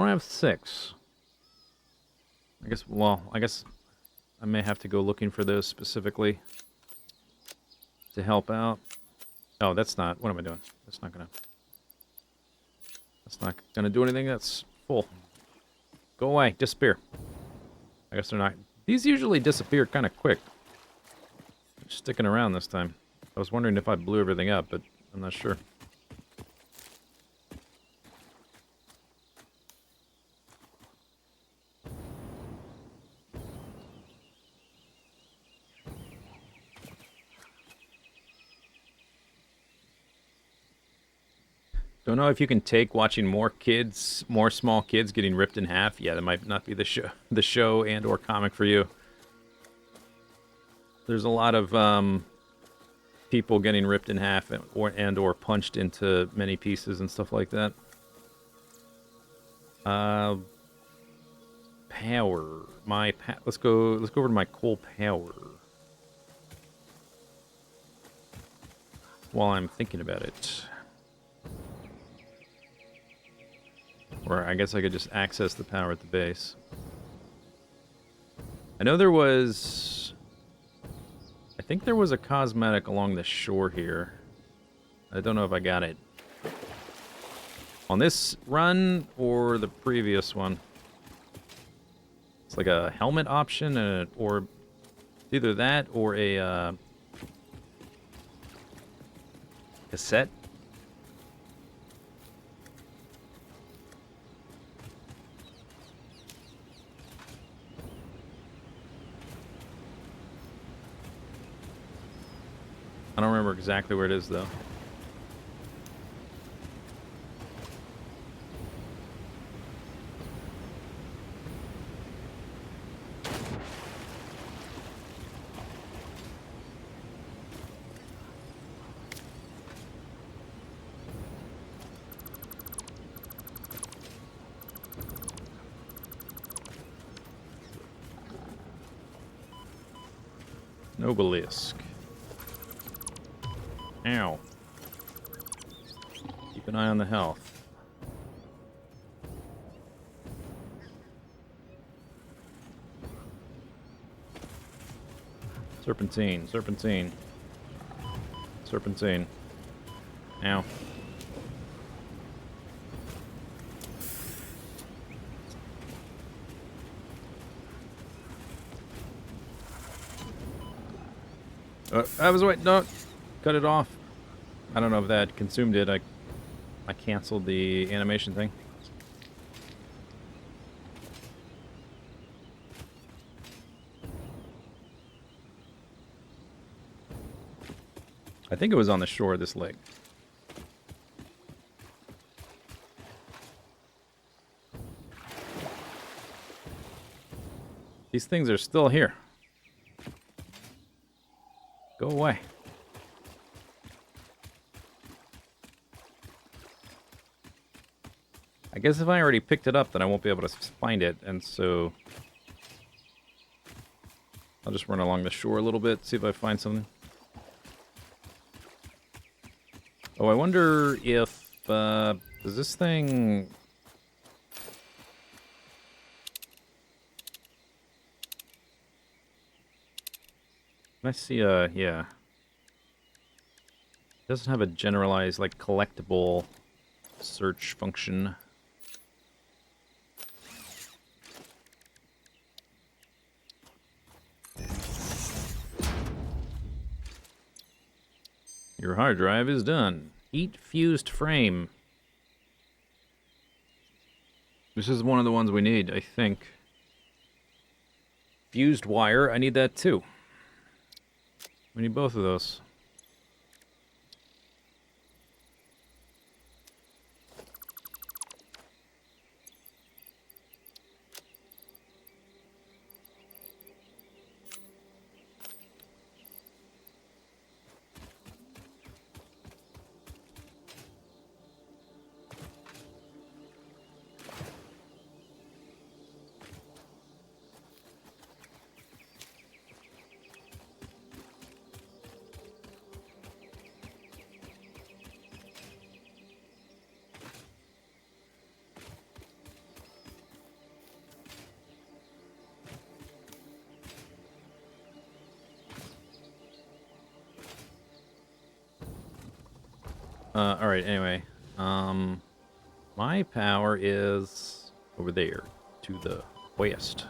have 6. I guess I may have to go looking for those specifically to help out. Oh, what am I doing? That's not gonna do anything. That's full. Go away, disappear. I guess they're not. These usually disappear kind of quick. They're sticking around this time. I was wondering if I blew everything up, but I'm not sure. Don't know if you can take watching more small kids getting ripped in half. Yeah, that might not be the show and or comic for you. There's a lot of people getting ripped in half and or punched into many pieces and stuff like that. Power. Let's go over to my coal power. While I'm thinking about it. Or I guess I could just access the power at the base. I know I think there was a cosmetic along the shore here. I don't know if I got it on this run or the previous one. It's like a helmet option, or either that or a cassette. I don't remember exactly where it is, though. Obelisk. Ow. Keep an eye on the health. Serpentine, serpentine. Serpentine. Ow. I was waiting. No, cut it off. I don't know if that consumed it. I canceled the animation thing. I think it was on the shore of this lake. These things are still here. Go away. I guess if I already picked it up, then I won't be able to find it, and so I'll just run along the shore a little bit, see if I find something. Oh, I wonder if, does this thing... Can I see yeah. It doesn't have a generalized, like, collectible search function. Your hard drive is done. Heat fused frame. This is one of the ones we need, I think. Fused wire, I need that too. We need both of those. Alright, anyway. My power is over there, to the west.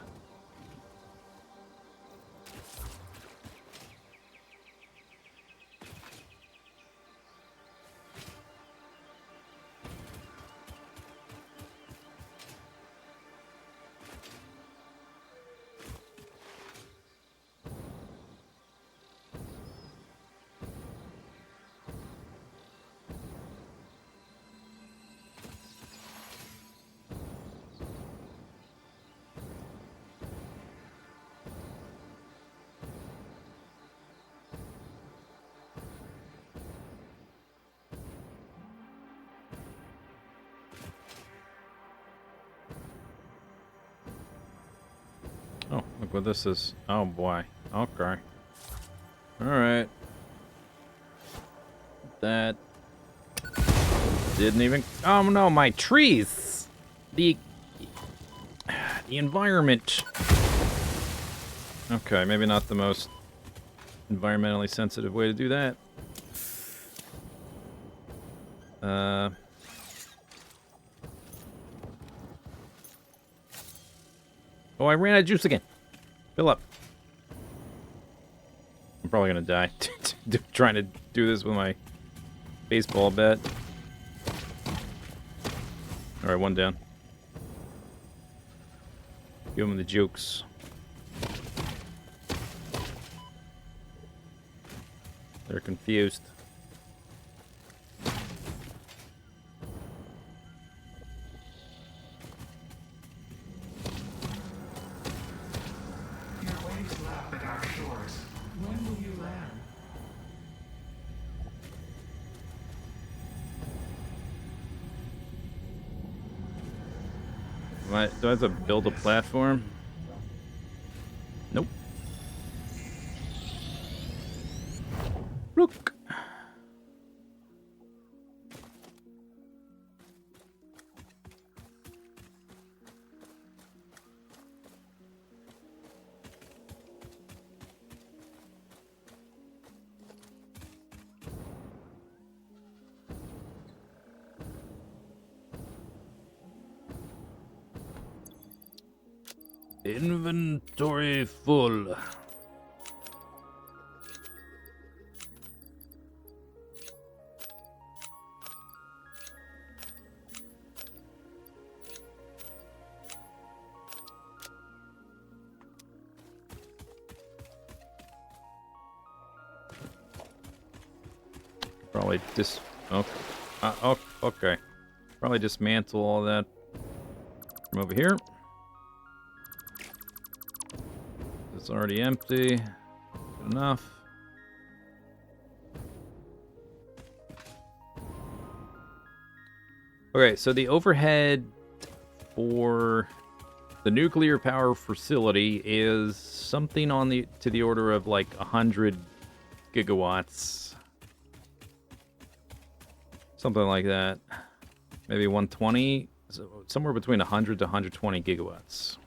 Oh, look what this is. Oh boy. Okay. Alright. That didn't even... Oh no, my trees! The environment. Okay, maybe not the most environmentally sensitive way to do that. Oh, I ran out of juice again. Fill up. I'm probably gonna die trying to do this with my baseball bat. Alright, one down. Give them the jokes. They're confused. Your waves lap at our shores. When will you land? Do I have to build a platform? Nope. Look. Inventory full. Probably okay. Probably dismantle all that from over here. It's already empty. Good enough. Okay, so the overhead for the nuclear power facility is something on the to the order of like 100 gigawatts. Something like that. Maybe 120, so somewhere between 100 to 120 gigawatts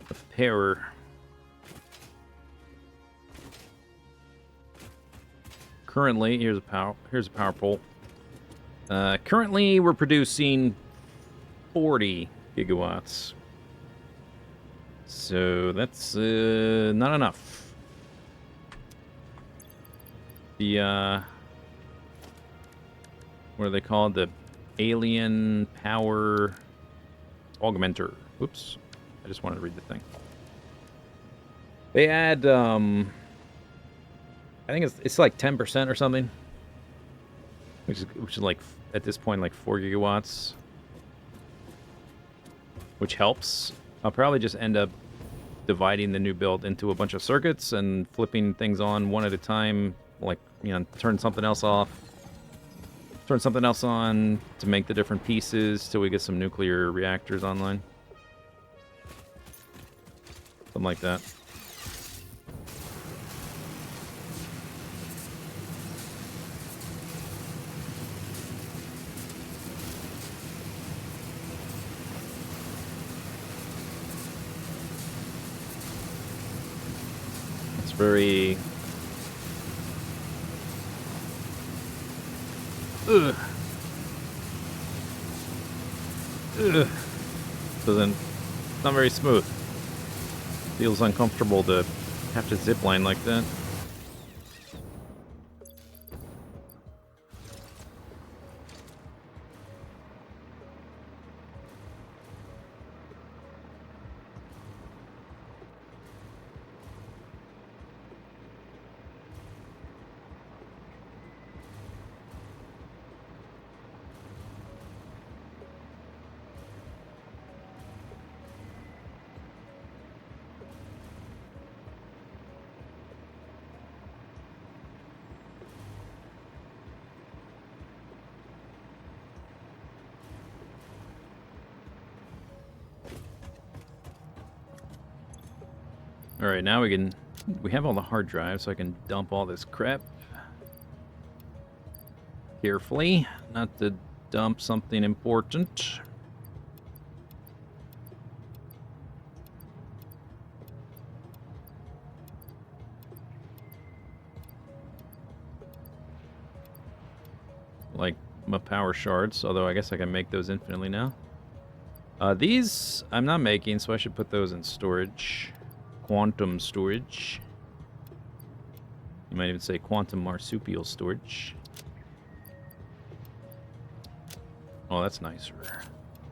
of power. Currently, here's a power pole. Currently, we're producing 40 gigawatts. So that's not enough. The what are they called? The alien power augmenter. Oops. I just wanted to read the thing. They add I think it's like 10% or something. Which is like at this point like 4 gigawatts. Which helps. I'll probably just end up dividing the new build into a bunch of circuits and flipping things on one at a time, like, you know, turn something else off. Turn something else on to make the different pieces till we get some nuclear reactors online. Something like that. It's very... Ugh. Doesn't... It's not very smooth. Feels uncomfortable to have to zipline like that. Alright, now we have all the hard drives, so I can dump all this crap. Carefully, not to dump something important. Like my power shards, although I guess I can make those infinitely now. These I'm not making, so I should put those in storage. Quantum storage. You might even say quantum marsupial storage. Oh, that's nicer.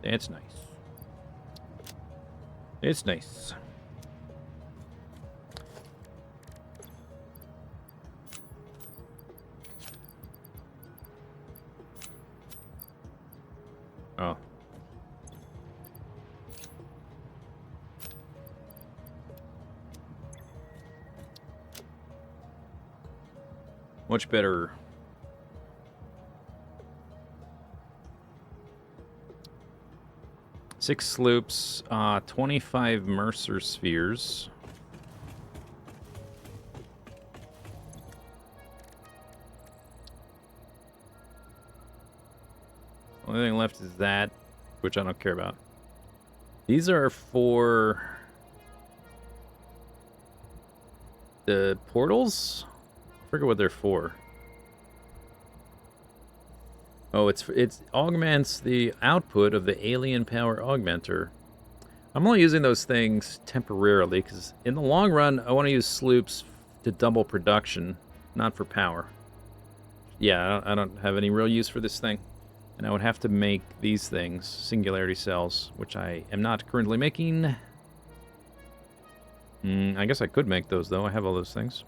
That's nice. It's nice. Oh. Much better. Six sloops, 25 Mercer spheres. Only thing left is that, which I don't care about. These are for the portals? I forget what they're for. Oh, it augments the output of the alien power augmenter. I'm only using those things temporarily because in the long run, I want to use sloops to double production, not for power. Yeah, I don't have any real use for this thing. And I would have to make these things, singularity cells, which I am not currently making. I guess I could make those, though. I have all those things.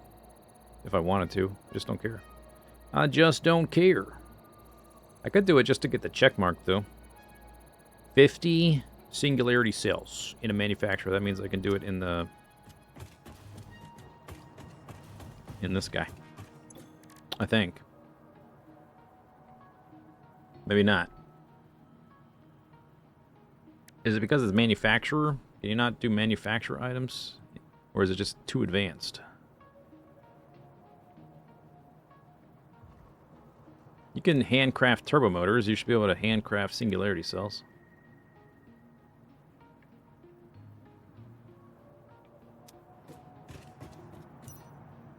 If I wanted to. I just don't care. I just don't care. I could do it just to get the check mark, though. 50 singularity cells in a manufacturer. That means I can do it in the in this guy. I think. Maybe not. Is it because it's manufacturer? Can you not do manufacturer items? Or is it just too advanced? You can handcraft turbo motors. You should be able to handcraft singularity cells.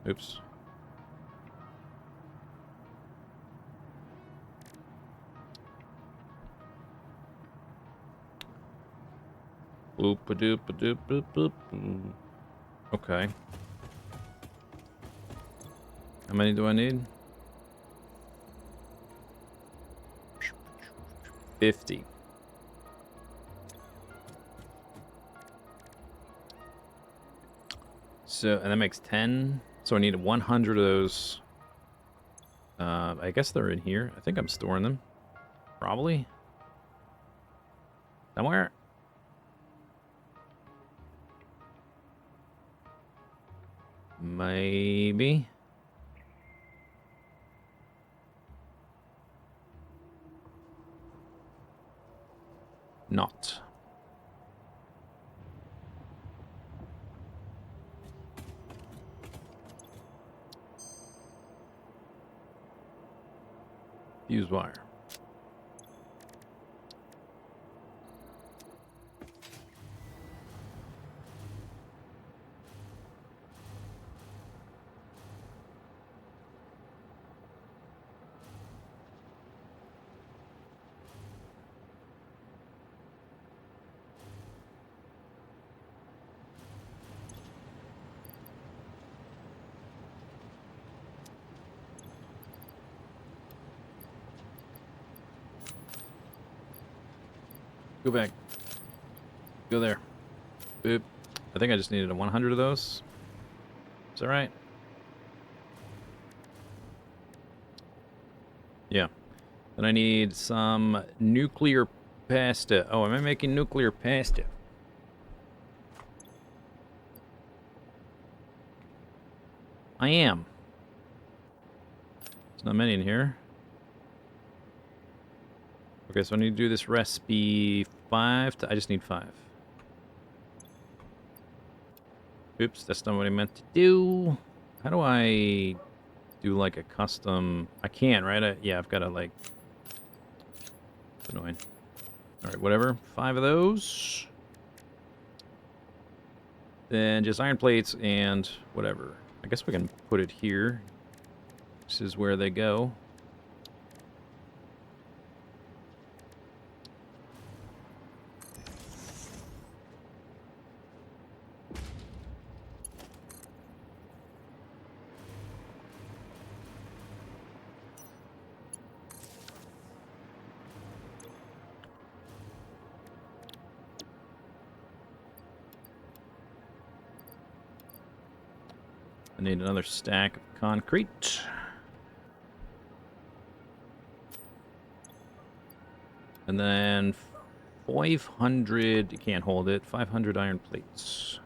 Oops. Boop-a-doop-a-doop-a-doop. Okay. How many do I need? 50. So, and that makes 10. So I need 100 of those. I guess they're in here. I think I'm storing them. Probably. Somewhere. Maybe. Not. Fuse wire. Go back. Go there. Boop. I think I just needed 100 of those. Is that right? Yeah. Then I need some nuclear pasta. Oh, am I making nuclear pasta? I am. There's not many in here. Okay, so I need to do this recipe 5 to... I just need 5. Oops, that's not what I meant to do. How do I do like a custom... I can't, right? Yeah, I've got to like... It's annoying. Alright, whatever. 5 of those. Then just iron plates and whatever. I guess we can put it here. This is where they go. I need another stack of concrete. And then 500, you can't hold it, 500 iron plates.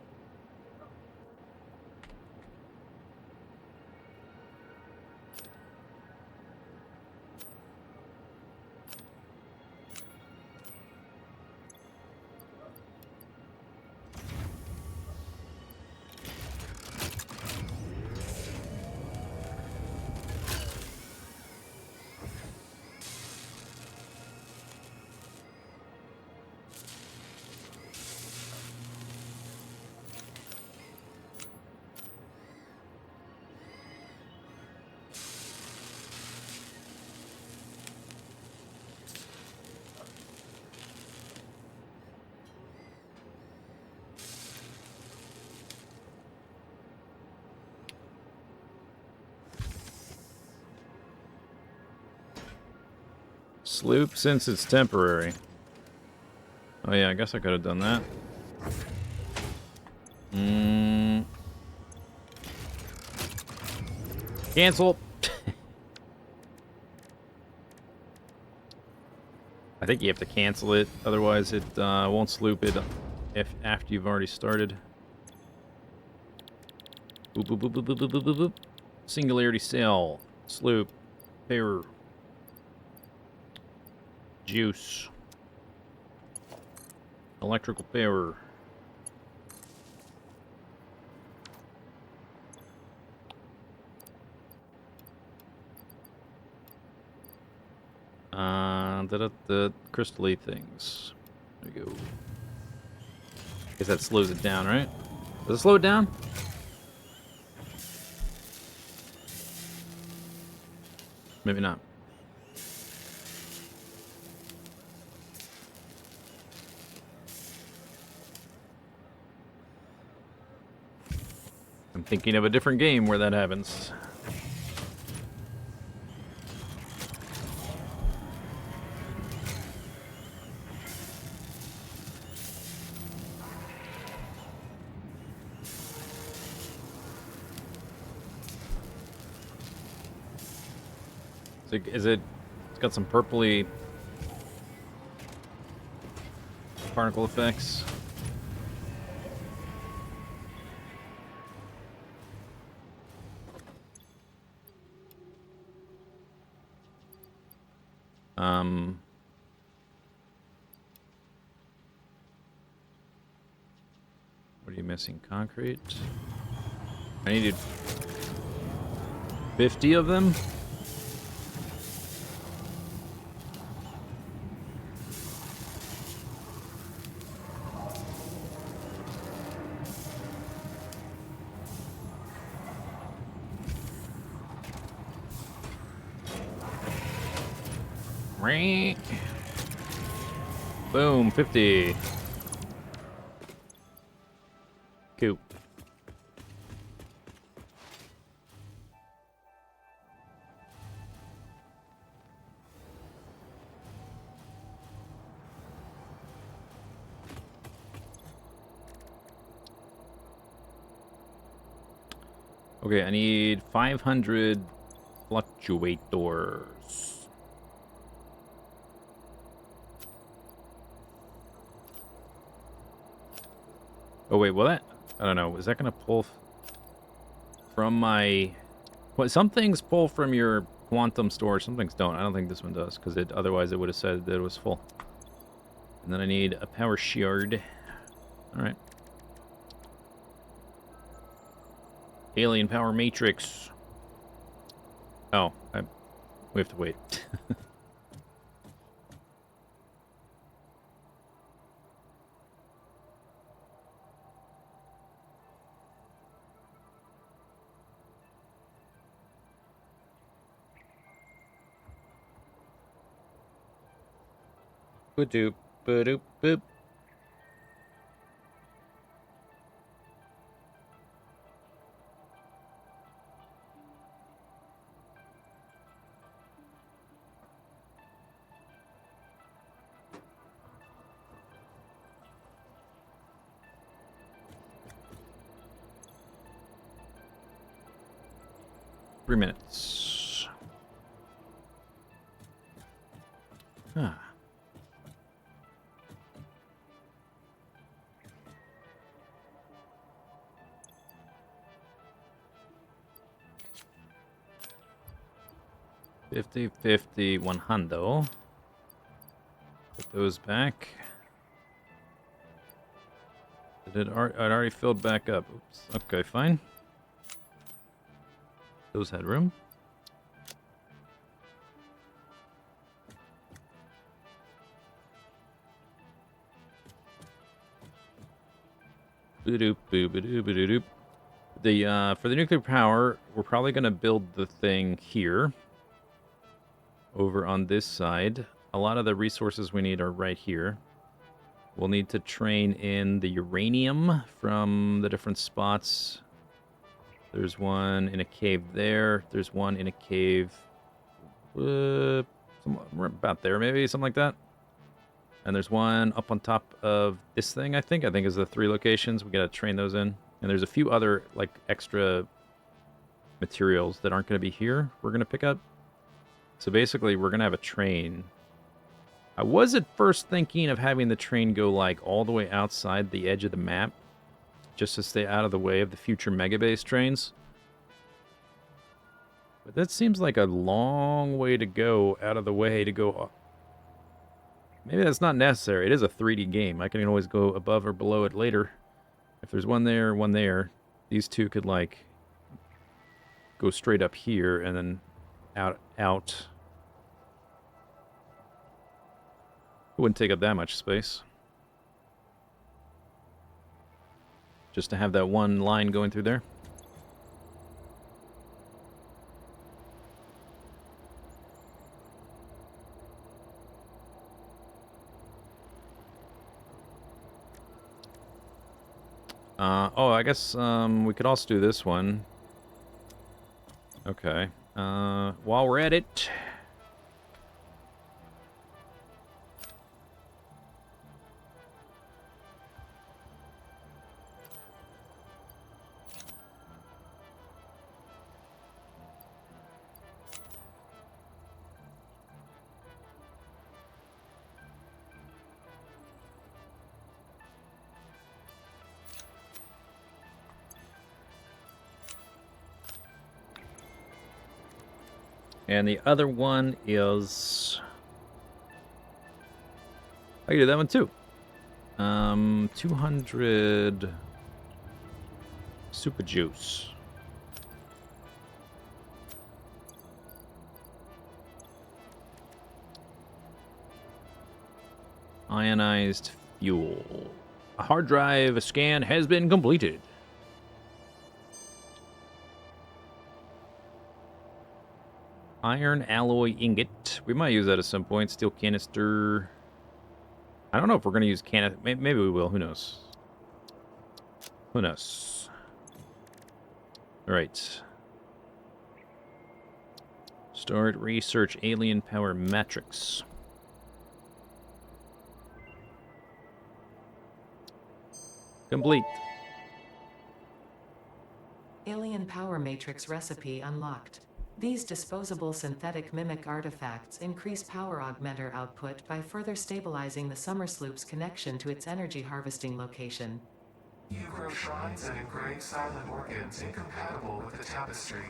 Sloop since it's temporary. Oh yeah, I guess I could have done that. Cancel. I think you have to cancel it, otherwise it won't sloop it after you've already started. Boop, boop, boop, boop, boop, boop, boop, boop. Singularity sail. Sloop. Pair. Juice. Electrical power. The crystal-y things. There we go. Guess that slows it down, right? Does it slow it down? Maybe not. I'm thinking of a different game where that happens. Is it? It's got some purpley particle effects. What are you missing? Concrete? I needed 50 of them? Boom, 50. Cool. Okay, I need 500 fluctuators. Oh wait, will that? I don't know. Is that gonna pull from my? What? Some things pull from your quantum storage. Some things don't. I don't think this one does, because otherwise it would have said that it was full. And then I need a power shard. All right. Alien power matrix. Oh, we have to wait. Ba-doop, ba-doop, boop. Three minutes. Ah. $50, $50, $100. Put those back. It already filled back up. Oops. Okay, fine. Those had room. Boo-doop, boo-ba-doo, boo-doo-doop. For the nuclear power, we're probably going to build the thing here. Over on this side. A lot of the resources we need are right here. We'll need to train in the uranium from the different spots. There's one in a cave there. There's one in a cave about there, maybe, something like that. And there's one up on top of this thing, I think. I think is the 3 locations. We gotta train those in. And there's a few other, like, extra materials that aren't gonna be here we're gonna pick up. So basically, we're gonna have a train. I was at first thinking of having the train go, like, all the way outside the edge of the map, just to stay out of the way of the future Megabase trains. But that seems like a long way to go out of the way to go. Maybe that's not necessary. It is a 3D game. I can always go above or below it later. If there's one there, these two could, like, go straight up here and then out. It wouldn't take up that much space. Just to have that one line going through there. Oh, I guess we could also do this one. Okay. While we're at it... And the other one is... I can do that one too. 200 super juice. Ionized fuel. A hard drive scan has been completed. Iron alloy ingot. We might use that at some point. Steel canister. I don't know if we're going to use canister. Maybe we will. Who knows? Who knows? All right. Start research alien power matrix. Complete. Alien power matrix recipe unlocked. These disposable synthetic mimic artifacts increase power augmenter output by further stabilizing the Summersloop's connection to its energy harvesting location. You grow shrines and engrave silent organs incompatible with the tapestry.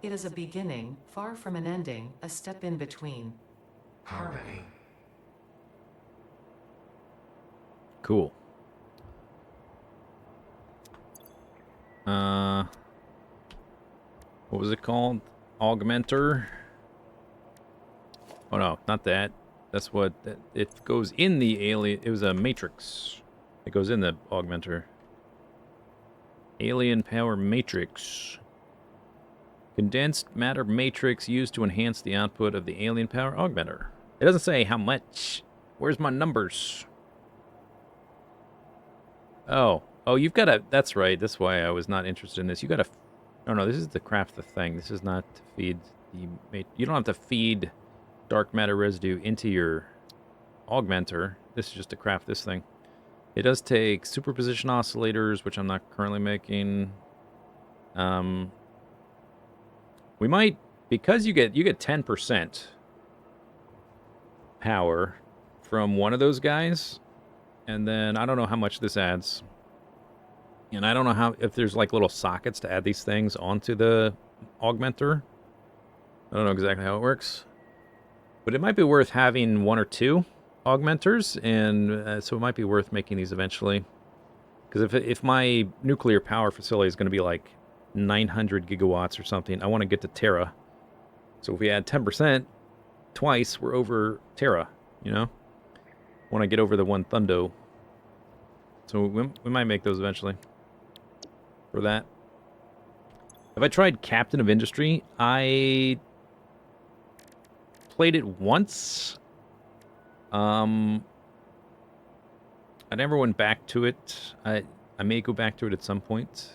It is a beginning, far from an ending, a step in between. Harmony. Cool. What was it called? Augmenter? Oh no, not that. That's what... It goes in the alien... It was a matrix. It goes in the augmenter. Alien power matrix. Condensed matter matrix used to enhance the output of the alien power augmenter. It doesn't say how much. Where's my numbers? Oh. Oh, you've got to... That's right. That's why I was not interested in this. You got to... Oh, no, this is to craft the thing. This is not to feed the... You don't have to feed dark matter residue into your augmenter. This is just to craft this thing. It does take superposition oscillators, which I'm not currently making. We might... Because you get 10% power from one of those guys, and then I don't know how much this adds. And I don't know how, if there's like little sockets to add these things onto the augmenter. I don't know exactly how it works. But it might be worth having one or two augmenters, and so it might be worth making these eventually. Because if my nuclear power facility is going to be like 900 gigawatts or something, I want to get to Terra. So if we add 10%, twice, we're over Terra, you know? Want to get over the one Thundo. So we might make those eventually. For that. Have I tried Captain of Industry? I played it once. I never went back to it. I may go back to it at some point.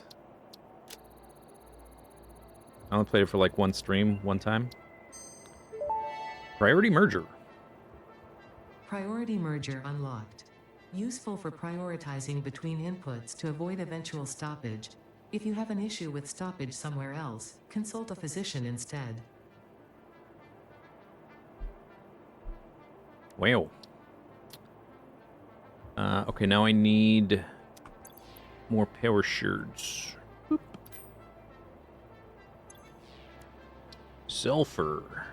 I only played it for like one stream, one time. Priority merger. Priority merger unlocked. Useful for prioritizing between inputs to avoid eventual stoppage. If you have an issue with stoppage somewhere else, consult a physician instead. Wow. Okay, now I need more power shards. Boop. sulfur.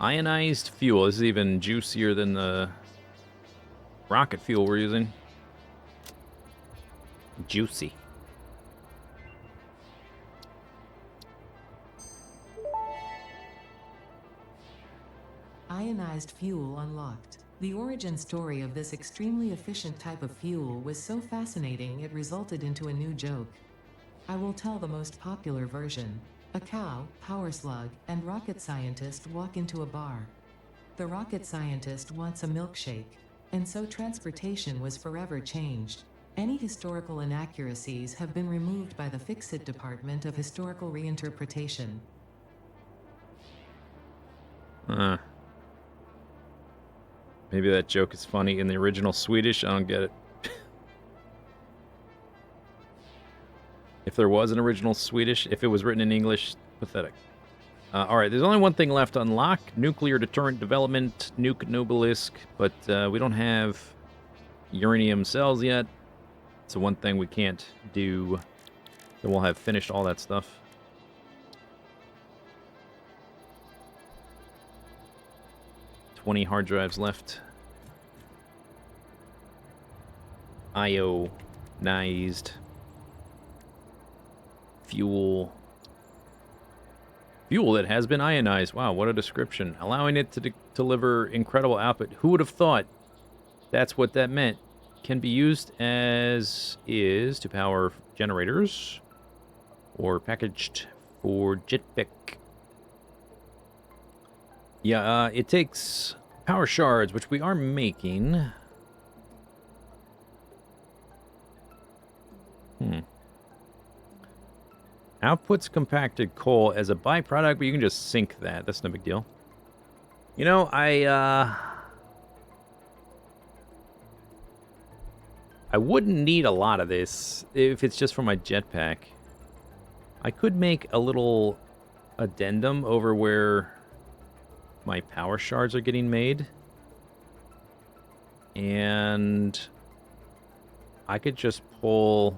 Ionized fuel. This is even juicier than the rocket fuel we're using. Juicy. Ionized fuel unlocked. The origin story of this extremely efficient type of fuel was so fascinating it resulted into a new joke. I will tell the most popular version. A cow, power slug, and rocket scientist walk into a bar. The rocket scientist wants a milkshake, and so transportation was forever changed. Any historical inaccuracies have been removed by the Fix-It Department of Historical Reinterpretation. Maybe that joke is funny in the original Swedish. I don't get it. If there was an original Swedish, if it was written in English, pathetic. Alright, there's only one thing left to unlock. Nuclear deterrent development, Nuke Nobelisk, but we don't have uranium cells yet. So one thing we can't do. Then we'll have finished all that stuff. $20 hard drives left. Ionized fuel. Fuel that has been ionized. Wow, what a description. Allowing it to deliver incredible output. Who would have thought that's what that meant? Can be used as is to power generators or packaged for jetpack. Yeah, it takes power shards, which we are making. Outputs compacted coal as a byproduct, but you can just sink that. That's no big deal. You know, I wouldn't need a lot of this if it's just for my jetpack. I could make a little addendum over where my power shards are getting made. And I could just pull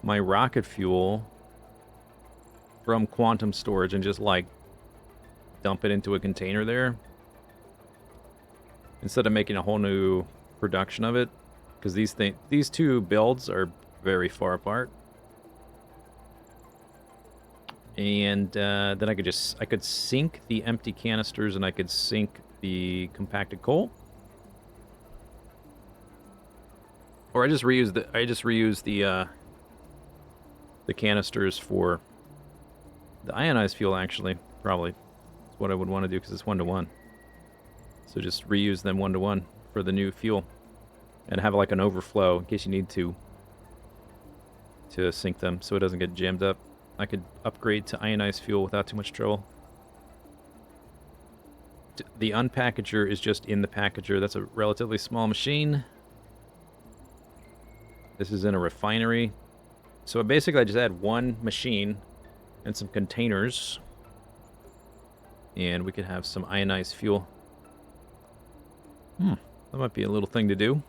my rocket fuel from quantum storage and just like dump it into a container there instead of making a whole new production of it, because these two builds are very far apart. And then I could sink the empty canisters and I could sink the compacted coal, or I just reuse the canisters for the ionized fuel. Actually, probably is what I would want to do because it's 1-to-1. So just reuse them 1-to-1 for the new fuel, and have like an overflow in case you need to sink them so it doesn't get jammed up. I could upgrade to ionized fuel without too much trouble. The unpackager is just in the packager. That's a relatively small machine. This is in a refinery. So basically I just add one machine and some containers, and we could have some ionized fuel. That might be a little thing to do.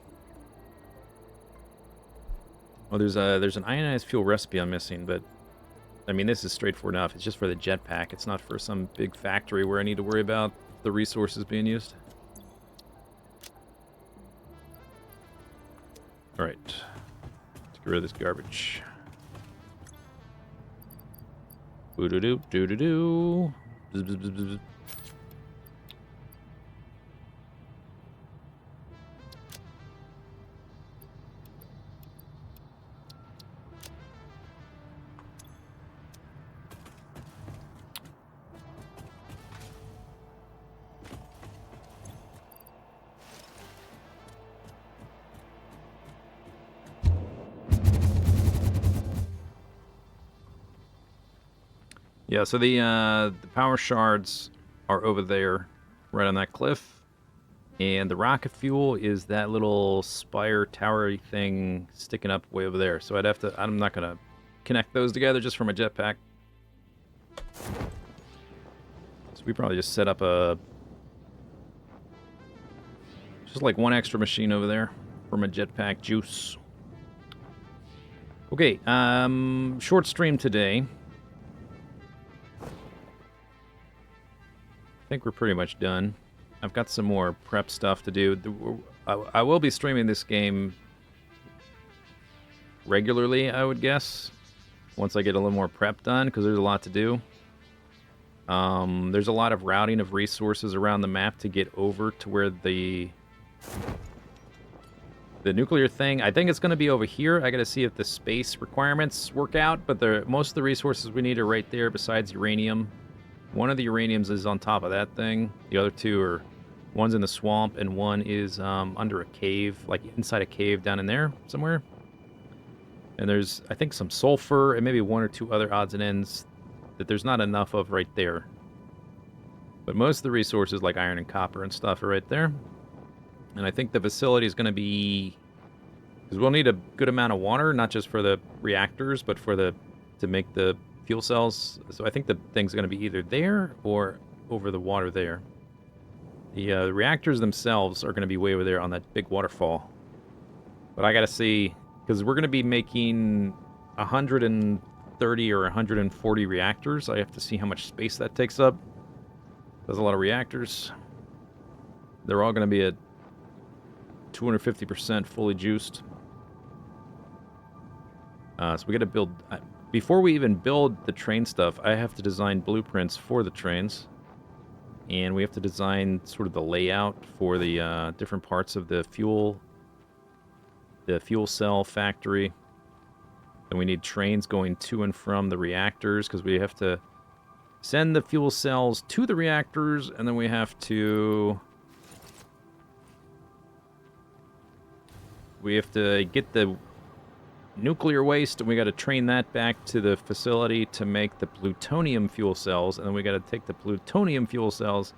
Oh, there's an ionized fuel recipe I'm missing, but I mean, this is straightforward enough. It's just for the jetpack. It's not for some big factory where I need to worry about the resources being used. Alright. Let's get rid of this garbage. Boo-doo-doo, doo-doo-doo. Bzz, bzz, bzz, bzz. Yeah, so the power shards are over there, right on that cliff. And the rocket fuel is that little spire towery thing sticking up way over there. So I'm not going to connect those together just for my jetpack. So we probably just set up just like one extra machine over there for my jetpack juice. Okay, short stream today. think we're pretty much done. I've got some more prep stuff to do. I will be streaming this game regularly, I would guess, once I get a little more prep done, because there's a lot to do. There's a lot of routing of resources around the map to get over to where the nuclear thing, I think it's going to be over here. I got to see if the space requirements work out, but most of the resources we need are right there besides uranium. One of the uraniums is on top of that thing. The other two are, one's in the swamp and one is under a cave, like inside a cave down in there somewhere. And there's, I think, some sulfur and maybe one or two other odds and ends that there's not enough of right there. But most of the resources like iron and copper and stuff are right there. And I think the facility is going to be, because we'll need a good amount of water, not just for the reactors, but for to make the fuel cells. So I think the thing's going to be either there or over the water there. The reactors themselves are going to be way over there on that big waterfall. But I got to see, because we're going to be making 130 or 140 reactors. I have to see how much space that takes up. There's a lot of reactors. They're all going to be at 250% fully juiced. So we got to build... before we even build the train stuff, I have to design blueprints for the trains. And we have to design sort of the layout for the different parts of the fuel cell factory. And we need trains going to and from the reactors, because we have to send the fuel cells to the reactors, and then we have to... We have to get the nuclear waste, and we got to train that back to the facility to make the plutonium fuel cells, and then we got to take the plutonium fuel cells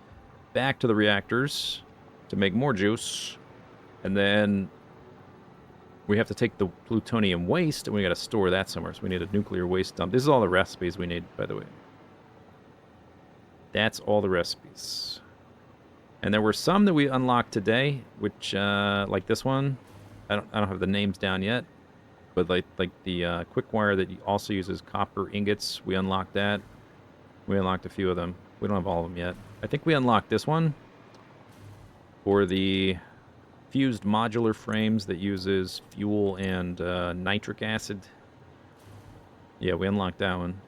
back to the reactors to make more juice, and then we have to take the plutonium waste, and we got to store that somewhere, so we need a nuclear waste dump. This is all the recipes we need, by the way. That's all the recipes. And there were some that we unlocked today, which, like this one, I don't have the names down yet, but like the quick wire that also uses copper ingots, we unlocked that. We unlocked a few of them. We don't have all of them yet. I think we unlocked this one for the fused modular frames that uses fuel and nitric acid. Yeah, we unlocked that one.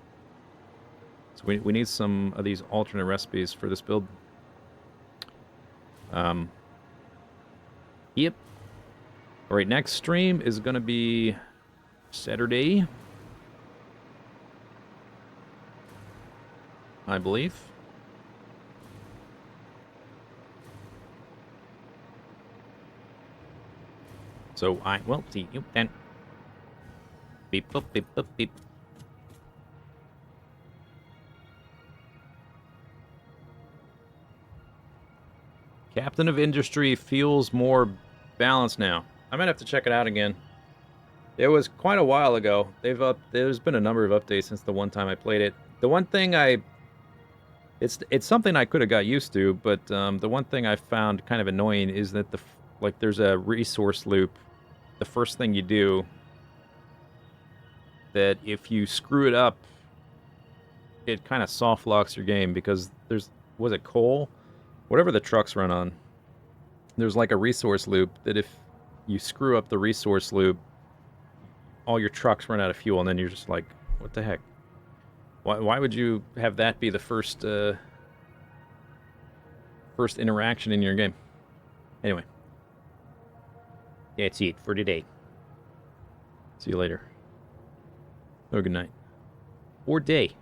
So we need some of these alternate recipes for this build. Yep. All right, next stream is going to be Saturday, I believe. So I will see you then. Beep, boop, beep, boop, beep. Captain of Industry feels more balanced now. I might have to check it out again. It was quite a while ago. There's been a number of updates since the one time I played it. The one thing it's something I could have got used to, but the one thing I found kind of annoying is that there's a resource loop. The first thing you do, that if you screw it up, it kind of soft locks your game, because was it coal? Whatever the trucks run on, there's like a resource loop that if you screw up the resource loop, all your trucks run out of fuel, and then you're just like, what the heck? Why would you have that be the first interaction in your game? Anyway, that's it for today. See you later. Oh, good night. Or day.